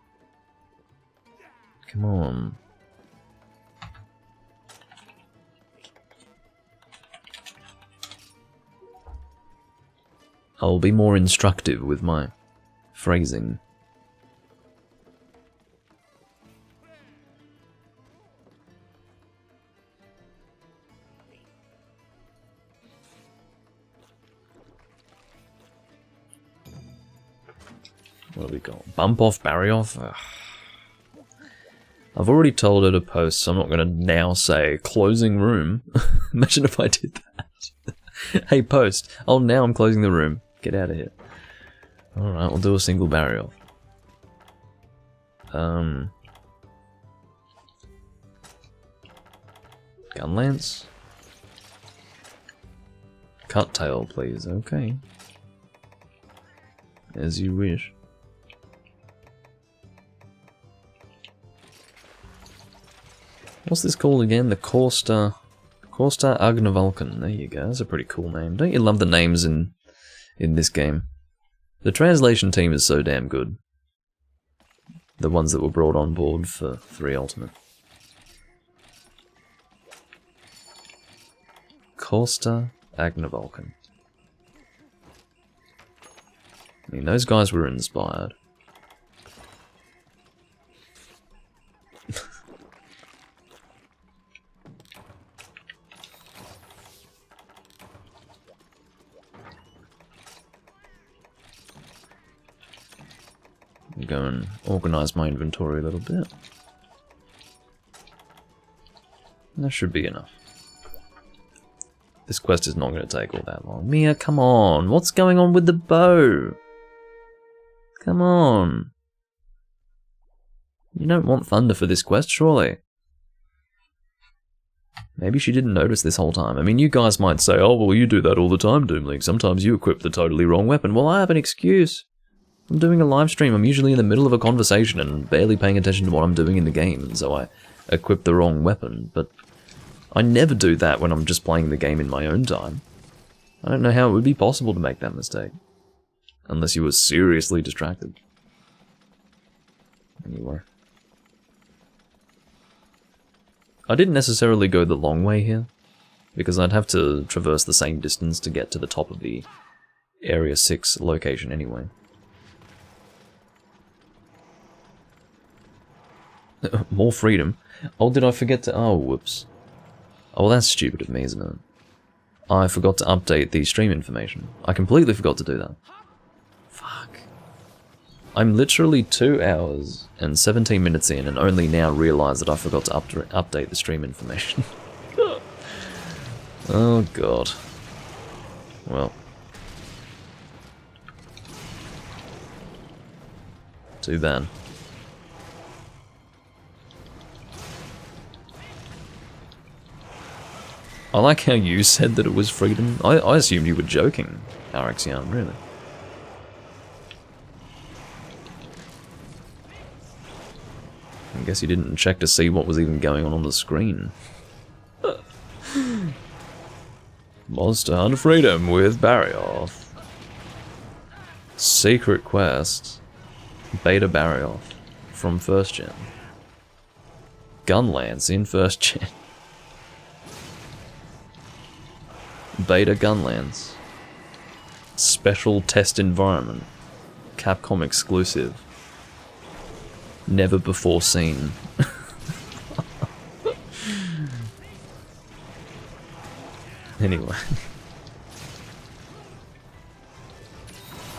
Come on. I'll be more instructive with my phrasing. What do we got? Bump off, barry off? Ugh. I've already told her to post, so I'm not going to now say closing room. Imagine if I did that. Hey, post. Oh, now I'm closing the room. Get out of here. Alright, we'll do a single barrier off. Gun lance. Cut tail, please. Okay. As you wish. What's this called again? The Korsta Agnavalken. There you go. That's a pretty cool name. Don't you love the names in in this game. The translation team is so damn good. The ones that were brought on board for 3 Ultimate. Korsta Agnavolken. I mean, those guys were inspired. Go and organize my inventory a little bit. That should be enough. This quest is not going to take all that long. Mia, come on! What's going on with the bow? Come on! You don't want thunder for this quest, surely? Maybe she didn't notice this whole time. I mean, you guys might say, oh, well, you do that all the time, Doomlink. Sometimes you equip the totally wrong weapon. Well, I have an excuse. I'm doing a live stream. I'm usually in the middle of a conversation and barely paying attention to what I'm doing in the game, so I equip the wrong weapon. But I never do that when I'm just playing the game in my own time. I don't know how it would be possible to make that mistake. Unless you were seriously distracted. Anyway. I didn't necessarily go the long way here, because I'd have to traverse the same distance to get to the top of the Area 6 location anyway. More freedom. Oh, did I forget to... Oh, whoops. Oh, well, that's stupid of me, isn't it? I forgot to update the stream information. I completely forgot to do that. Fuck. I'm literally 2 hours and 17 minutes in and only now realise that I forgot to update the stream information. Oh, God. Well. Too bad. I like how you said that it was freedom. I assumed you were joking, Arexian, really. I guess you didn't check to see what was even going on the screen. Monster Hunter Freedom with Barrioth. Secret quest. Beta Barrioth from 1st gen. Gunlance in 1st gen. Beta Gunlance. Special test environment. Capcom exclusive. Never before seen. Anyway.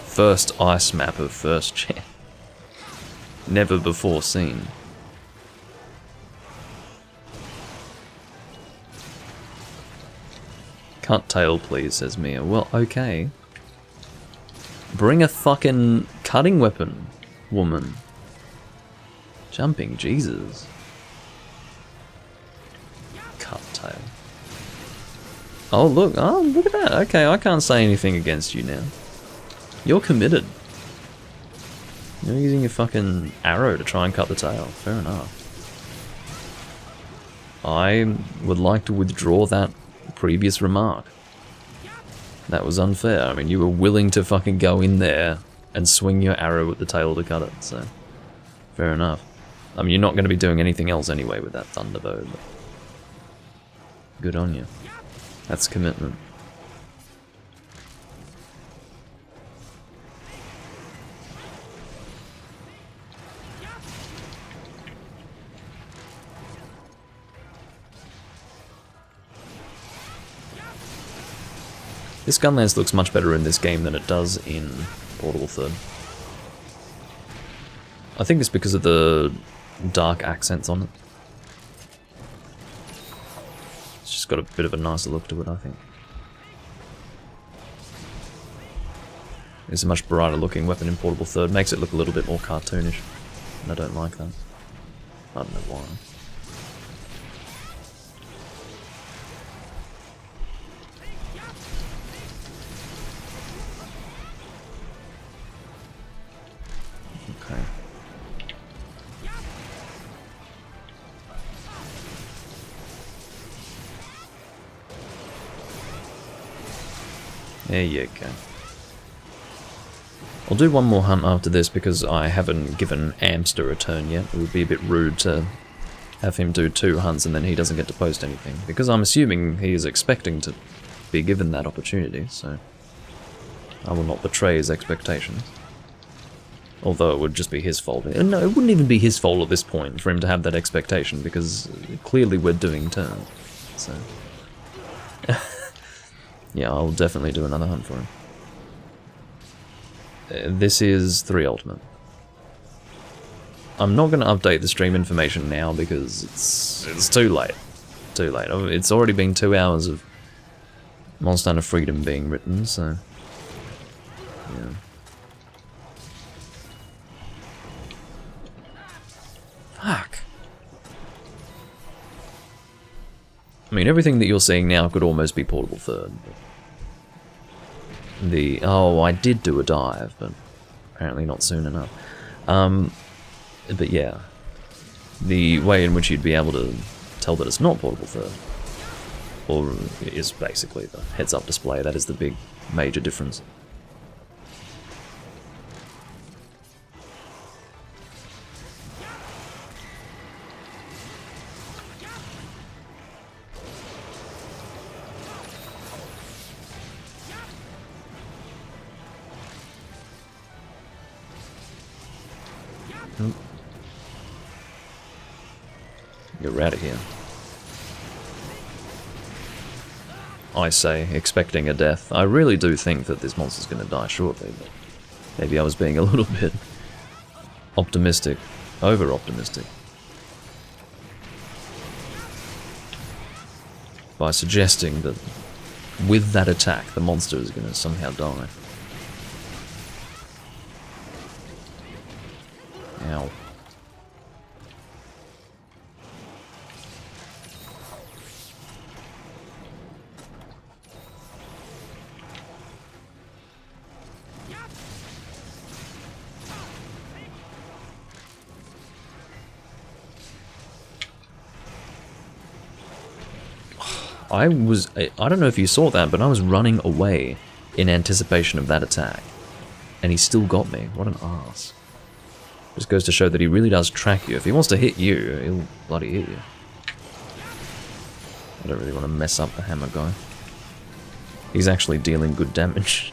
First ice map of 1st gen. Never before seen. Cut tail, please, says Mia. Well, okay. Bring a fucking cutting weapon, woman. Jumping, Jesus. Cut tail. Oh, look at that. Okay, I can't say anything against you now. You're committed. You're using your fucking arrow to try and cut the tail. Fair enough. I would like to withdraw that previous remark. That was unfair. I mean, you were willing to fucking go in there and swing your arrow at the tail to cut it, so fair enough. I mean, you're not going to be doing anything else anyway with that thunderbow, but good on you. That's commitment. This Gunlance looks much better in this game than it does in Portable 3rd. I think it's because of the dark accents on it. It's just got a bit of a nicer look to it, I think. It's a much brighter looking weapon in Portable 3rd. Makes it look a little bit more cartoonish. And I don't like that. I don't know why. Okay. There you go. I'll do one more hunt after this because I haven't given Amster a turn yet. It would be a bit rude to have him do 2 hunts and then he doesn't get to post anything. Because I'm assuming he is expecting to be given that opportunity, so I will not betray his expectations. Although it would just be his fault. No, it wouldn't even be his fault at this point for him to have that expectation, because clearly we're doing turn. So yeah, I'll definitely do another hunt for him. This is 3 ultimate. I'm not going to update the stream information now because it's too late. Too late. It's already been 2 hours of Monster Hunter Freedom being written, so yeah. Fuck. I mean, everything that you're seeing now could almost be portable third. Oh, I did do a dive, but apparently not soon enough. But yeah, the way in which you'd be able to tell that it's not portable third, or is basically the heads-up display. That is the big major difference. You're out of here. I say, expecting a death. I really do think that this monster's going to die shortly, but maybe I was being a little bit optimistic, over-optimistic, by suggesting that with that attack, the monster is going to somehow die. Ow. I don't know if you saw that, but I was running away in anticipation of that attack. And he still got me. What an arse. Just goes to show that he really does track you. If he wants to hit you, he'll bloody hit you. I don't really want to mess up the hammer guy. He's actually dealing good damage.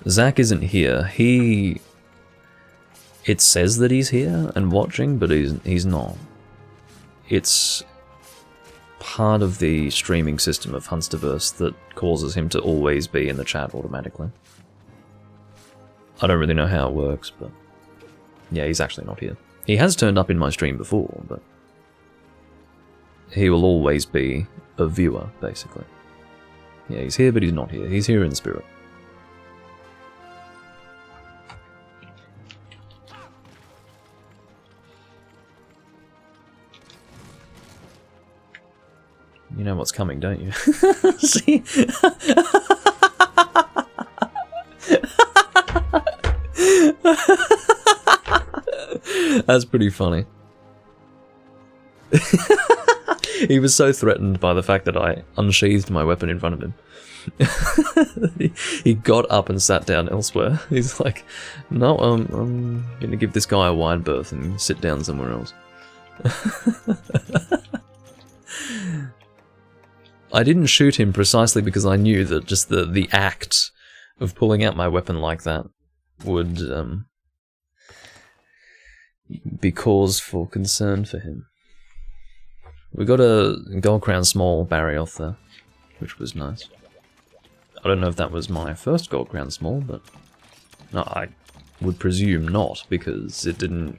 Zach isn't here. It says that he's here and watching, but he's not. It's part of the streaming system of Hunsterverse that causes him to always be in the chat automatically. I don't really know how it works, but yeah, he's actually not here. He has turned up in my stream before, but he will always be a viewer, basically. Yeah, he's here, but he's not here. He's here in spirit. You know what's coming, don't you? See? That's pretty funny. He was so threatened by the fact that I unsheathed my weapon in front of him. He got up and sat down elsewhere. He's like, no, I'm gonna give this guy a wide berth and sit down somewhere else. I didn't shoot him precisely because I knew that just the act of pulling out my weapon like that would be cause for concern for him. We got a Gold Crown Small Barrioth there, which was nice. I don't know if that was my first Gold Crown Small, but no, I would presume not, because it didn't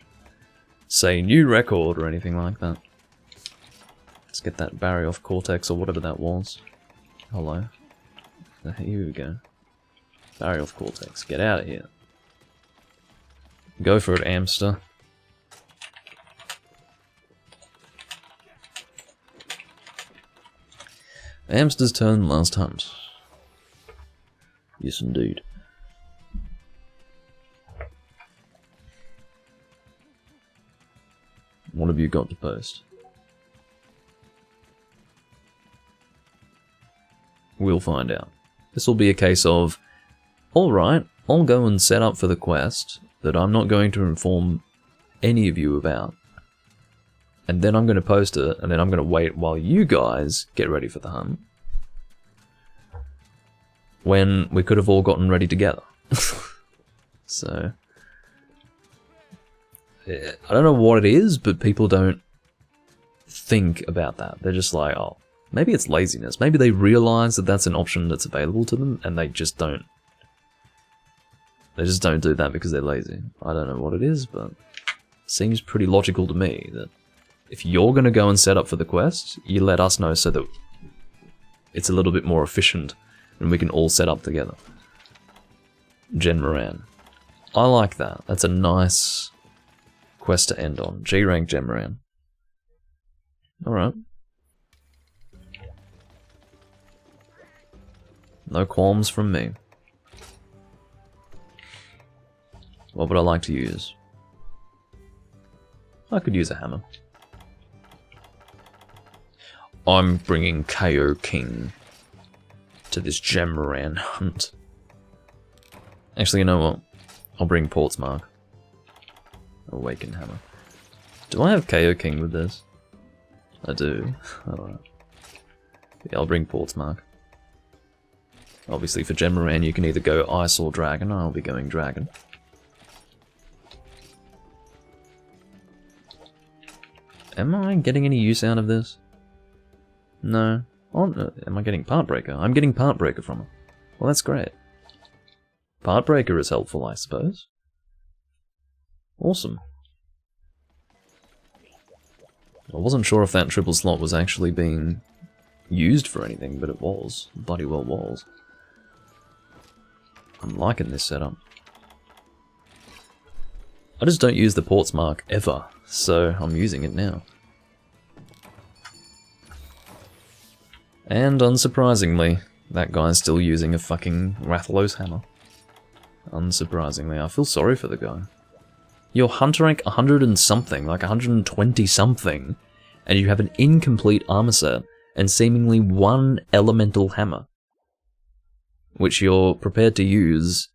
say new record or anything like that. Let's get that Barrioth Cortex or whatever that was. Hello. Here we go. Barrioth Cortex, get out of here. Go for it, Amster. Amster's turn, last hunt. Yes, indeed. What have you got to post? We'll find out. This will be a case of, alright, I'll go and set up for the quest that I'm not going to inform any of you about. And then I'm going to post it, and then I'm going to wait while you guys get ready for the hunt. When we could have all gotten ready together. So... I don't know what it is, but people don't think about that. They're just like, oh, maybe it's laziness. Maybe they realize that that's an option that's available to them, and they just don't. They just don't do that because they're lazy. I don't know what it is, but it seems pretty logical to me that if you're going to go and set up for the quest, you let us know so that it's a little bit more efficient and we can all set up together. Gen Moran. I like that. That's a nice quest to end on. G rank Gen Moran. Alright. No qualms from me. What would I like to use? I could use a hammer. I'm bringing KO King to this Gen Moran hunt. Actually, you know what? I'll bring Portsmark. Awaken Hammer. Do I have KO King with this? I do. Alright. Yeah, I'll bring Portsmark. Obviously for Gen Moran you can either go Ice or Dragon. I'll be going Dragon. Am I getting any use out of this? No. Oh, no. Am I getting Partbreaker? I'm getting Partbreaker from it. Well, that's great. Partbreaker is helpful, I suppose. Awesome. I wasn't sure if that triple slot was actually being used for anything, but it was. Bloody well was. I'm liking this setup. I just don't use the Portsmark ever, so I'm using it now. And unsurprisingly, that guy's still using a fucking Rathalos hammer. Unsurprisingly, I feel sorry for the guy. You're hunter rank 100 and something, like 120 something, and you have an incomplete armor set and seemingly one elemental hammer, which you're prepared to use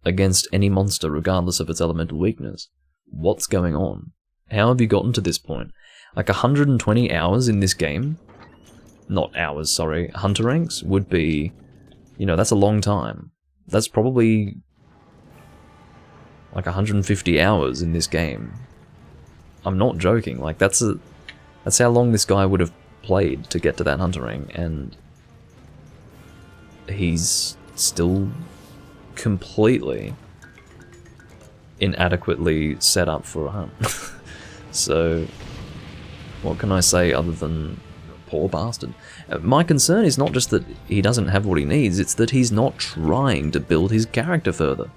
against any monster regardless of its elemental weakness. What's going on? How have you gotten to this point? Like 120 hours in this game? Not hours, sorry. Hunter ranks would be... You know, that's a long time. That's probably... like 150 hours in this game. I'm not joking. Like, that's how long this guy would have played to get to that hunter rank, and... he's still completely inadequately set up for a hunt. So, what can I say other than poor bastard? My concern is not just that he doesn't have what he needs, it's that he's not trying to build his character further.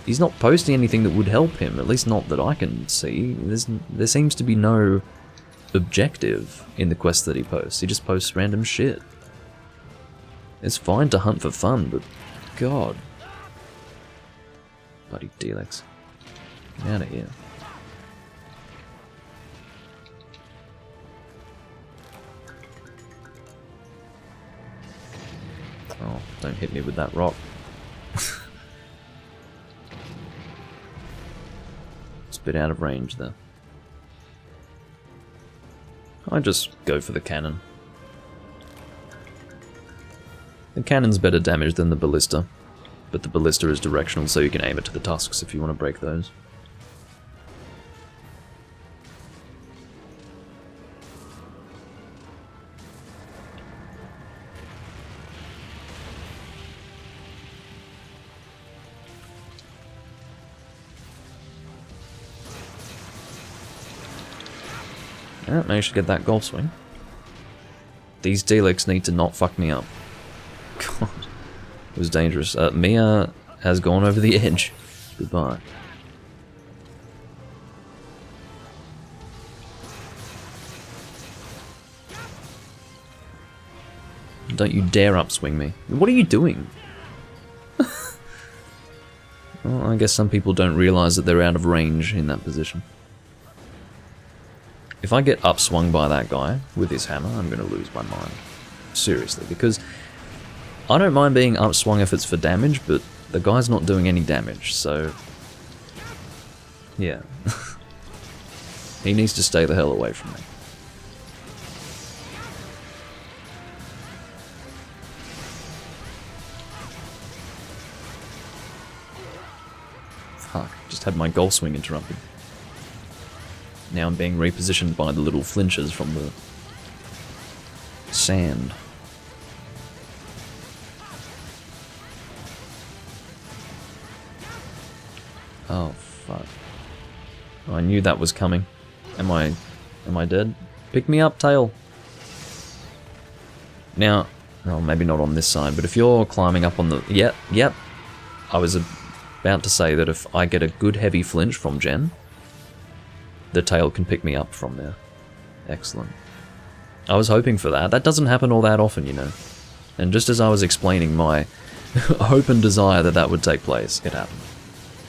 He's not posting anything that would help him, at least not that I can see. There seems to be no objective in the quests that he posts. He just posts random shit. It's fine to hunt for fun, but God. Bloody Doomlink. Get out of here. Oh, don't hit me with that rock. It's a bit out of range there. I just go for the cannon. The cannon's better damage than the ballista, but the ballista is directional, so you can aim it to the tusks if you want to break those. Alright, managed to get that golf swing. These Doomlinks need to not fuck me up. God, it was dangerous. Mia has gone over the edge. Goodbye. Don't you dare upswing me. What are you doing? Well, I guess some people don't realize that they're out of range in that position. If I get upswung by that guy with his hammer, I'm going to lose my mind. Seriously, because I don't mind being upswung if it's for damage, but the guy's not doing any damage, so... yeah. He needs to stay the hell away from me. Fuck, just had my golf swing interrupted. Now I'm being repositioned by the little flinches from the sand. Oh, fuck. Oh, I knew that was coming. Am I dead? Pick me up, tail. Now, well, maybe not on this side, but if you're climbing up on the... Yep. I was about to say that if I get a good heavy flinch from Jen, the tail can pick me up from there. Excellent. I was hoping for that. That doesn't happen all that often, you know. And just as I was explaining my hope and desire that that would take place, it happened.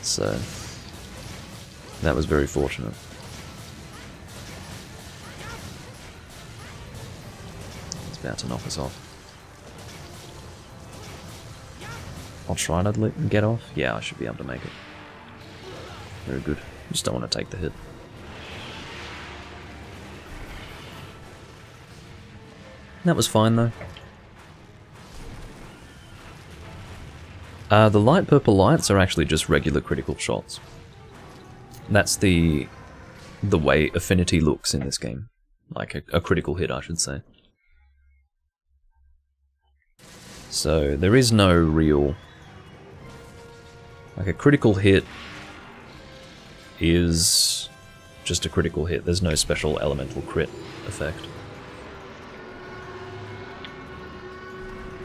So, that was very fortunate. It's about to knock us off. I'll try to get off. Yeah, I should be able to make it. Very good. Just don't want to take the hit. That was fine though. The light purple lights are actually just regular critical shots. That's the way affinity looks in this game. Like a critical hit, I should say. So there is no real... like a critical hit is just a critical hit. There's no special elemental crit effect.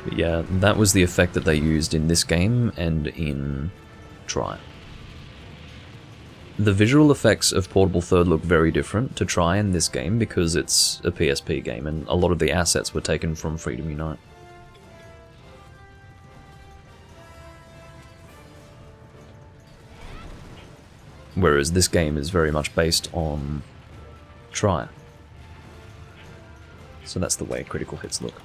But yeah, that was the effect that they used in this game and in Try. The visual effects of Portable Third look very different to Try in this game because it's a PSP game and a lot of the assets were taken from Freedom Unite. Whereas this game is very much based on Try. So that's the way critical hits look.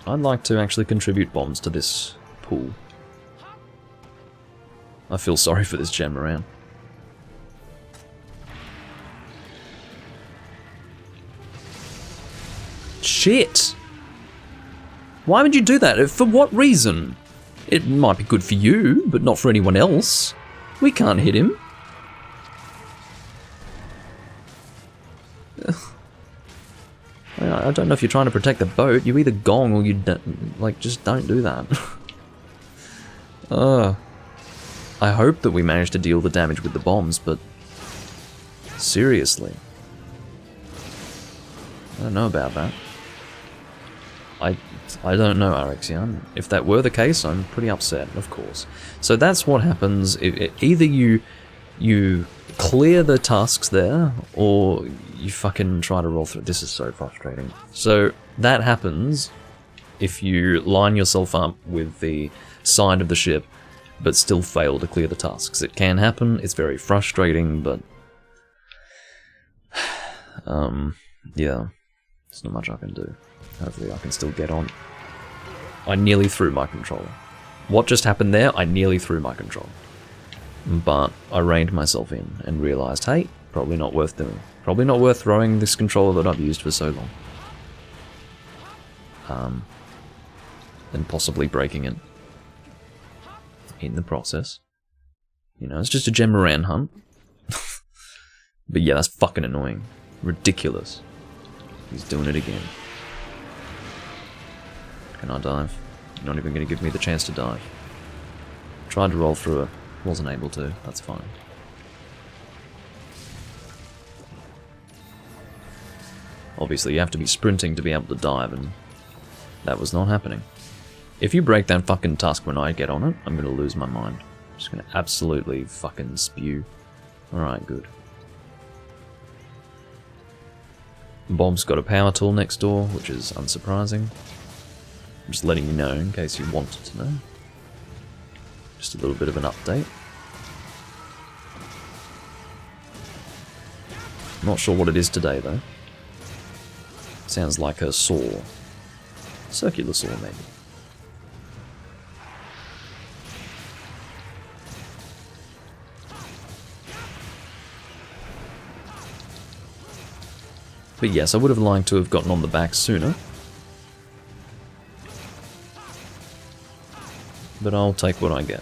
I'd like to actually contribute bombs to this pool. I feel sorry for this gem around. Shit! Why would you do that? For what reason? It might be good for you, but not for anyone else. We can't hit him. I don't know if you're trying to protect the boat. You either gong or you don't, like, just don't do that. I hope that we manage to deal the damage with the bombs, but seriously, I don't know about that. I don't know, Arexian. If that were the case, I'm pretty upset, of course. So that's what happens. Either you clear the tasks there, or you fucking try to roll through. This is so frustrating. So that happens if you line yourself up with the side of the ship, but still fail to clear the tasks. It can happen. It's very frustrating, but yeah, there's not much I can do. Hopefully I can still get on. I nearly threw my controller. What just happened there? I nearly threw my controller. But I reined myself in and realised, hey, probably not worth doing. Probably not worth throwing this controller that I've used for so long. And possibly breaking it in the process. You know, it's just a gem Moran hunt. But yeah, that's fucking annoying. Ridiculous. He's doing it again. Can I dive? You're not even going to give me the chance to dive. Tried to roll through it. Wasn't able to. That's fine. Obviously, you have to be sprinting to be able to dive, and that was not happening. If you break that fucking tusk when I get on it, I'm going to lose my mind. I'm just going to absolutely fucking spew. Alright, good. Bob's got a power tool next door, which is unsurprising. I'm just letting you know in case you wanted to know. Just a little bit of an update. Not sure what it is today, though. Sounds like a saw. Circular saw, maybe. But yes, I would have liked to have gotten on the back sooner. But I'll take what I get.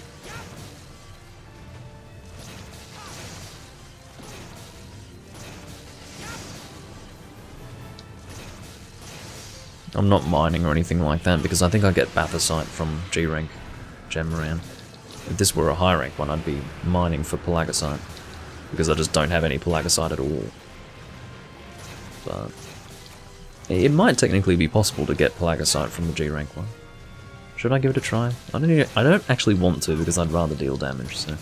I'm not mining or anything like that because I think I get Bathosite from G rank Gemran. If this were a high rank one, I'd be mining for Pelagosite because I just don't have any Pelagosite at all. But it might technically be possible to get Pelagosite from the G rank one. Should I give it a try? I don't actually want to because I'd rather deal damage, so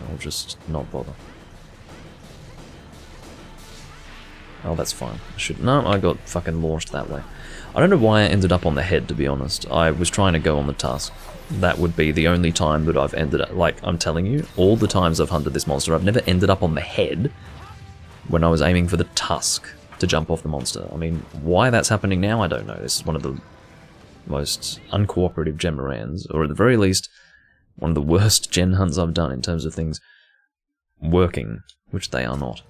I'll just not bother. Oh, that's fine. No, I got fucking launched that way. I don't know why I ended up on the head, to be honest. I was trying to go on the tusk. That would be the only time that I've ended up... Like, I'm telling you, all the times I've hunted this monster, I've never ended up on the head when I was aiming for the tusk to jump off the monster. I mean, why that's happening now, I don't know. This is one of the most uncooperative Gemorans, or at the very least, one of the worst gen hunts I've done in terms of things working, which they are not.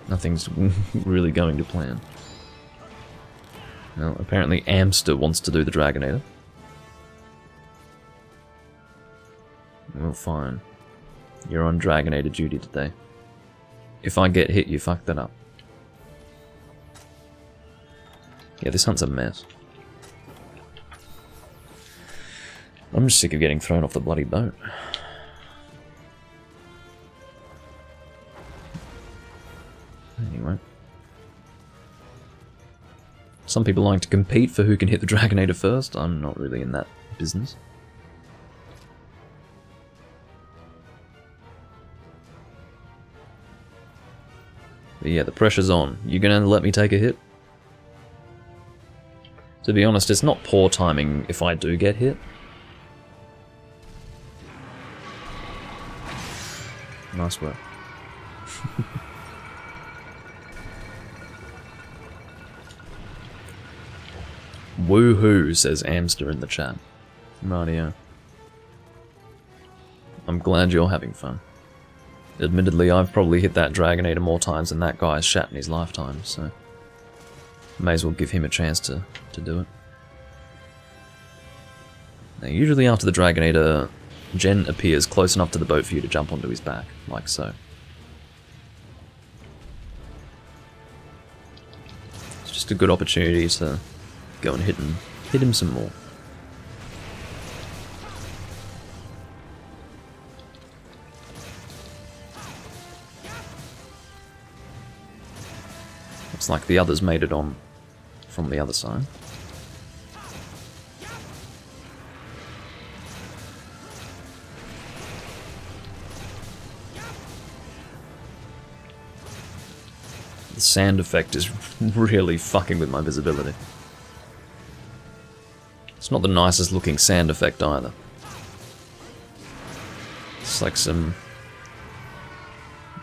Nothing's really going to plan. Now, apparently Amster wants to do the Dragonator. Well, fine. You're on Dragonator duty today. If I get hit, you fuck that up. Yeah, this hunt's a mess. I'm just sick of getting thrown off the bloody boat. Anyway. Some people like to compete for who can hit the Dragonator first. I'm not really in that business. But yeah, the pressure's on. You gonna let me take a hit? To be honest, it's not poor timing if I do get hit. Nice work. Woohoo, says Amster in the chat. Rightio. I'm glad you're having fun. Admittedly, I've probably hit that Dragonator more times than that guy's shat in his lifetime, so may as well give him a chance to do it. Now, usually after the Dragonator, Gen appears close enough to the boat for you to jump onto his back, like so. It's just a good opportunity to go and hit him some more. Looks like the others made it on from the other side. The sand effect is really fucking with my visibility. It's not the nicest looking sand effect either. It's like some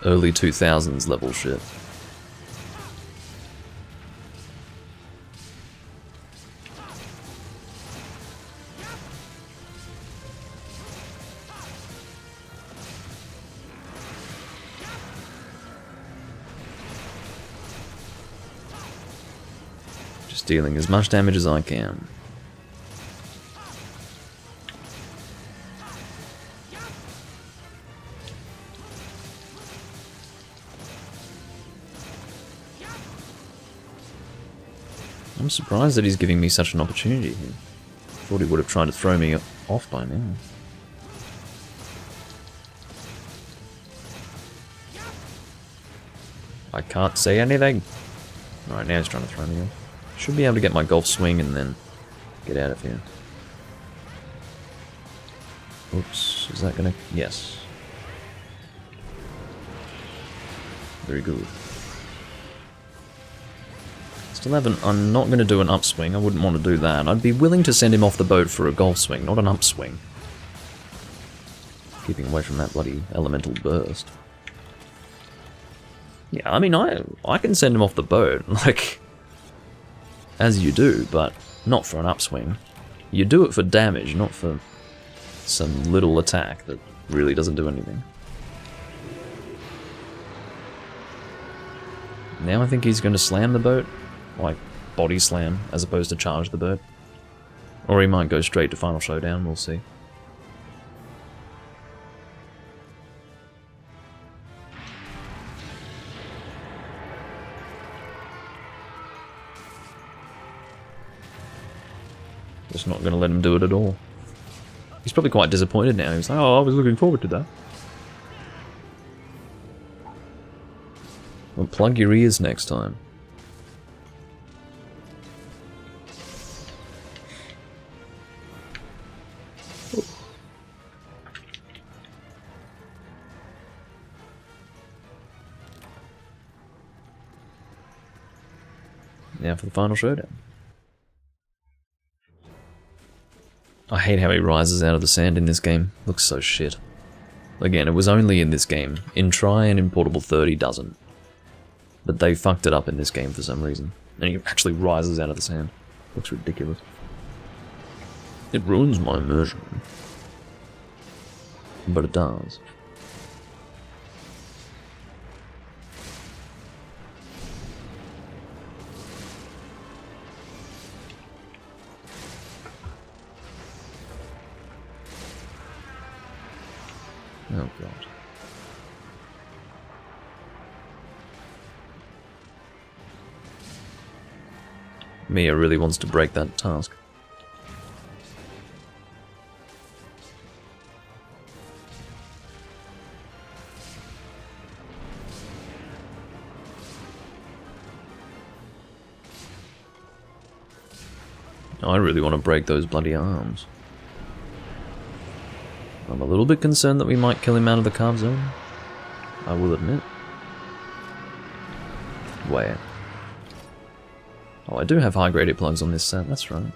early 2000s level shit. Just dealing as much damage as I can. I'm surprised that he's giving me such an opportunity here. Thought he would have tried to throw me off by now. I can't say anything. Right, now he's trying to throw me off. Should be able to get my golf swing and then get out of here. Oops, is that gonna... Yes. Very good. Still haven't... I'm not gonna do an upswing, I wouldn't want to do that. I'd be willing to send him off the boat for a golf swing, not an upswing. Keeping away from that bloody elemental burst. Yeah, I mean, I can send him off the boat, like, as you do, but not for an upswing. You do it for damage, not for some little attack that really doesn't do anything. Now I think he's going to slam the boat, like body slam, as opposed to charge the boat. Or he might go straight to Final Showdown, we'll see. Just not going to let him do it at all. He's probably quite disappointed now. He's like, oh, I was looking forward to that. Well, plug your ears next time. Now for the Final Showdown. I hate how he rises out of the sand in this game. Looks so shit. Again, it was only in this game. In Try and in Portable 30 doesn't. But they fucked it up in this game for some reason. And he actually rises out of the sand. Looks ridiculous. It ruins my immersion. But it does. Oh god. Mia really wants to break that task. I really want to break those bloody arms. I'm a little bit concerned that we might kill him out of the carve zone. I will admit. Where? Oh, I do have high-graded plugs on this set, that's right.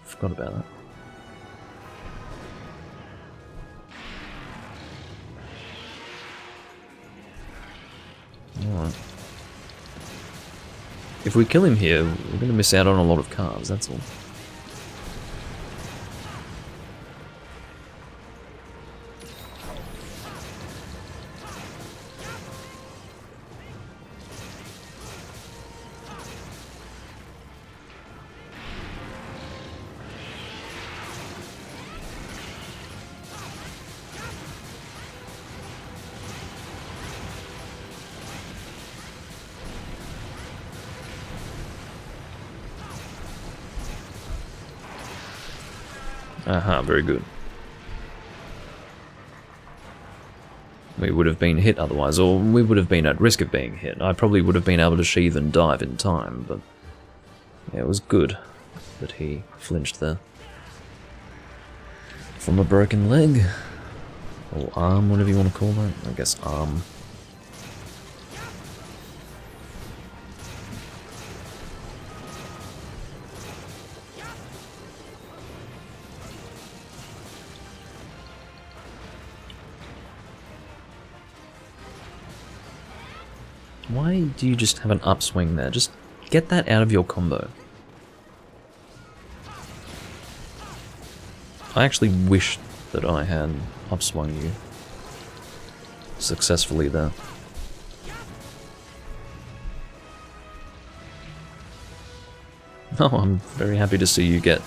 Forgot about that. Alright. If we kill him here, we're going to miss out on a lot of carves, that's all. Aha, very good. We would have been hit otherwise, or we would have been at risk of being hit. I probably would have been able to sheathe and dive in time, but yeah, it was good that he flinched there. From a broken leg, or arm, whatever you want to call that. I guess arm. Why do you just have an upswing there? Just get that out of your combo. I actually wish that I had upswung you successfully there. Oh, I'm very happy to see you get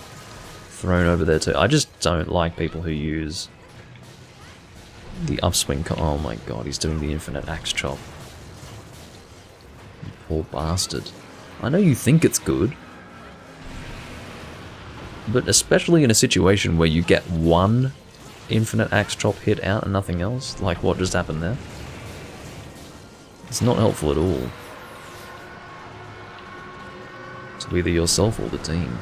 thrown over there too. I just don't like people who use the upswing. Oh my god, he's doing the infinite axe chop. Poor bastard. I know you think it's good, but especially in a situation where you get one infinite axe chop hit out and nothing else, like what just happened there, it's not helpful at all to either yourself or the team.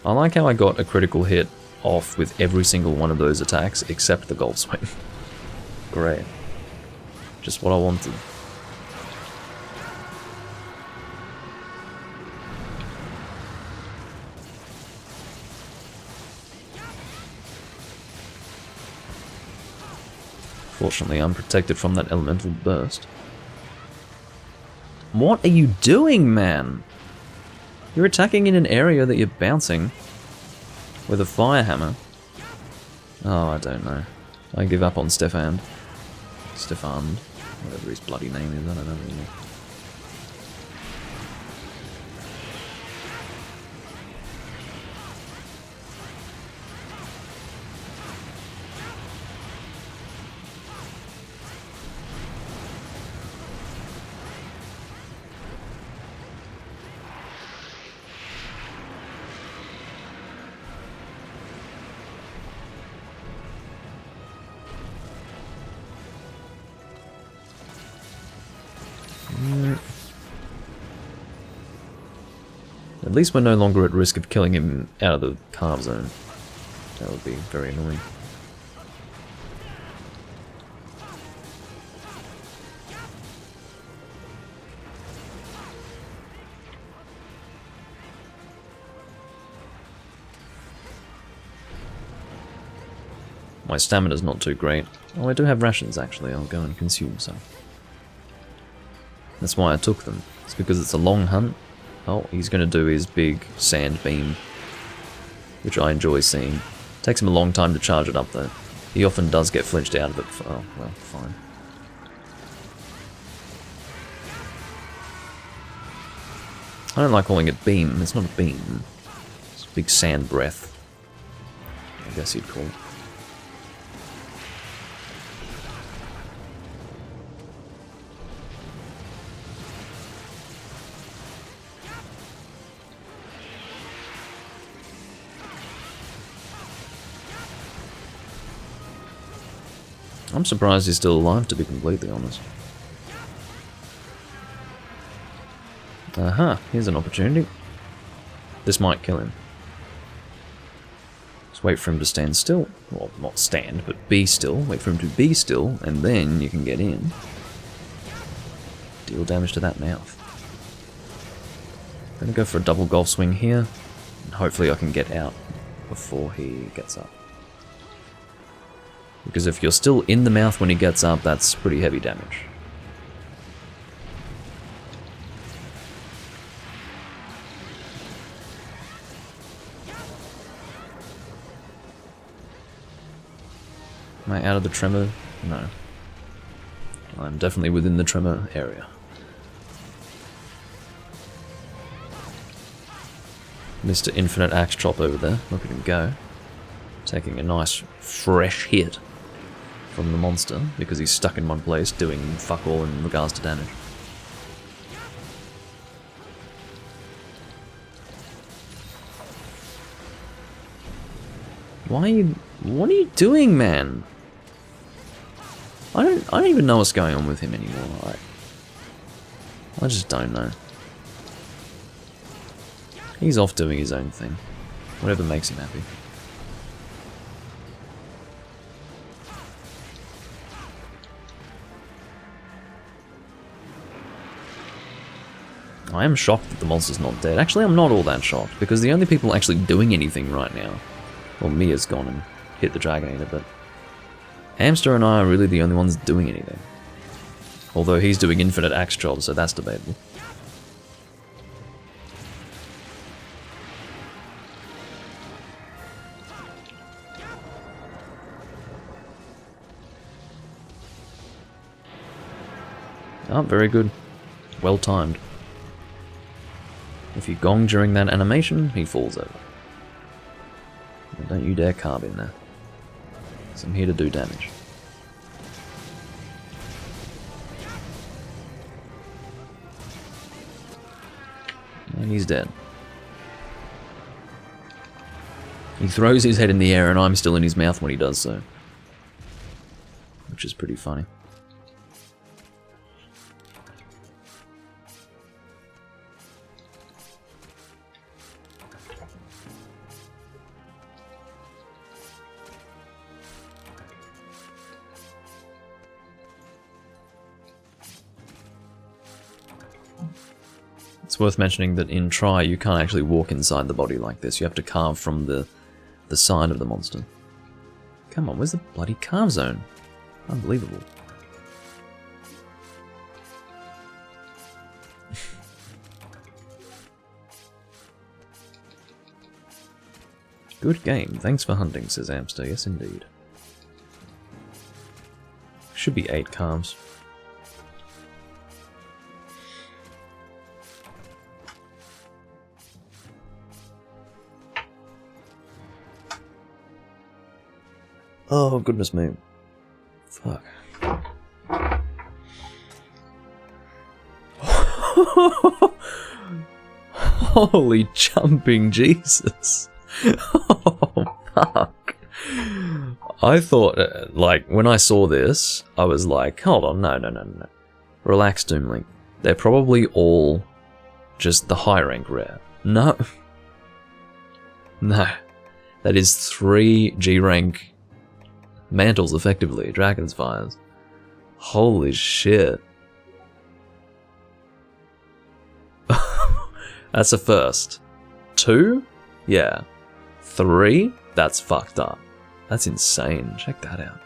I like how I got a critical hit off with every single one of those attacks except the golf swing. Great. Just what I wanted. Fortunately, I'm protected from that elemental burst. What are you doing, man? You're attacking in an area that you're bouncing with a fire hammer. Oh, I don't know. I give up on Stefan. Whatever his bloody name is, I don't know anymore. At least we're no longer at risk of killing him out of the carve zone. That would be very annoying. My stamina's not too great. Oh, I do have rations actually, I'll go and consume some. That's why I took them. It's because it's a long hunt. Oh, he's going to do his big sand beam, which I enjoy seeing. Takes him a long time to charge it up though. He often does get flinched out of it. Oh, well, fine. I don't like calling it beam. It's not a beam. It's a big sand breath, I guess you'd call it. I'm surprised he's still alive, to be completely honest. Aha, here's an opportunity. This might kill him. Just wait for him to stand still. Well, not stand, but be still. Wait for him to be still, and then you can get in. Deal damage to that mouth. Gonna go for a double golf swing here, and hopefully I can get out before he gets up. Because if you're still in the mouth when he gets up, that's pretty heavy damage. Am I out of the tremor? No. I'm definitely within the tremor area. Mr. Infinite Axe Chop over there, look at him go. Taking a nice fresh hit from the monster, because he's stuck in one place doing fuck all in regards to damage. What are you doing, man? I don't even know what's going on with him anymore. I just don't know. He's off doing his own thing. Whatever makes him happy. I am shocked that the monster's not dead. Actually, I'm not all that shocked, because the only people actually doing anything right now... Well, Mia's gone and hit the Dragon Eater, but... Hamster and I are really the only ones doing anything. Although he's doing infinite axe chops, so that's debatable. Oh, very good. Well timed. If you gong during that animation, he falls over. Well, don't you dare carve in there. So I'm here to do damage. And he's dead. He throws his head in the air and I'm still in his mouth when he does so. Which is pretty funny. It's worth mentioning that in Try you can't actually walk inside the body like this. You have to carve from the side of the monster. Come on, where's the bloody carve zone? Unbelievable. Good game. Thanks for hunting, says Amster. Yes, indeed. Should be 8 calves. Oh, goodness me. Fuck. Holy jumping Jesus. Oh, fuck. I thought, like, when I saw this, I was like, hold on, no. Relax, Doomlink. They're probably all just the high rank rare. No. No. That is 3 G rank mantles, effectively. Dragon's Fires. Holy shit. That's a first. 2? Yeah. 3? That's fucked up. That's insane. Check that out.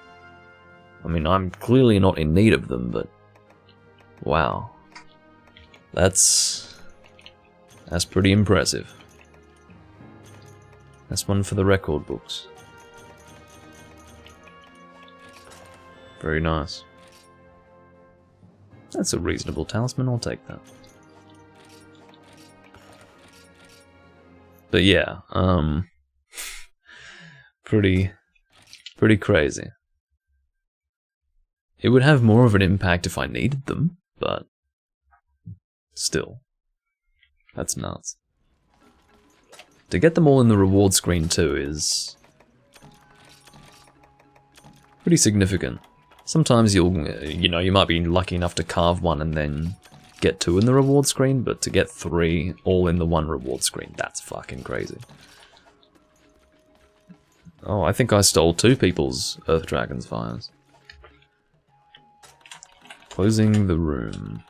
I mean, I'm clearly not in need of them, but... wow. That's pretty impressive. That's one for the record books. Very nice. That's a reasonable talisman, I'll take that. But yeah, pretty crazy. It would have more of an impact if I needed them, but still, that's nuts. To get them all in the reward screen too is pretty significant. Sometimes you might be lucky enough to carve one and then get 2 in the reward screen, but to get 3 all in the one reward screen, that's fucking crazy. Oh, I think I stole 2 people's Earth Dragon's Fires. Closing the room.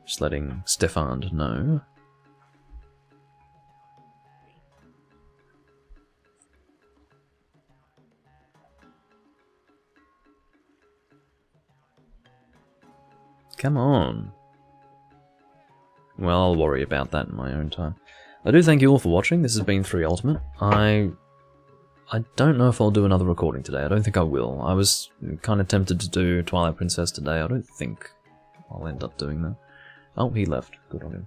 Just letting Stefan know. Come on. Well, I'll worry about that in my own time. I do thank you all for watching. This has been 3 Ultimate. I don't know if I'll do another recording today. I don't think I will. I was kind of tempted to do Twilight Princess today. I don't think I'll end up doing that. Oh, he left. Good on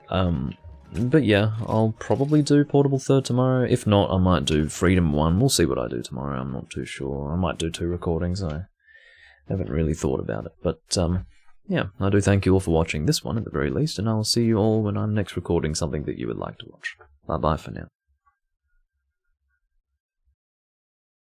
him. But yeah, I'll probably do Portable Third tomorrow. If not, I might do Freedom 1. We'll see what I do tomorrow. I'm not too sure. I might do 2 recordings. I haven't really thought about it. But, yeah, I do thank you all for watching this one at the very least, and I'll see you all when I'm next recording something that you would like to watch. Bye-bye for now.